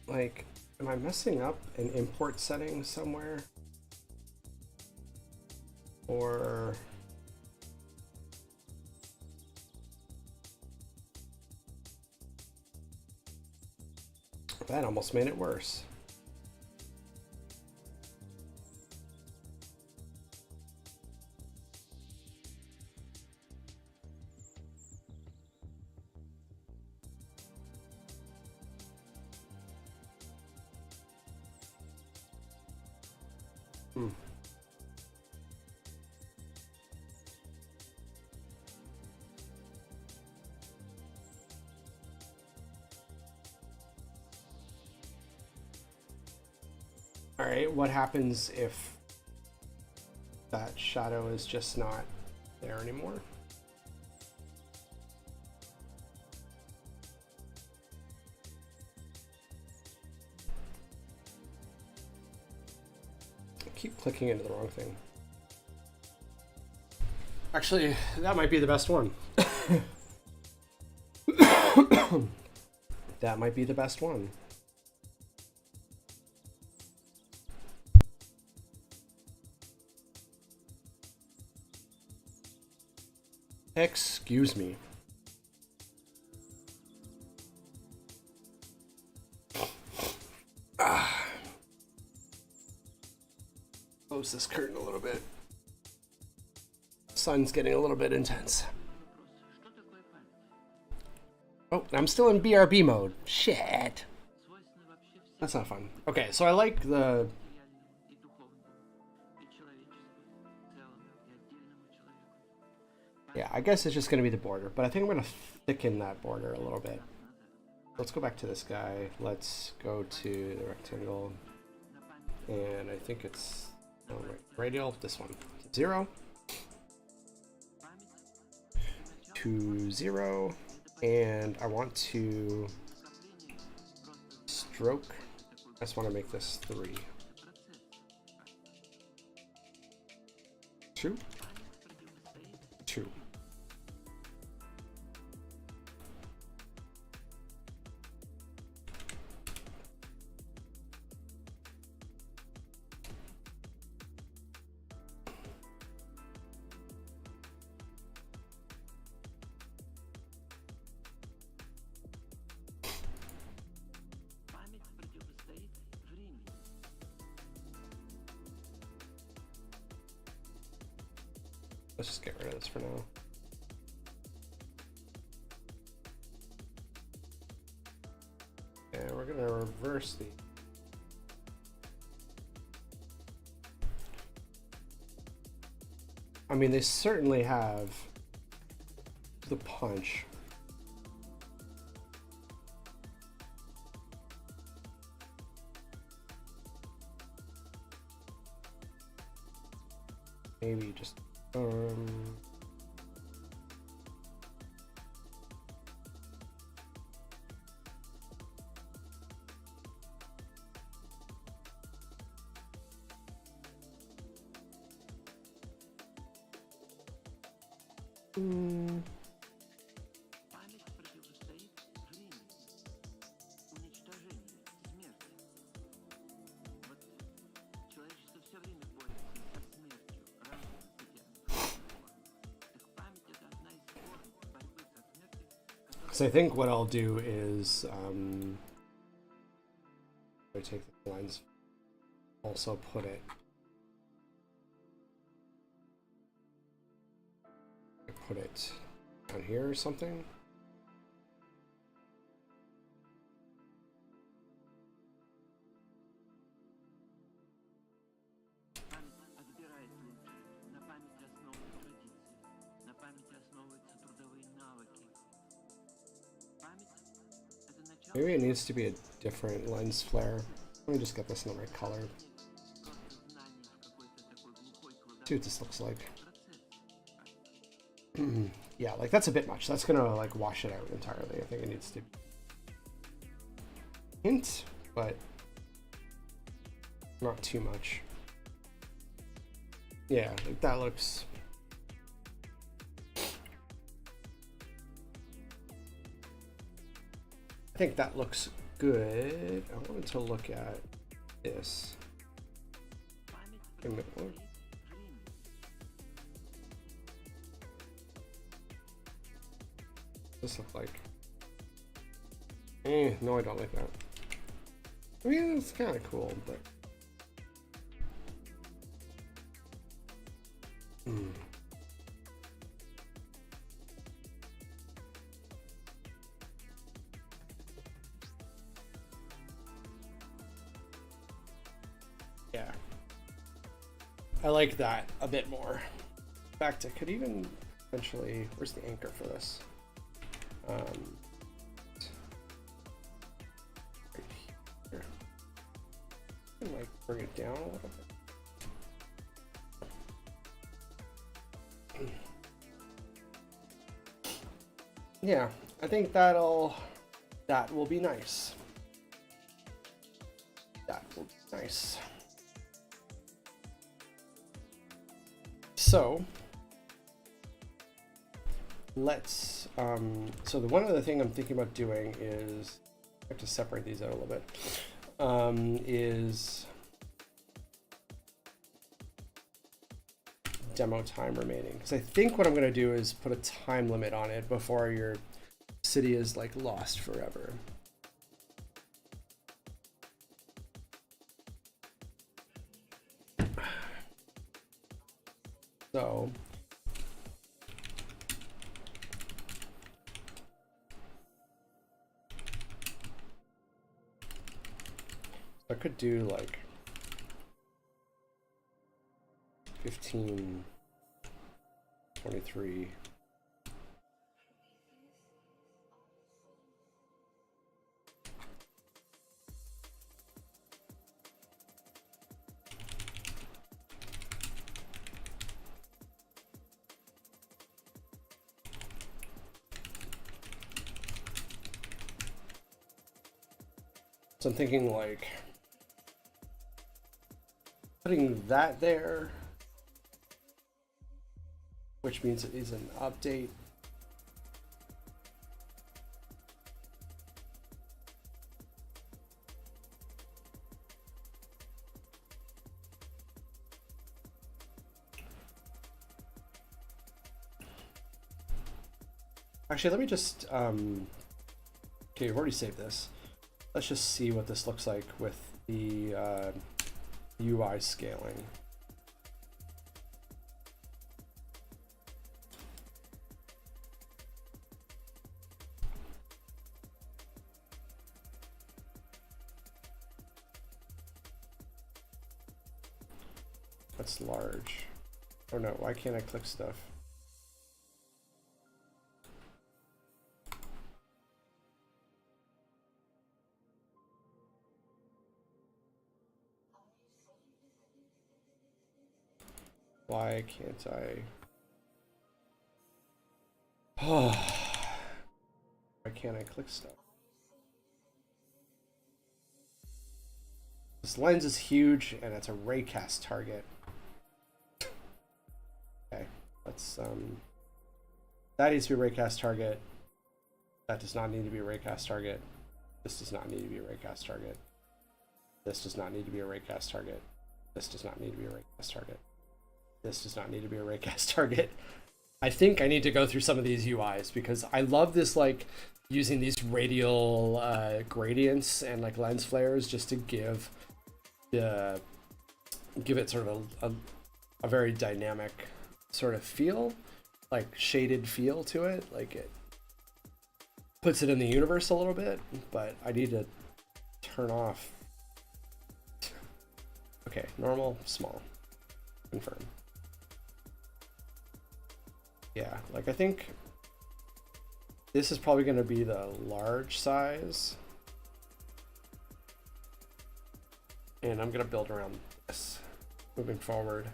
Like, am I messing up an import setting somewhere? Or that almost made it worse. All right, what happens if that shadow is just not there anymore? I keep clicking into the wrong thing. Actually, that might be the best one. That might be the best one. Excuse me. Close this curtain a little bit. Sun's getting a little bit intense. Oh, I'm still in BRB mode. Shit. That's not fun. Okay, so I like the... Yeah, I guess it's just going to be the border, but I think I'm going to thicken that border a little bit. Let's go back to this guy. Let's go to the rectangle. And I think it's radial, this one. 0 to 0. And I want to stroke. I just want to make this 3. 2. 2. Let's just get rid of this for now. And we're going to reverse the... I mean, they certainly have the punch. Maybe just... So I think what I'll do is I take the lines, also put it. I put it down here or something. Maybe it needs to be a different lens flare. Let me just get this in the right color. See what this looks like. Yeah, like that's a bit much. That's gonna like wash it out entirely. I think it needs to. Hint. but not too much. Yeah, like that looks. I think that looks good. I wanted to look at this. Wait a minute, what? This look like? No, I don't like that. I mean, it's kind of cool, but. Yeah. I like that a bit more. In fact, I could even eventually. Where's the anchor for this? Right here. I can like bring it down a little bit. Yeah, I think that will be nice. That will be nice. So let's so the one other thing I'm thinking about doing is I have to separate these out a little bit. Is demo time remaining, because I think what I'm going to do is put a time limit on it before your city is like lost forever. So I could do like 15, 23. So I'm thinking like putting that there, which means it needs an update. Actually, let me just, okay, we've already saved this. Let's just see what this looks like with the UI scaling. That's large. Oh no, why can't I click stuff? Why can't I? Oh, why can't I click stuff? This lens is huge and it's a raycast target. Okay, let's that needs to be a raycast target. That does not need to be a raycast target. This does not need to be a raycast target. This does not need to be a raycast target. This does not need to be a raycast target. This does not need to be a raycast target. I think I need to go through some of these UIs because I love this, like using these radial gradients and like lens flares just to give it sort of a very dynamic sort of feel, like shaded feel to it. Like it puts it in the universe a little bit, but I need to turn off. Okay, normal, small, confirm. Yeah, like I think this is probably going to be the large size. And I'm going to build around this moving forward,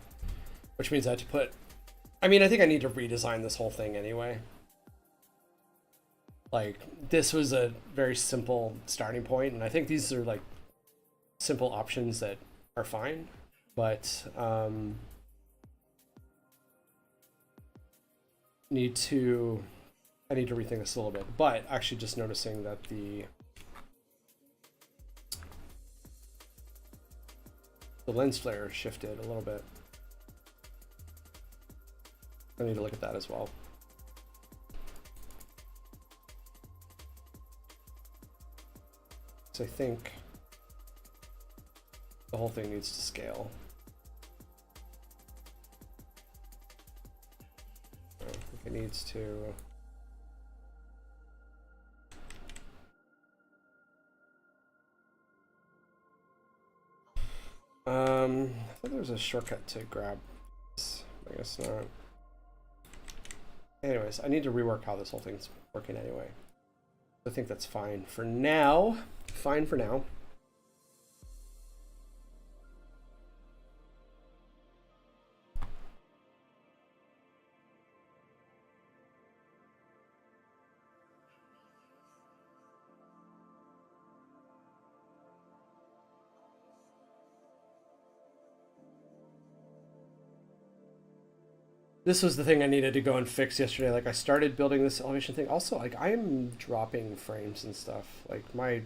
which means I have to put, I mean, I think I need to redesign this whole thing anyway. Like this was a very simple starting point, and I think these are like simple options that are fine, but I need to rethink this a little bit. But actually just noticing that the lens flare shifted a little bit. I need to look at that as well. So I think the whole thing needs to scale. I think it needs to. I thought there was a shortcut to grab this. I guess not. Anyways, I need to rework how this whole thing's working anyway. I think that's fine for now. Fine for now. This was the thing I needed to go and fix yesterday. Like I started building this elevation thing. Also, like I am dropping frames and stuff. Like my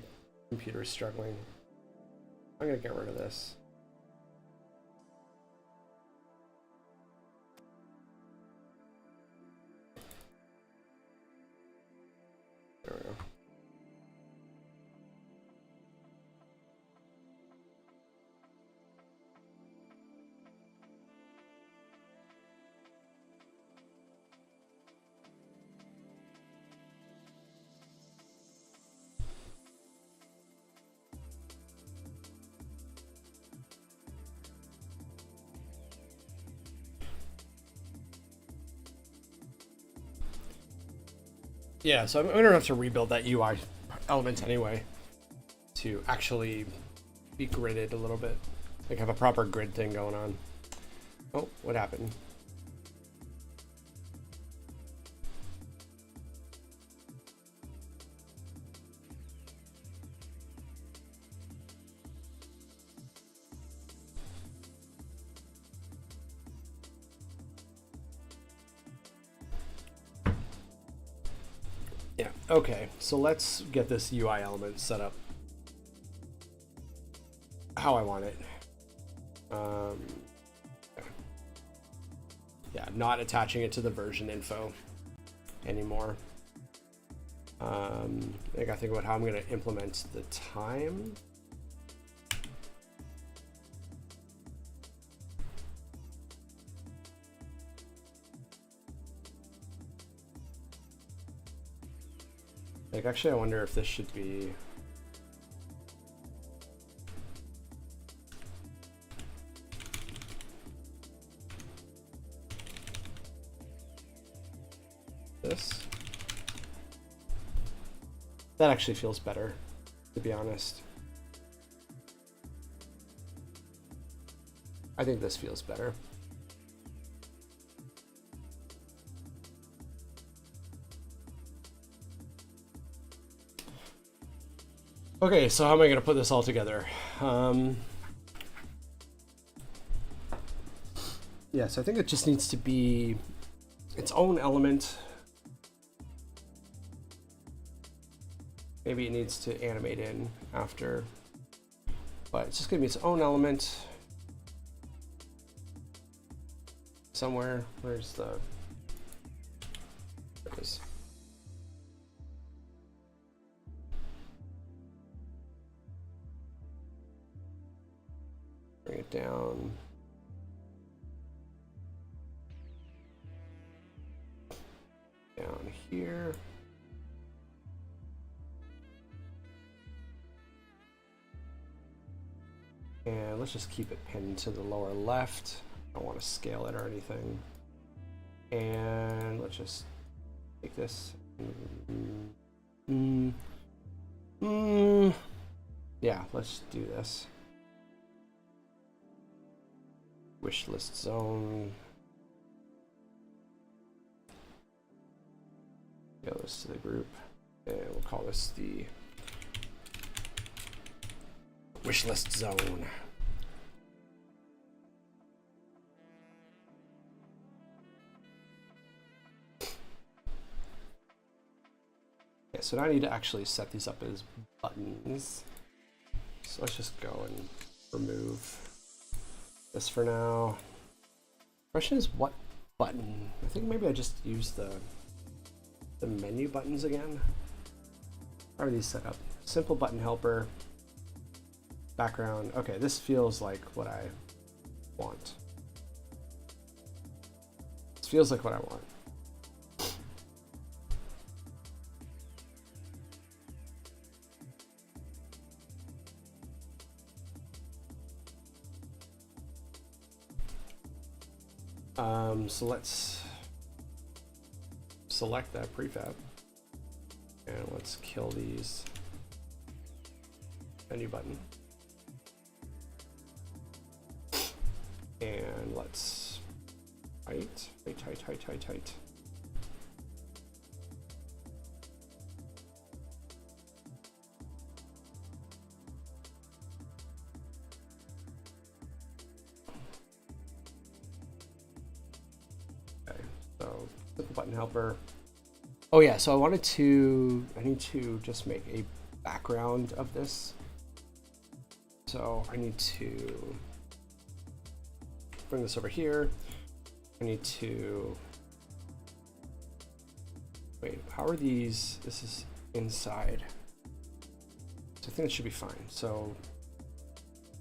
computer's struggling. I'm gonna get rid of this. There we go. Yeah, so I'm gonna have to rebuild that UI element anyway to actually be gridded a little bit. Like have a proper grid thing going on. Oh, what happened? Yeah, okay, so let's get this UI element set up how I want it. Yeah, not attaching it to the version info anymore. I gotta think about how I'm gonna implement the time. Like, actually, I wonder if this should be. This. That actually feels better, to be honest. I think this feels better. Okay, so how am I going to put this all together? Yeah, so I think it just needs to be its own element. Maybe it needs to animate in after, but it's just going to be its own element. Somewhere, where's the, there it is. Bring it down. Down here. And let's just keep it pinned to the lower left. I don't want to scale it or anything. And let's just take this. Yeah, let's do this. Wish list zone. Go this to the group, and we'll call this the wish list zone. Okay, so now I need to actually set these up as buttons. So let's just go and remove this for now. Question is what button? I think maybe I just use the menu buttons again. How are these set up? Simple button helper, background. Okay, this feels like what I want. This feels like what I want. So let's select that prefab and let's kill these menu button. And let's height. So simple button helper. Oh yeah, so I need to just make a background of this. So I need to bring this over here. I need to, wait, how are these? This is inside. So I think it should be fine. So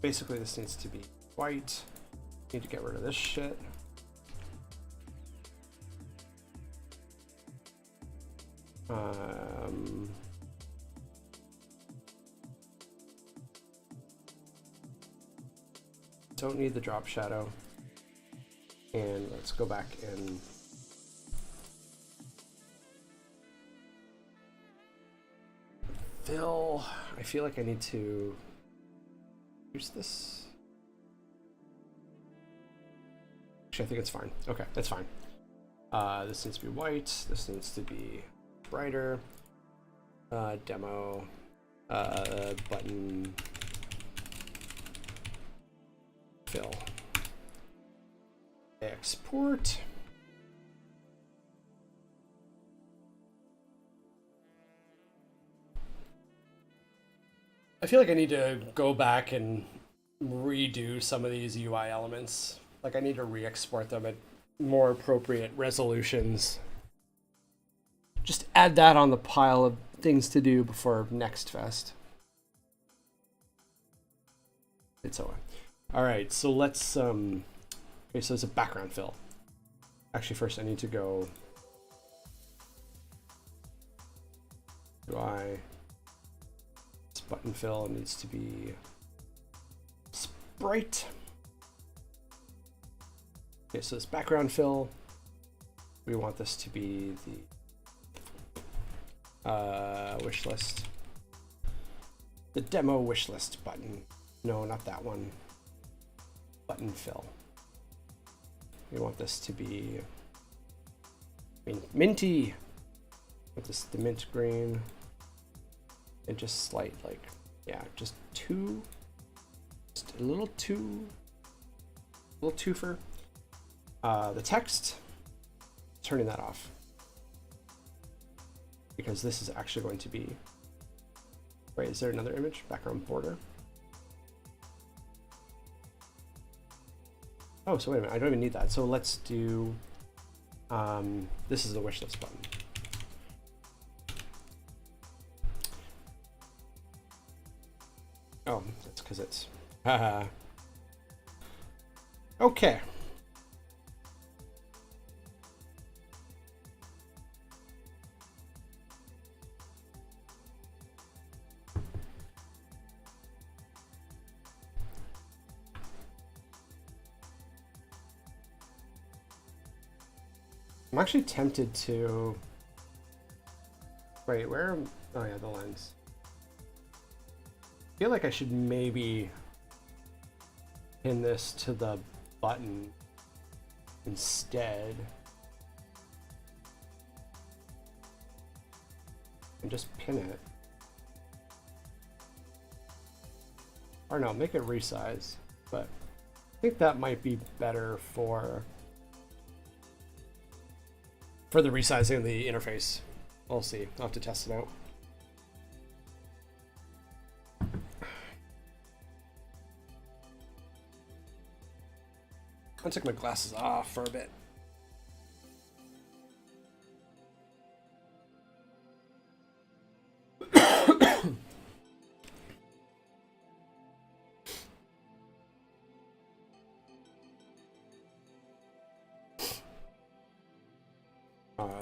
basically this needs to be white. Need to get rid of this shit. Don't need the drop shadow. And let's go back and fill. I feel like I need to use this. Actually, I think it's fine. Okay, that's fine. This needs to be white. This needs to be brighter. Demo button fill. Export. I feel like I need to go back and redo some of these UI elements. Like I need to re-export them at more appropriate resolutions. Just add that on the pile of things to do before next fest. And so on. All right, so let's okay, so it's a background fill. Actually, first I need to go UI. This button fill needs to be sprite. Okay, so this background fill, we want this to be the wish list. The demo wish list button. No, not that one. Button fill. We want this to be minty. With this the mint green. And just slight, like, yeah, just a little twofer. The text, turning that off. Because this is actually going to be, right, is there another image? Background border. Oh, so wait a minute, I don't even need that. So let's do, this is the wish list button. Oh, that's because it's, haha. Okay. I'm actually tempted to, wait, where, oh yeah, the lens. I feel like I should maybe pin this to the button instead. And just pin it. or no, make it resize. But I think that might be better for the resizing of the interface. We'll see. I'll have to test it out. I'll take my glasses off for a bit.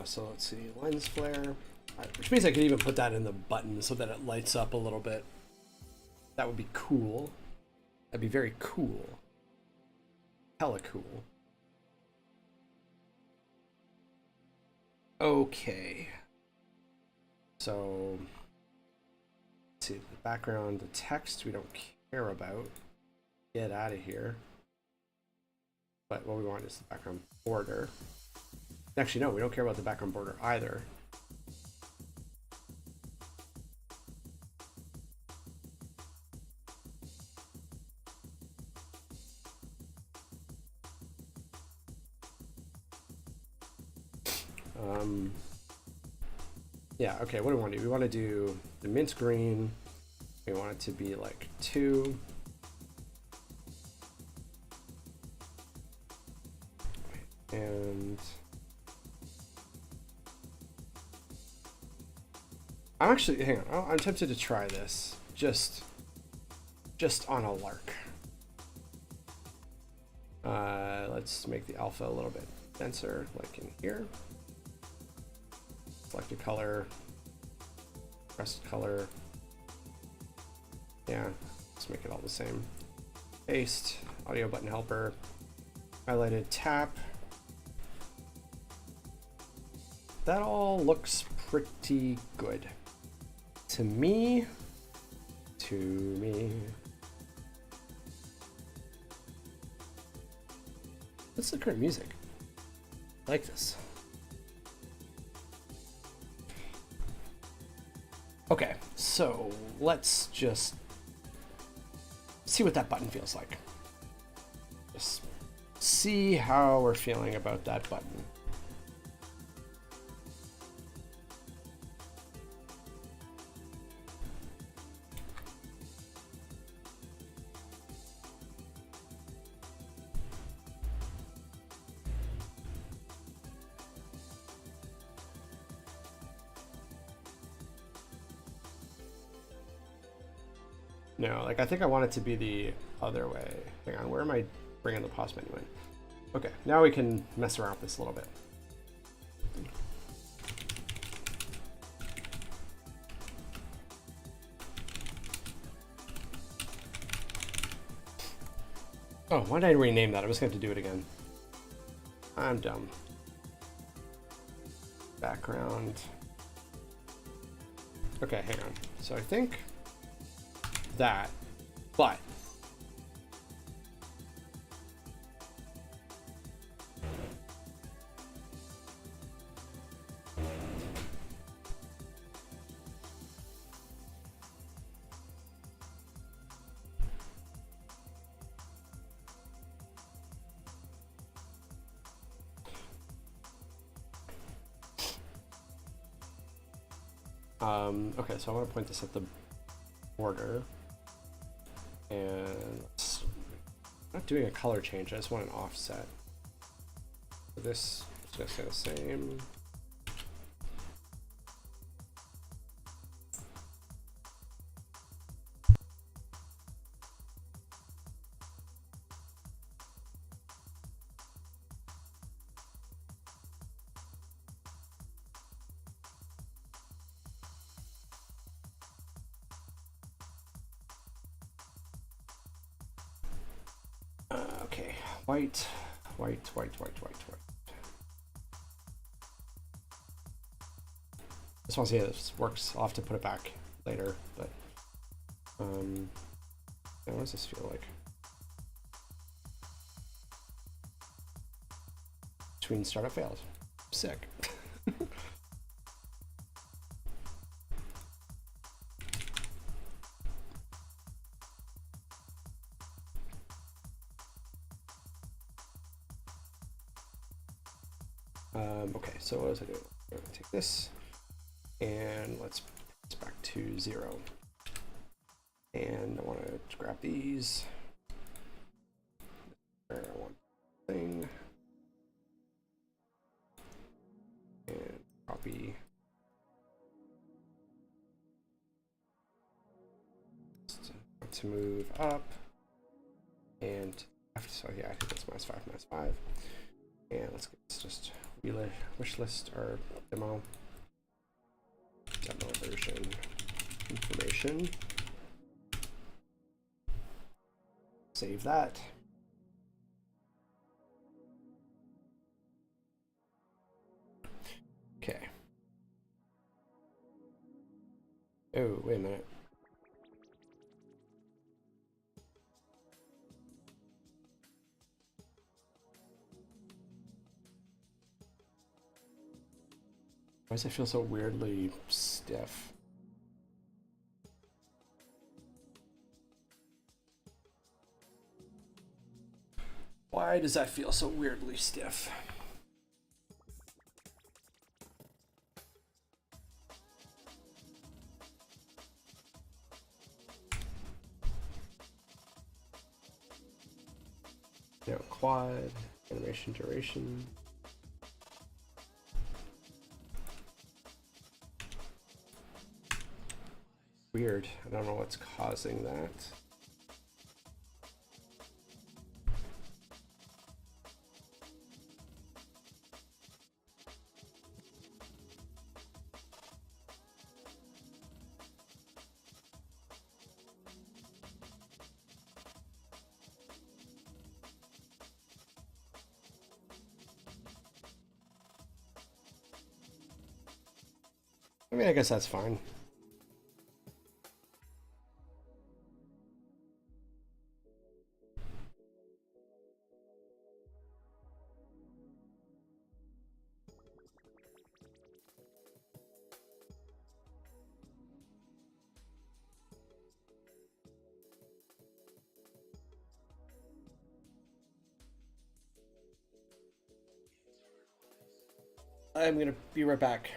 So let's see, lens flare, which means I could even put that in the button so that it lights up a little bit. That would be cool. That'd be very cool. Hella cool. Okay. So, let's see, the background, the text we don't care about. Get out of here. But what we want is the background border. Actually, no, we don't care about the background border either. Yeah, okay, what do we want to do? We want to do the mint green. We want it to be like 2. And I'm actually, hang on, I'm tempted to try this just on a lark. Let's make the alpha a little bit denser, like in here. Select a color, press color. Yeah, let's make it all the same. Paste, audio button helper, highlighted tap. That all looks pretty good. To me. What's the current music? I like this. Okay, so let's just see what that button feels like. Just see how we're feeling about that button. No, like I think I want it to be the other way. Hang on, where am I bringing the pause menu in? Okay, now we can mess around with this a little bit. Oh, why did I rename that? I was going to do it again. I'm dumb. Background. Okay, hang on. So I think that, but okay, so I want to point this at the border. And I'm not doing a color change, I just want an offset. So this is going to stay the same. Okay, white. Just want to see how this works. I'll have to put it back later, but yeah, what does this feel like? Between startup failed. Sick. Okay, so what was I doing? I'm gonna take this and let's put this back to 0. And I want to grab these. Where I want thing. And copy. To move up. And so yeah, I think that's -5, -5. And let's just wish list our demo version information. Save that. Okay. Oh, wait a minute. Why does it feel so weirdly stiff? Why does that feel so weirdly stiff? Quad, animation duration. Weird. I don't know what's causing that. I mean, I guess that's fine. I'm gonna be right back.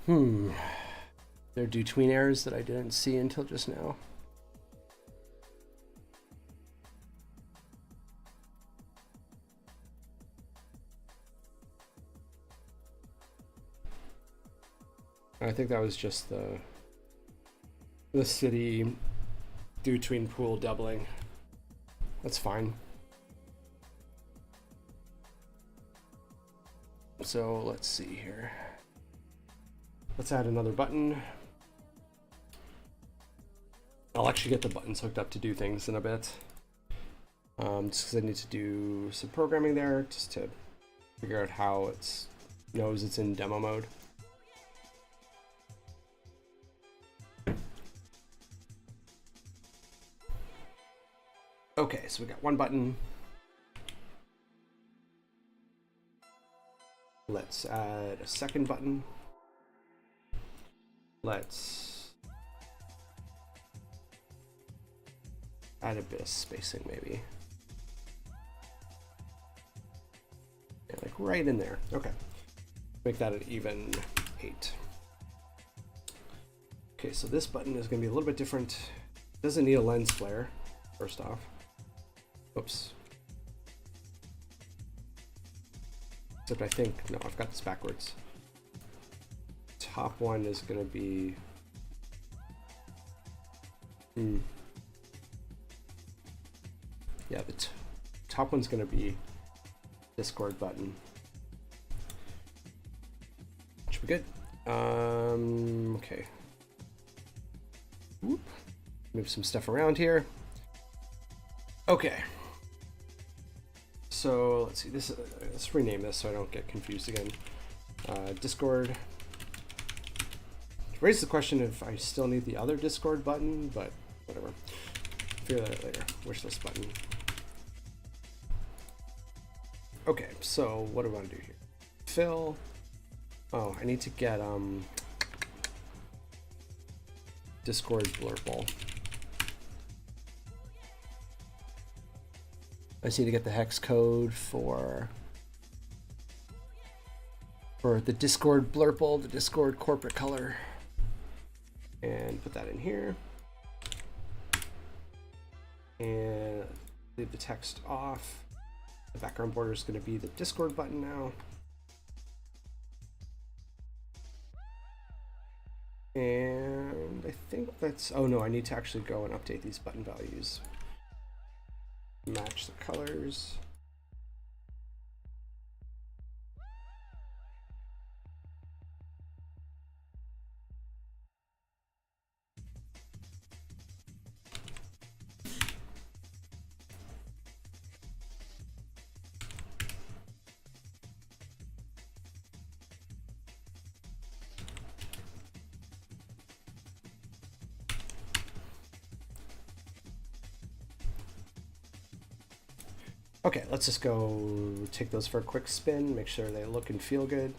There are do tween errors that I didn't see until just now. I think that was just the city do tween pool doubling. That's fine. So let's see here. Let's add another button. I'll actually get the buttons hooked up to do things in a bit. Just because I need to do some programming there just to figure out how it knows it's in demo mode. Okay, so we got one button. Let's add a second button. Let's add a bit of spacing maybe. Yeah, like right in there. Okay. Make that an even 8. Okay, so this button is going to be a little bit different. It doesn't need a lens flare, first off. Oops. Except I think, no, I've got this backwards. Top one is going to be... Yeah, the top one's going to be Discord button. Should be good. Okay. Whoop. Move some stuff around here. Okay. So let's see. Let's rename this so I don't get confused again. Discord. Raise the question if I still need the other Discord button, but whatever. Figure that out later. Wishlist button. Okay, so what do I want to do here? Fill. Oh, I need to get Discord blurple. I just need to get the hex code for the Discord blurple, the Discord corporate color, and put that in here. And leave the text off. The background border is going to be the Discord button now. And I think that's, oh no, I need to actually go and update these button values. Match the colors. Okay, let's just go take those for a quick spin, make sure they look and feel good.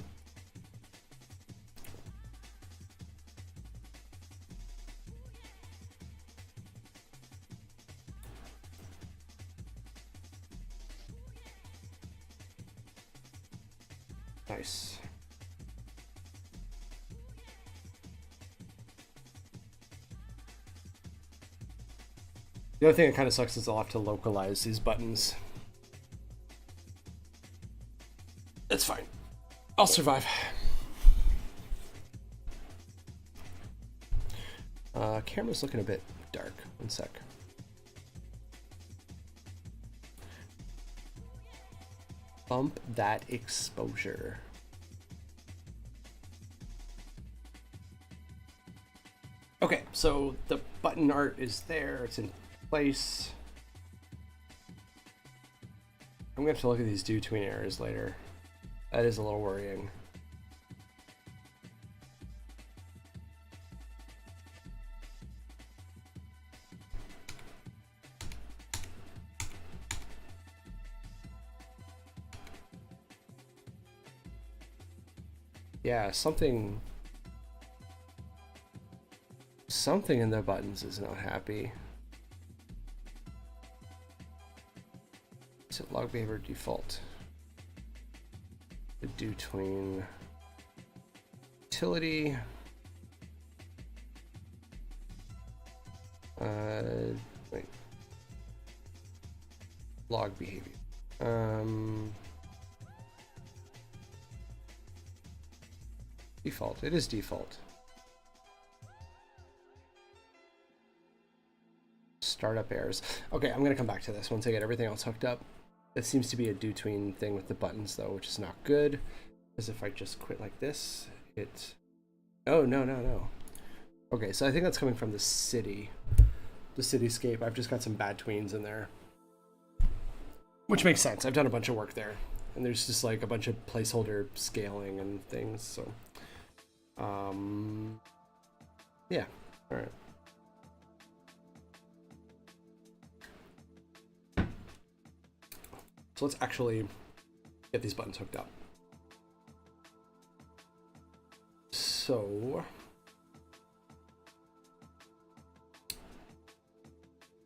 Nice. The other thing that kind of sucks is I'll have to localize these buttons. It's fine. I'll survive. Camera's looking a bit dark. One sec. Bump that exposure. Okay, so the button art is there. It's in place. I'm gonna have to look at these do tween errors later. That is a little worrying. Yeah, something in the buttons is not happy. Set log behavior default. The do tween. utility. Wait. Log behavior. Default. It is default. Startup errors. Okay, I'm gonna come back to this once I get everything else hooked up. That seems to be a do tween thing with the buttons though, which is not good. Because if I just quit like this, it... Oh, no. Okay, so I think that's coming from the city. The cityscape. I've just got some bad tweens in there. Which makes sense. I've done a bunch of work there. And there's just like a bunch of placeholder scaling and things, so... yeah, alright. So let's actually get these buttons hooked up. So,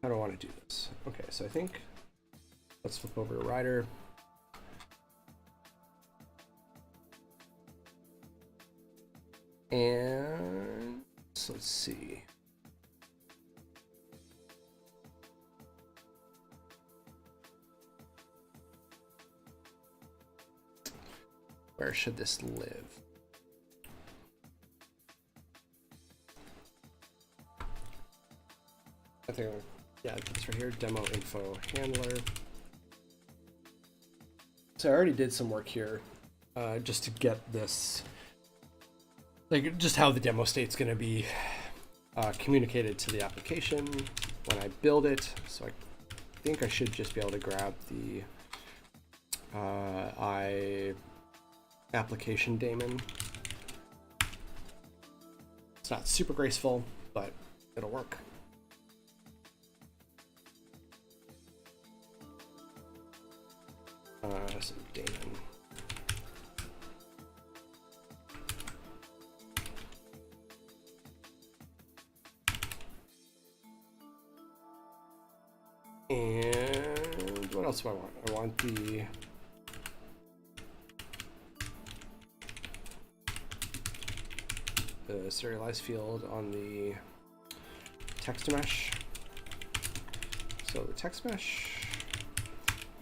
how do I want to do this? Okay, so I think let's flip over to Rider. And so let's see. Where should this live? I think, yeah, it's right here, demo info handler. So I already did some work here just to get this, like just how the demo state's going to be communicated to the application when I build it. So I think I should just be able to grab the application daemon. It's not super graceful, but it'll work. So daemon. And what else do I want? I want the serialized field on the text mesh. So the text mesh,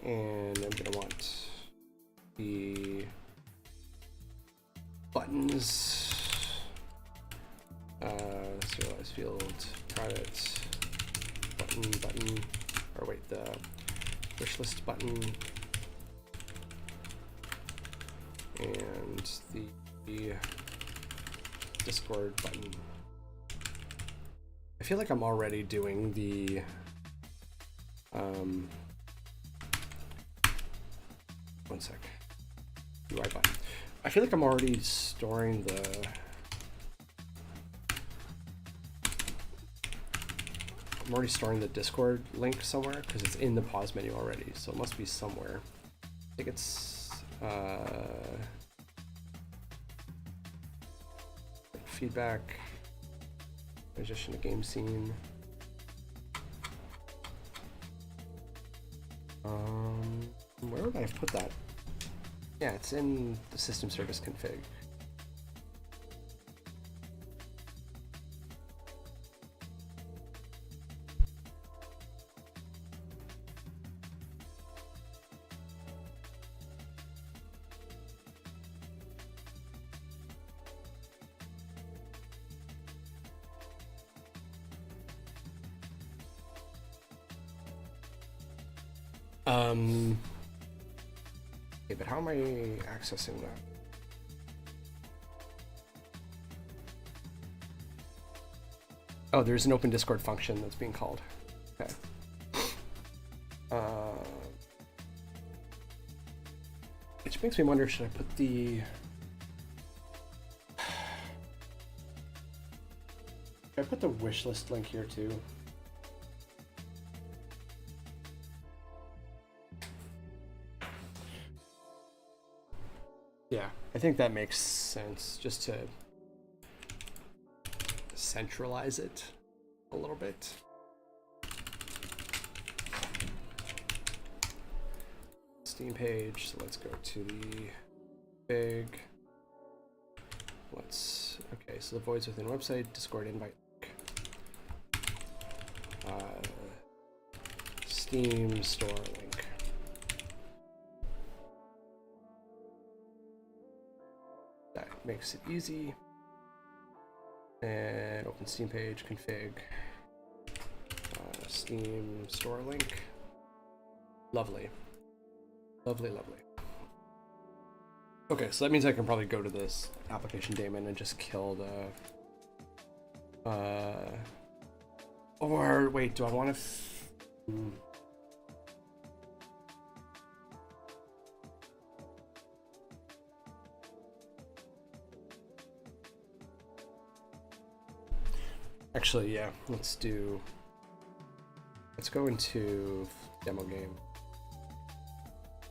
and I'm gonna want the buttons, serialized field, private button, or wait, the wish list button, and the Discord button. I feel like I'm already doing the one sec. UI button. I feel like I'm already storing the Discord link somewhere because it's in the pause menu already, so it must be somewhere. I think it's feedback, transition to game scene. Where would I have put that? Yeah, it's in the system service config. Okay, but how am I accessing that? Oh, there's an open Discord function that's being called. Okay. Which makes me wonder, should I put the... Should I put the wish list link here too? Yeah, I think that makes sense, just to centralize it a little bit. Steam page, so let's go to the big. Okay, so the voids within website, Discord invite link. Steam store link. That makes it easy. And open Steam page, config. Steam store link. Lovely. Lovely, lovely. Okay, so that means I can probably go to this application daemon and just kill the... Or, wait, do I want to... Actually, yeah, let's go into demo game.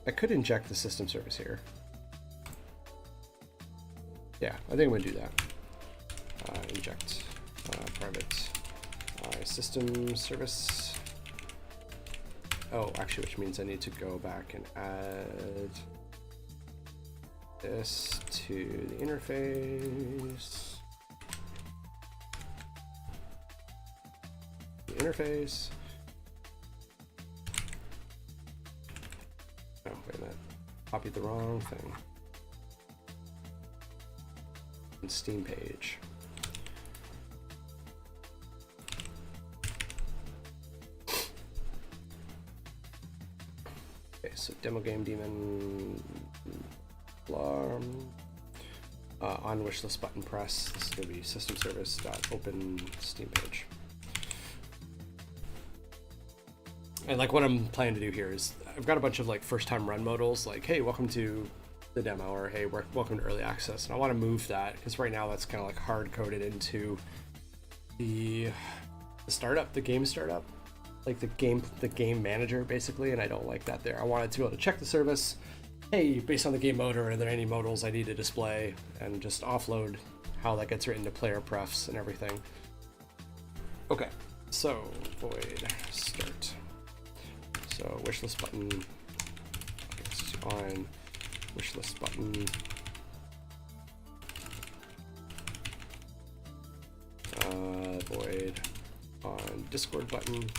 I could inject the system service here. Yeah, I think I'm gonna do that. Inject private system service. Oh, actually, which means I need to go back and add this to the interface. Interface. Oh, wait a minute. Copied the wrong thing. And Steam page. Okay, so demo game daemon. On wishlist button press. This is going to be system service dot open Steam page. And like what I'm planning to do here is I've got a bunch of like first time run modals like, hey, welcome to the demo, or hey, welcome to early access. And I want to move that because right now that's kind of like hard coded into the startup, the game startup, like the game manager basically. And I don't like that there. I wanted to be able to check the service. Hey, based on the game mode, are there any modals I need to display, and just offload how that gets written to player prefs and everything. Okay, so void start. So wishlist button on wishlist button. Void on Discord button.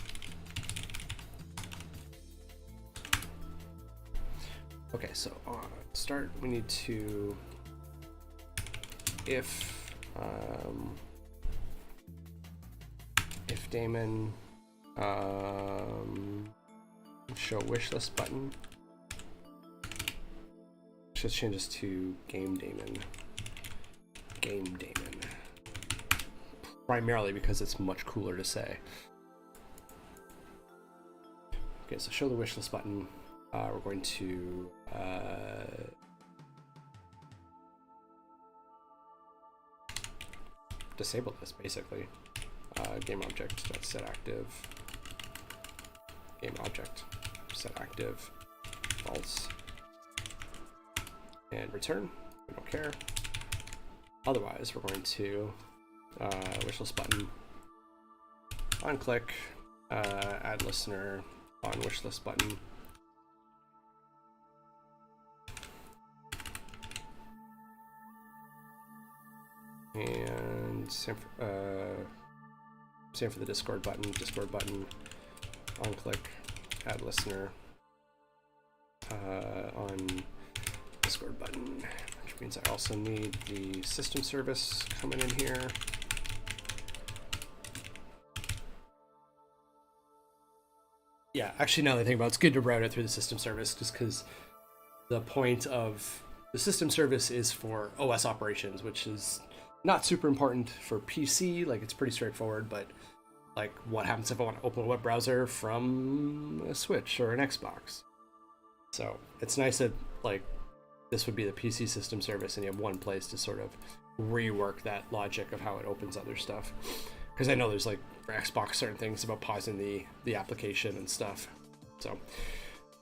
Okay, so on start we need to if daemon show wishlist button. Just change this to game daemon. Game daemon. Primarily because it's much cooler to say. Okay, so show the wishlist button. We're going to disable this basically. Game object set active. Game object set active false, and return. We don't care. Otherwise, we're going to wishlist button on click, add listener on wishlist button. And same for the Discord button on click, add listener on Discord button, which means I also need the system service coming in here. Yeah, actually now that I think about it, it's good to route it through the system service just because the point of the system service is for OS operations, which is not super important for PC. Like it's pretty straightforward, but like what happens if I want to open a web browser from a Switch or an Xbox? So it's nice that like this would be the PC system service and you have one place to sort of rework that logic of how it opens other stuff. Because I know there's like for Xbox certain things about pausing the application and stuff. So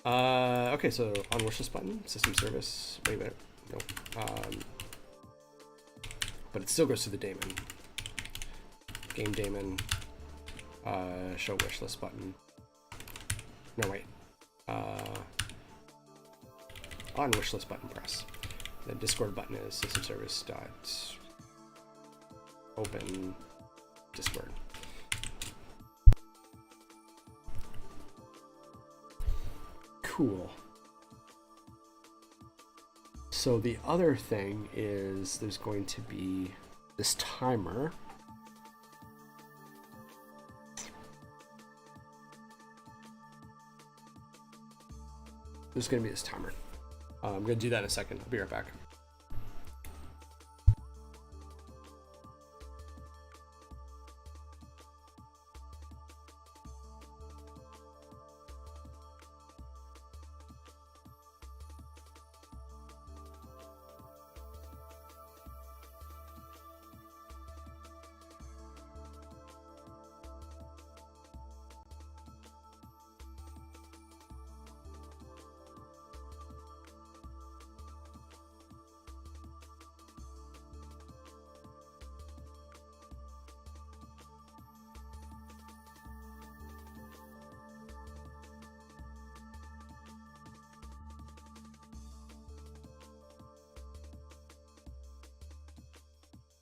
okay, so on wishlist button, system service. Wait a minute, no. But it still goes to the daemon. Game daemon. Show wishlist button. No, wait. On wishlist button press. The Discord button is system service dot open Discord. Cool. So the other thing is there's going to be this timer. There's going to be this timer. I'm going to do that in a second. I'll be right back.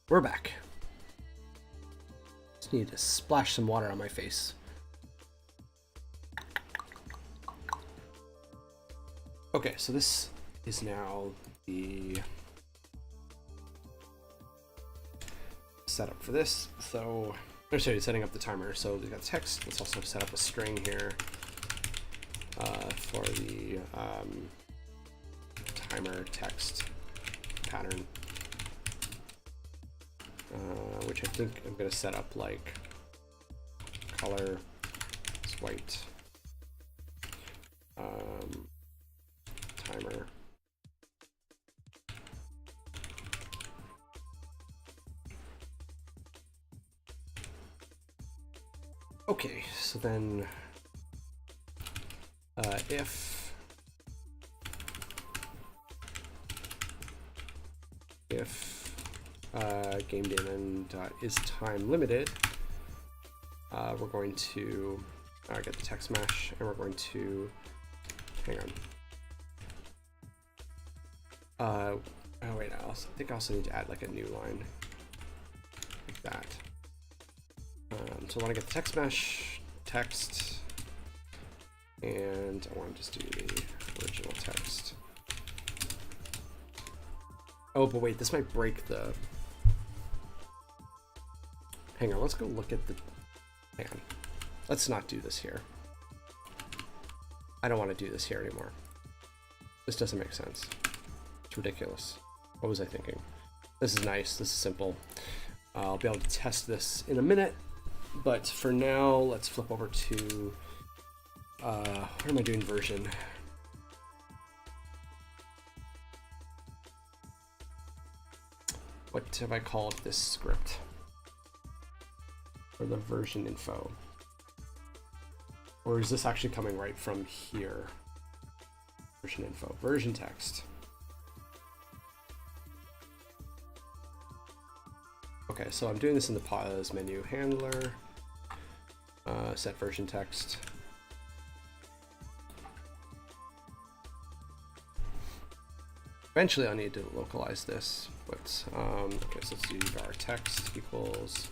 We're back. Just need to splash some water on my face. Okay, so this is now the setup for this. So, sorry, setting up the timer. So we got text. Let's also set up a string here for the timer text pattern. Which I think I'm going to set up like color is white, timer, okay, so then if game daemon is time limited, we're going to get the text mesh, and we're going to hang on. Oh wait, I think I also need to add like a new line like that. So I want to get the text mesh text, and I want to just do the original text. Oh, but wait, this might break the. Hang on, let's go look at the. Hang on. Let's not do this here. I don't want to do this here anymore. This doesn't make sense. It's ridiculous. What was I thinking? This is nice. This is simple. I'll be able to test this in a minute. But for now, let's flip over to. What am I doing version? What have I called this script? For the version info. Or is this actually coming right from here? Version info, version text. Okay, so I'm doing this in the pause menu handler, set version text. Eventually I'll need to localize this, but okay, so let's do var text equals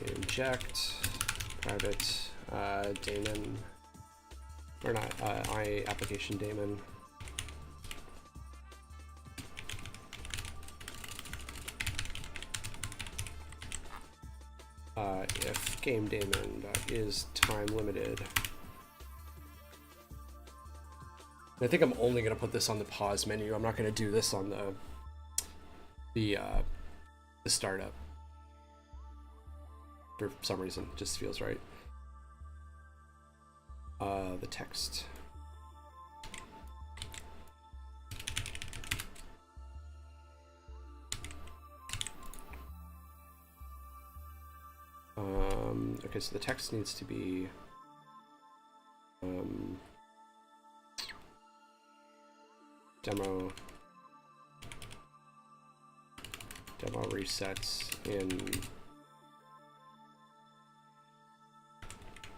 inject private daemon, or not, I application daemon. If game daemon is time limited. I think I'm only going to put this on the pause menu. I'm not going to do this on the startup. For some reason, it just feels right. The text. Okay, so the text needs to be demo resets in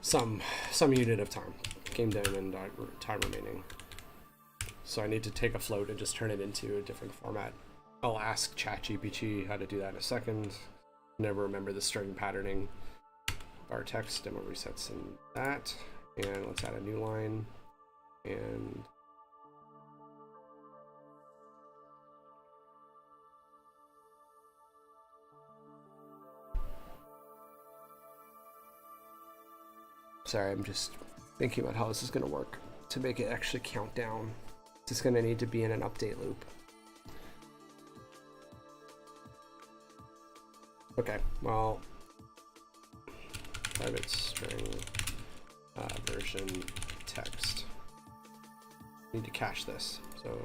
some unit of time. game daemon time remaining. So I need to take a float and just turn it into a different format. I'll ask ChatGPT how to do that in a second. Never remember the string patterning. Bar text demo resets in that. And let's add a new line. And sorry, I'm just thinking about how this is going to work to make it actually count down. It's going to need to be in an update loop. Okay, well, private string version text. Need to cache this. So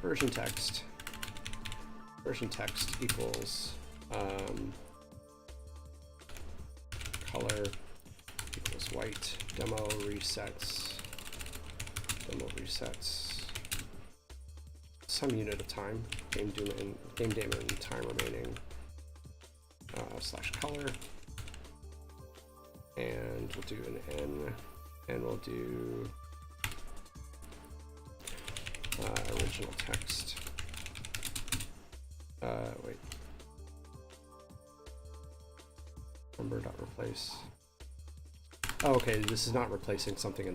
version text equals color equals white, demo resets some unit of time, game daemon time remaining slash color, and we'll do an n, and we'll do original text. Wait. Number.replace. Oh, okay, this is not replacing something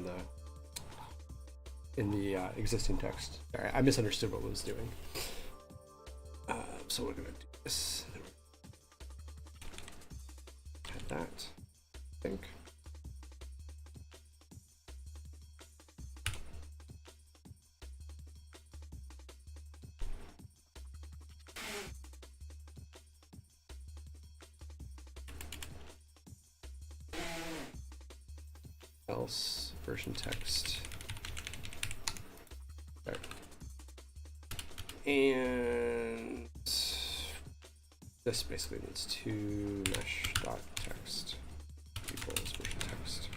in the existing text. Sorry, I misunderstood what it was doing. So we're gonna do this. Add that, I think. Else version text. There. And this basically needs to mesh.text equals version text.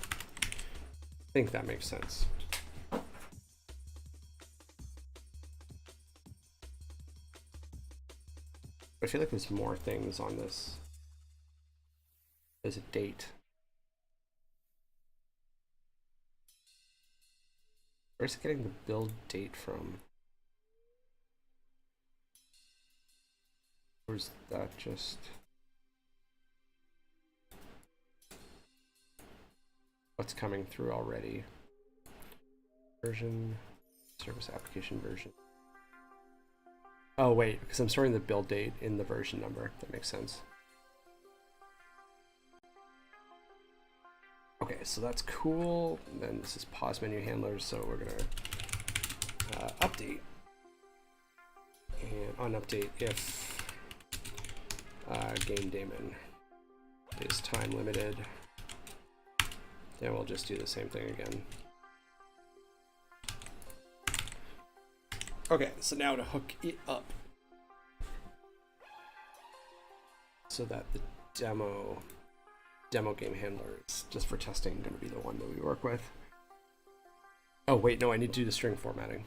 I think that makes sense. I feel like there's more things on this. There's a date. Where's it getting the build date from? Or is that just what's coming through already? Version, service application version. Oh wait, because I'm storing the build date in the version number. That makes sense. Okay, so that's cool. And then this is pause menu handlers, so we're gonna update and unupdate if game daemon is time limited. Then we'll just do the same thing again. Okay, so now to hook it up so that the demo game handler is just for testing going to be the one that we work with. Oh wait, no, I need to do the string formatting.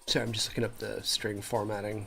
So I'm just looking up the string formatting.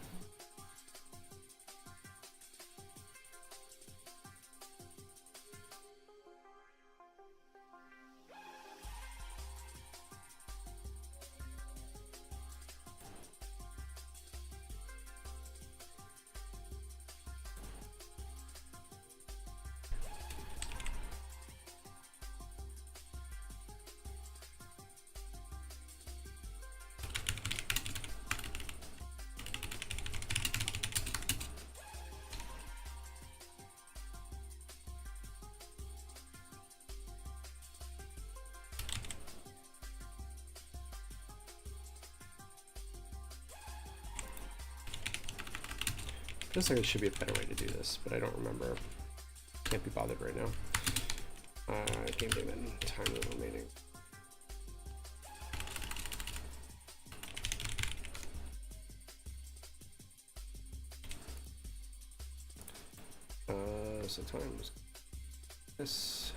Feels like there should be a better way to do this, but I don't remember. Can't be bothered right now. Game Daemon, time remaining. So time was this.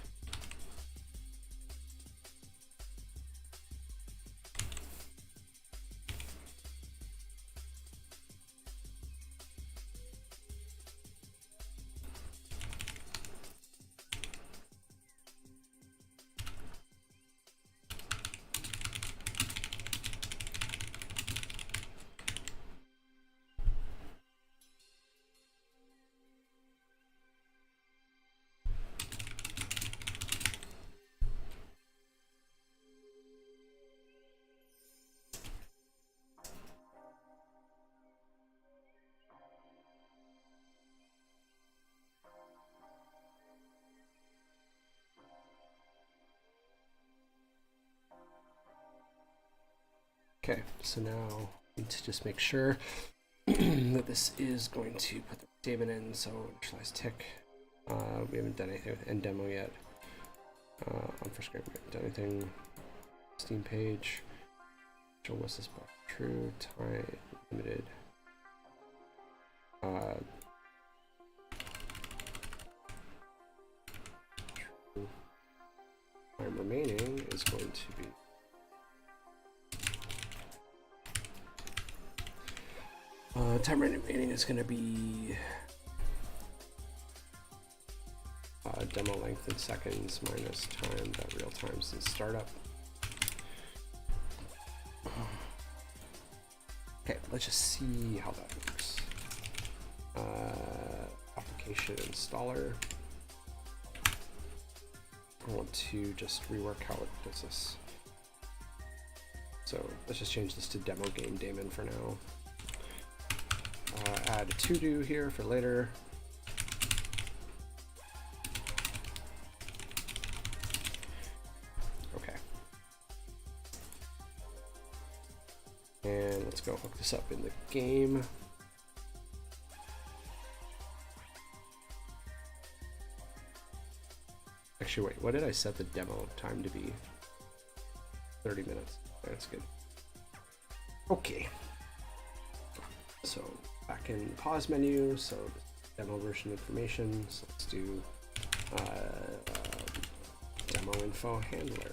Okay, so now I need to just make sure that this is going to put the daemon in, so initialize tick. We haven't done anything with end demo yet. On first grade, we haven't done anything. Steam page. So what's this box? True, time, limited. True. Time remaining is going to be time remaining is going to be demo length in seconds minus time that real time since startup. Okay, let's just see how that works. Application installer. I want to just rework how it does this. So let's just change this to demo game daemon for now. Add a to-do here for later. Okay. And let's go hook this up in the game. Actually, wait, what did I set the demo time to be? 30 minutes. That's good. Okay. So back in the pause menu, so demo version information. So let's do demo info handler,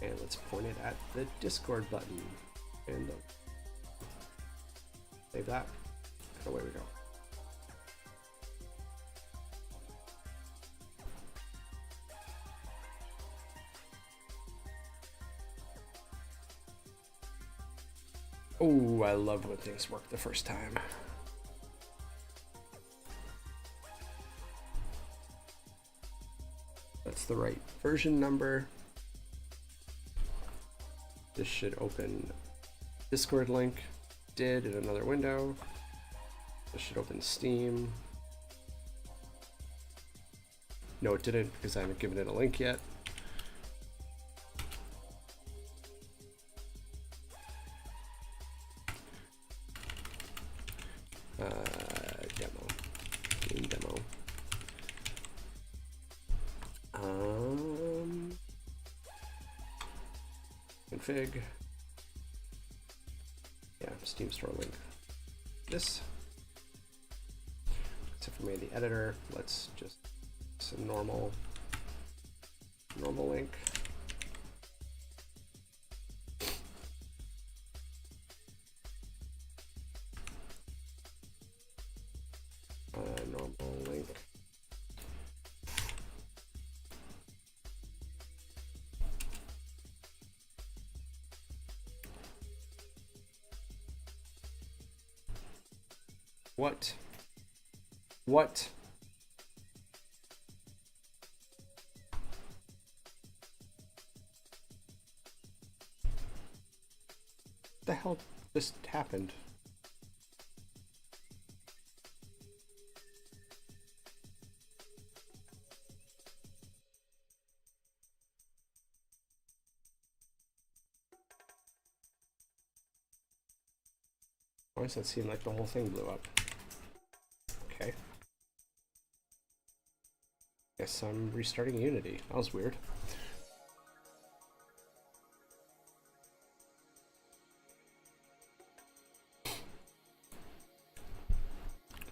and let's point it at the Discord button, and save that, and away we go. Oh, I love when things work the first time. That's the right version number. This should open Discord link. Did in another window. This should open Steam. No, it didn't because I haven't given it a link yet. Demo. Game demo. Config. Yeah, Steam store link. This. Except for me, the editor. Let's just some normal link. Normal link. What? What? The hell just happened? Why does that seem like the whole thing blew up? Guess I'm restarting Unity. That was weird.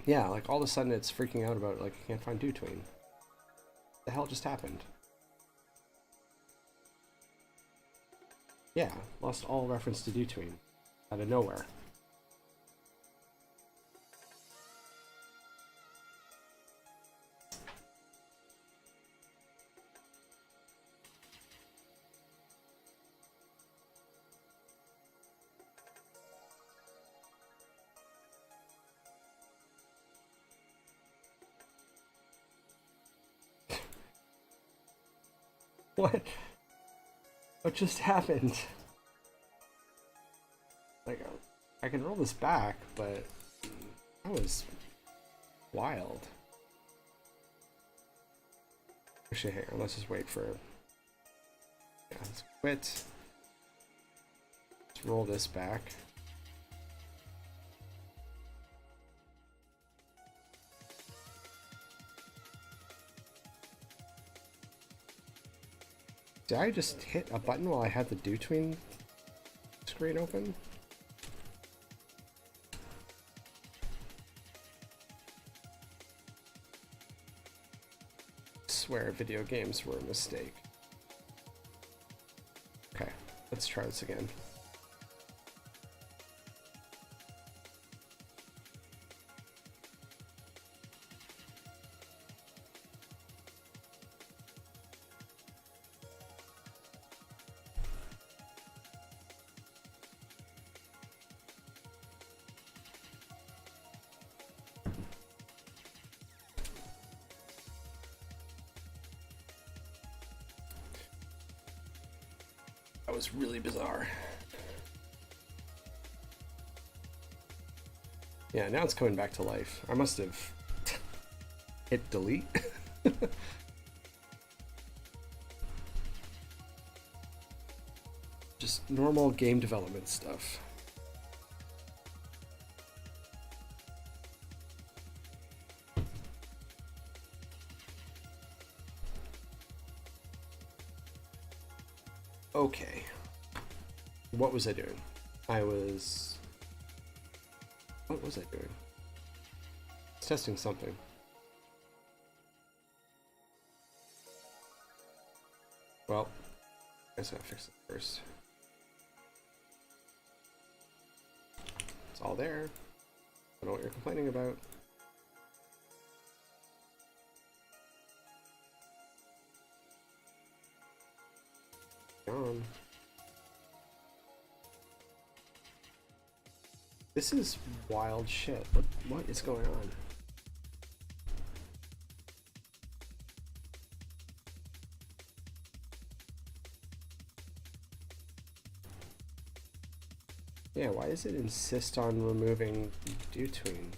Yeah, like all of a sudden it's freaking out about like I can't find DoTween. What the hell just happened? Yeah, lost all reference to DoTween out of nowhere. What? What just happened? Like, I can roll this back, but that was wild. Actually, hang on, let's just wait for... Yeah, let's quit. Let's roll this back. Did I just hit a button while I had the DoTween screen open? I swear video games were a mistake. Okay, let's try this again. That was really bizarre. Yeah, now it's coming back to life. I must have hit delete. Just normal game development stuff. Okay. What was I doing? What was I doing? I was testing something. Well, I guess I gotta fix it first. It's all there. I don't know what you're complaining about. On. This is wild shit. What is going on? Yeah, why does it insist on removing DoTween?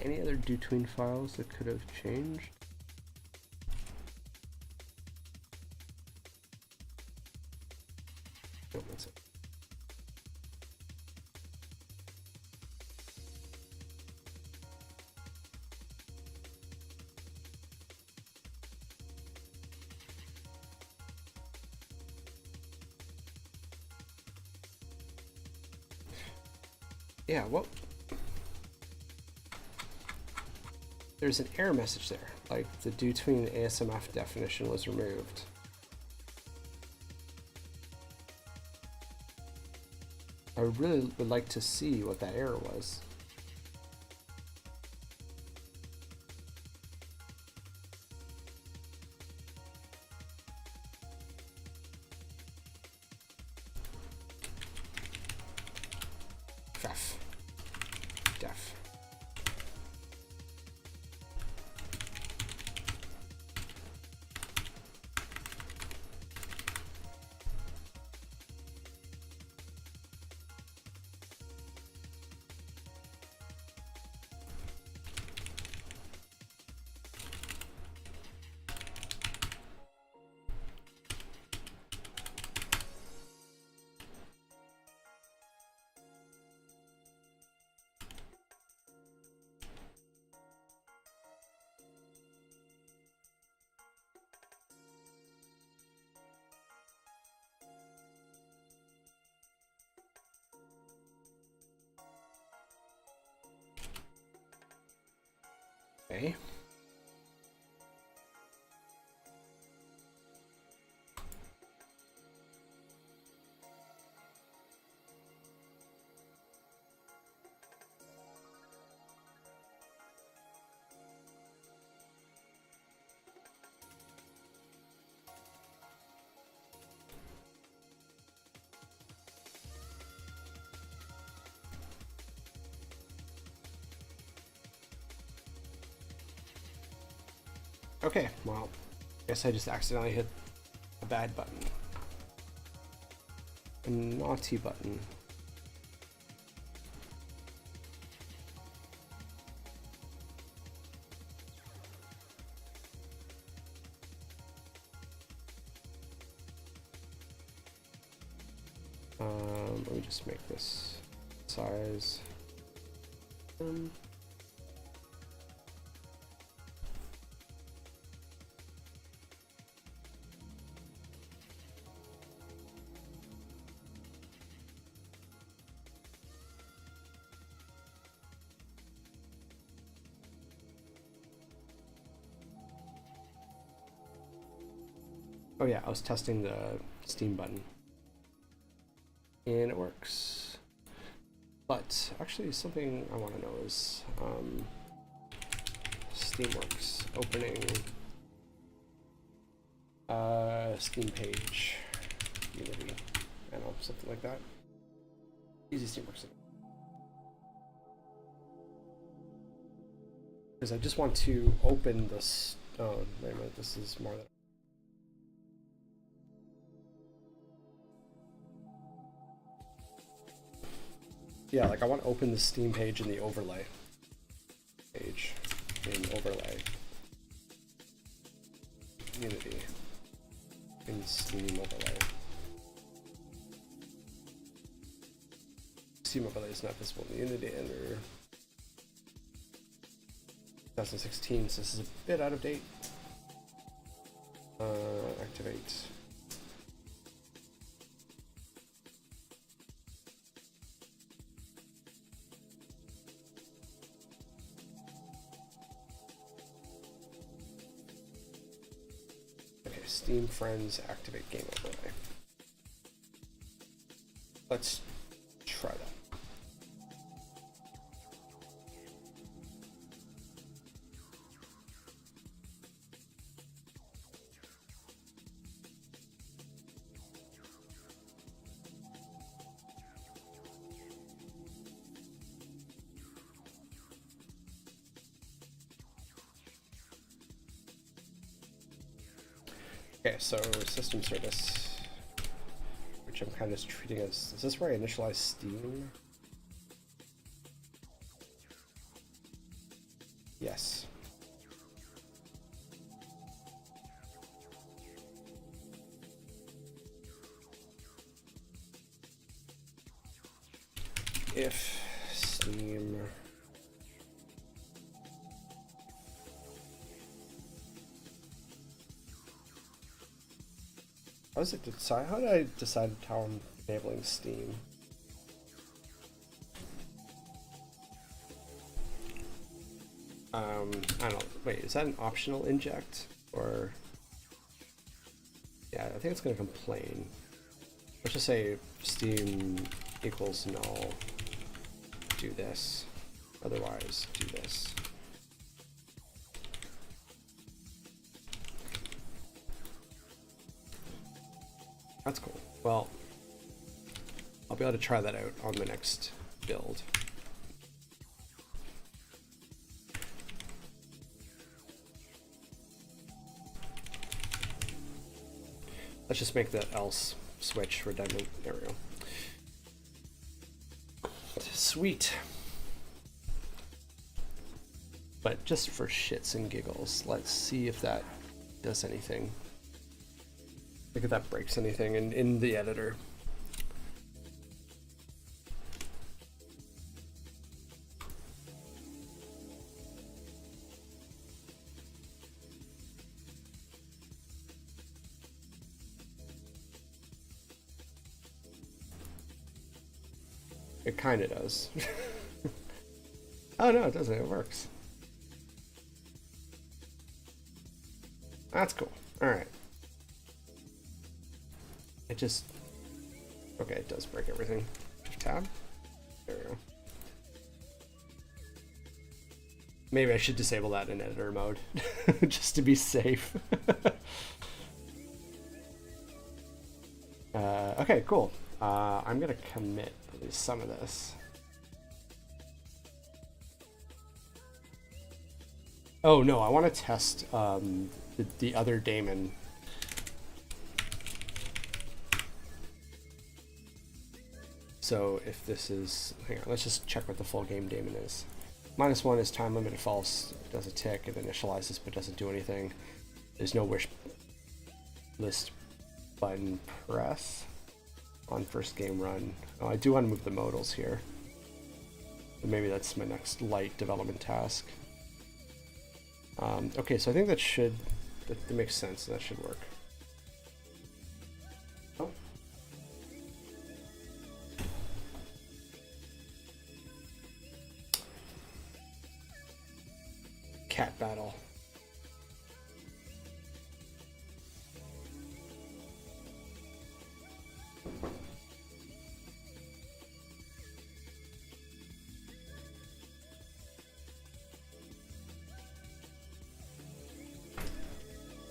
Any other DoTween files that could have changed? Nope, that's it. Yeah, well, there's an error message there, like the DoTween ASMF definition was removed. I really would like to see what that error was. Def. Okay. Okay, well, guess I just accidentally hit a bad button. A naughty button. Let me just make this size. Oh yeah, I was testing the Steam button. And it works. But actually something I want to know is Steamworks opening Steam page Unity. I don't know, something like that. Easy Steamworks. Because I just want to open this. Oh, wait a minute, this is more than. Yeah, like I want to open the Steam page in the overlay page in overlay Unity in Steam overlay. Steam overlay is not visible in Unity under 2016, so this is a bit out of date. Activate. Steam Friends activate game overlay. Let's try that. Okay, so system service, which I'm kind of treating as, is this where I initialize Steam? Yes. If Steam how does it decide? How did I decide how I'm enabling Steam? I don't know. Wait, is that an optional inject or? Yeah, I think it's going to complain. Let's just say Steam equals null. Do this. Otherwise, do this. That's cool. Well, I'll be able to try that out on the next build. Let's just make the else switch redundant. There we go. Sweet. But just for shits and giggles, let's see if that does anything. Look if that breaks anything in the editor. It kind of does. Oh no, it doesn't. It works. That's cool. All right. It just... Okay, it does break everything. Tab. There we go. Maybe I should disable that in editor mode, just to be safe. Okay, cool. I'm gonna commit at least some of this. Oh no, I want to test the other daemon. So if this is, hang on, let's just check what the full game daemon is. -1 is time limited false, it does a tick, it initializes but doesn't do anything. There's no wish list button press on first game run. Oh, I do want to move the modals here. But maybe that's my next light development task. Okay, so I think that makes sense, that should work. Oh. Cat battle.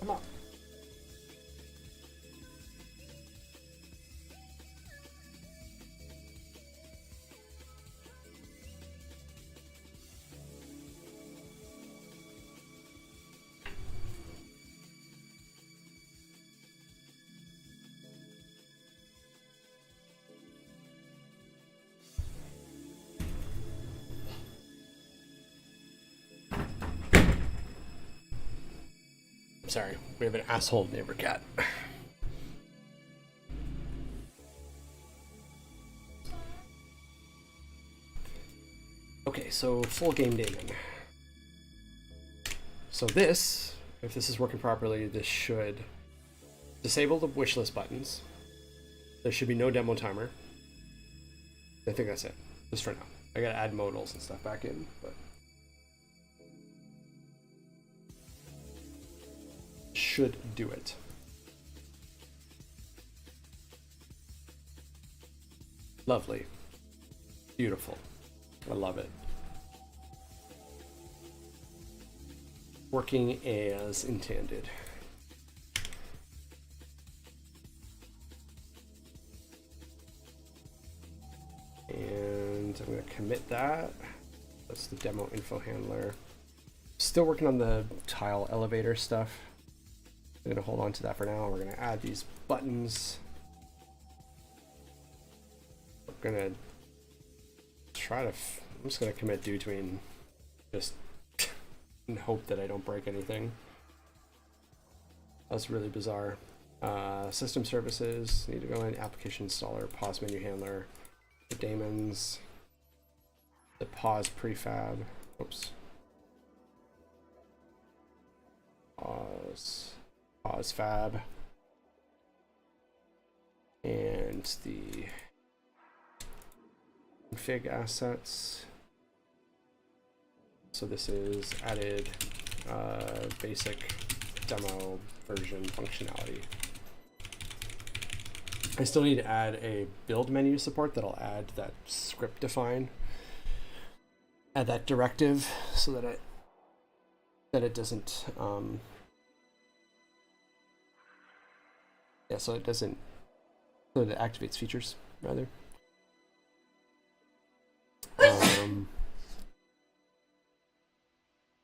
Come on. Sorry, we have an asshole neighbor cat. Okay, so full game daemon. So this, if this is working properly, this should disable the wishlist buttons. There should be no demo timer. I think that's it, just for now. I gotta add modals and stuff back in, but should do it. Lovely. Beautiful. I love it. Working as intended. And I'm going to commit that. That's the demo info handler. Still working on the tile elevator stuff. I'm going to hold on to that for now. We're going to add these buttons. We're going to try to... I'm just going to commit between just and hope that I don't break anything. That's really bizarre. System services, need to go in, application installer, pause menu handler, the daemons, the pause prefab, oops. Pause fab, and the config assets. So this is added basic demo version functionality. I still need to add a build menu support that'll add that script define, add that directive so that it doesn't so it activates features rather. And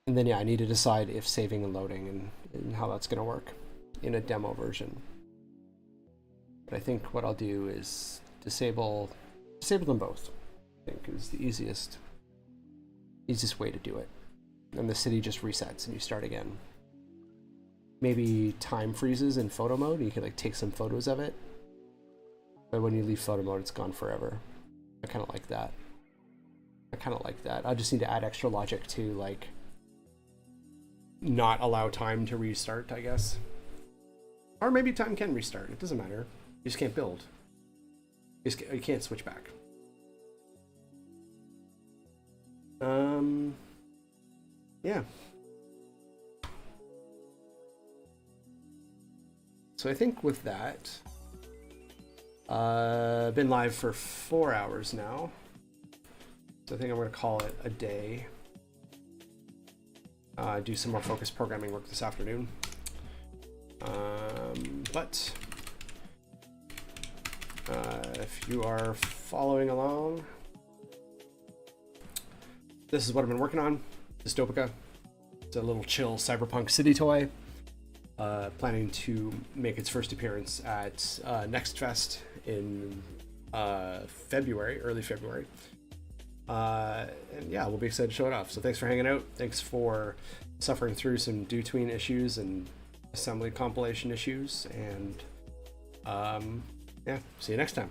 then yeah, I need to decide if saving and loading and how that's going to work in a demo version. But I think what I'll do is disable them both. I think is the easiest way to do it. And the city just resets and you start again. Maybe time freezes in photo mode and you can like take some photos of it. But when you leave photo mode, it's gone forever. I kind of like that. I just need to add extra logic to like not allow time to restart, I guess. Or maybe time can restart. It doesn't matter. You just can't build. You can't switch back. Yeah. So I think with that, been live for 4 hours now. So I think I'm going to call it a day. Do some more focused programming work this afternoon. But if you are following along, this is what I've been working on. Dystopica. It's a little chill cyberpunk city toy. Planning to make its first appearance at Next Fest in February, early February. And yeah, we'll be excited to show it off. So thanks for hanging out. Thanks for suffering through some do-tween issues and assembly compilation issues. And yeah, see you next time.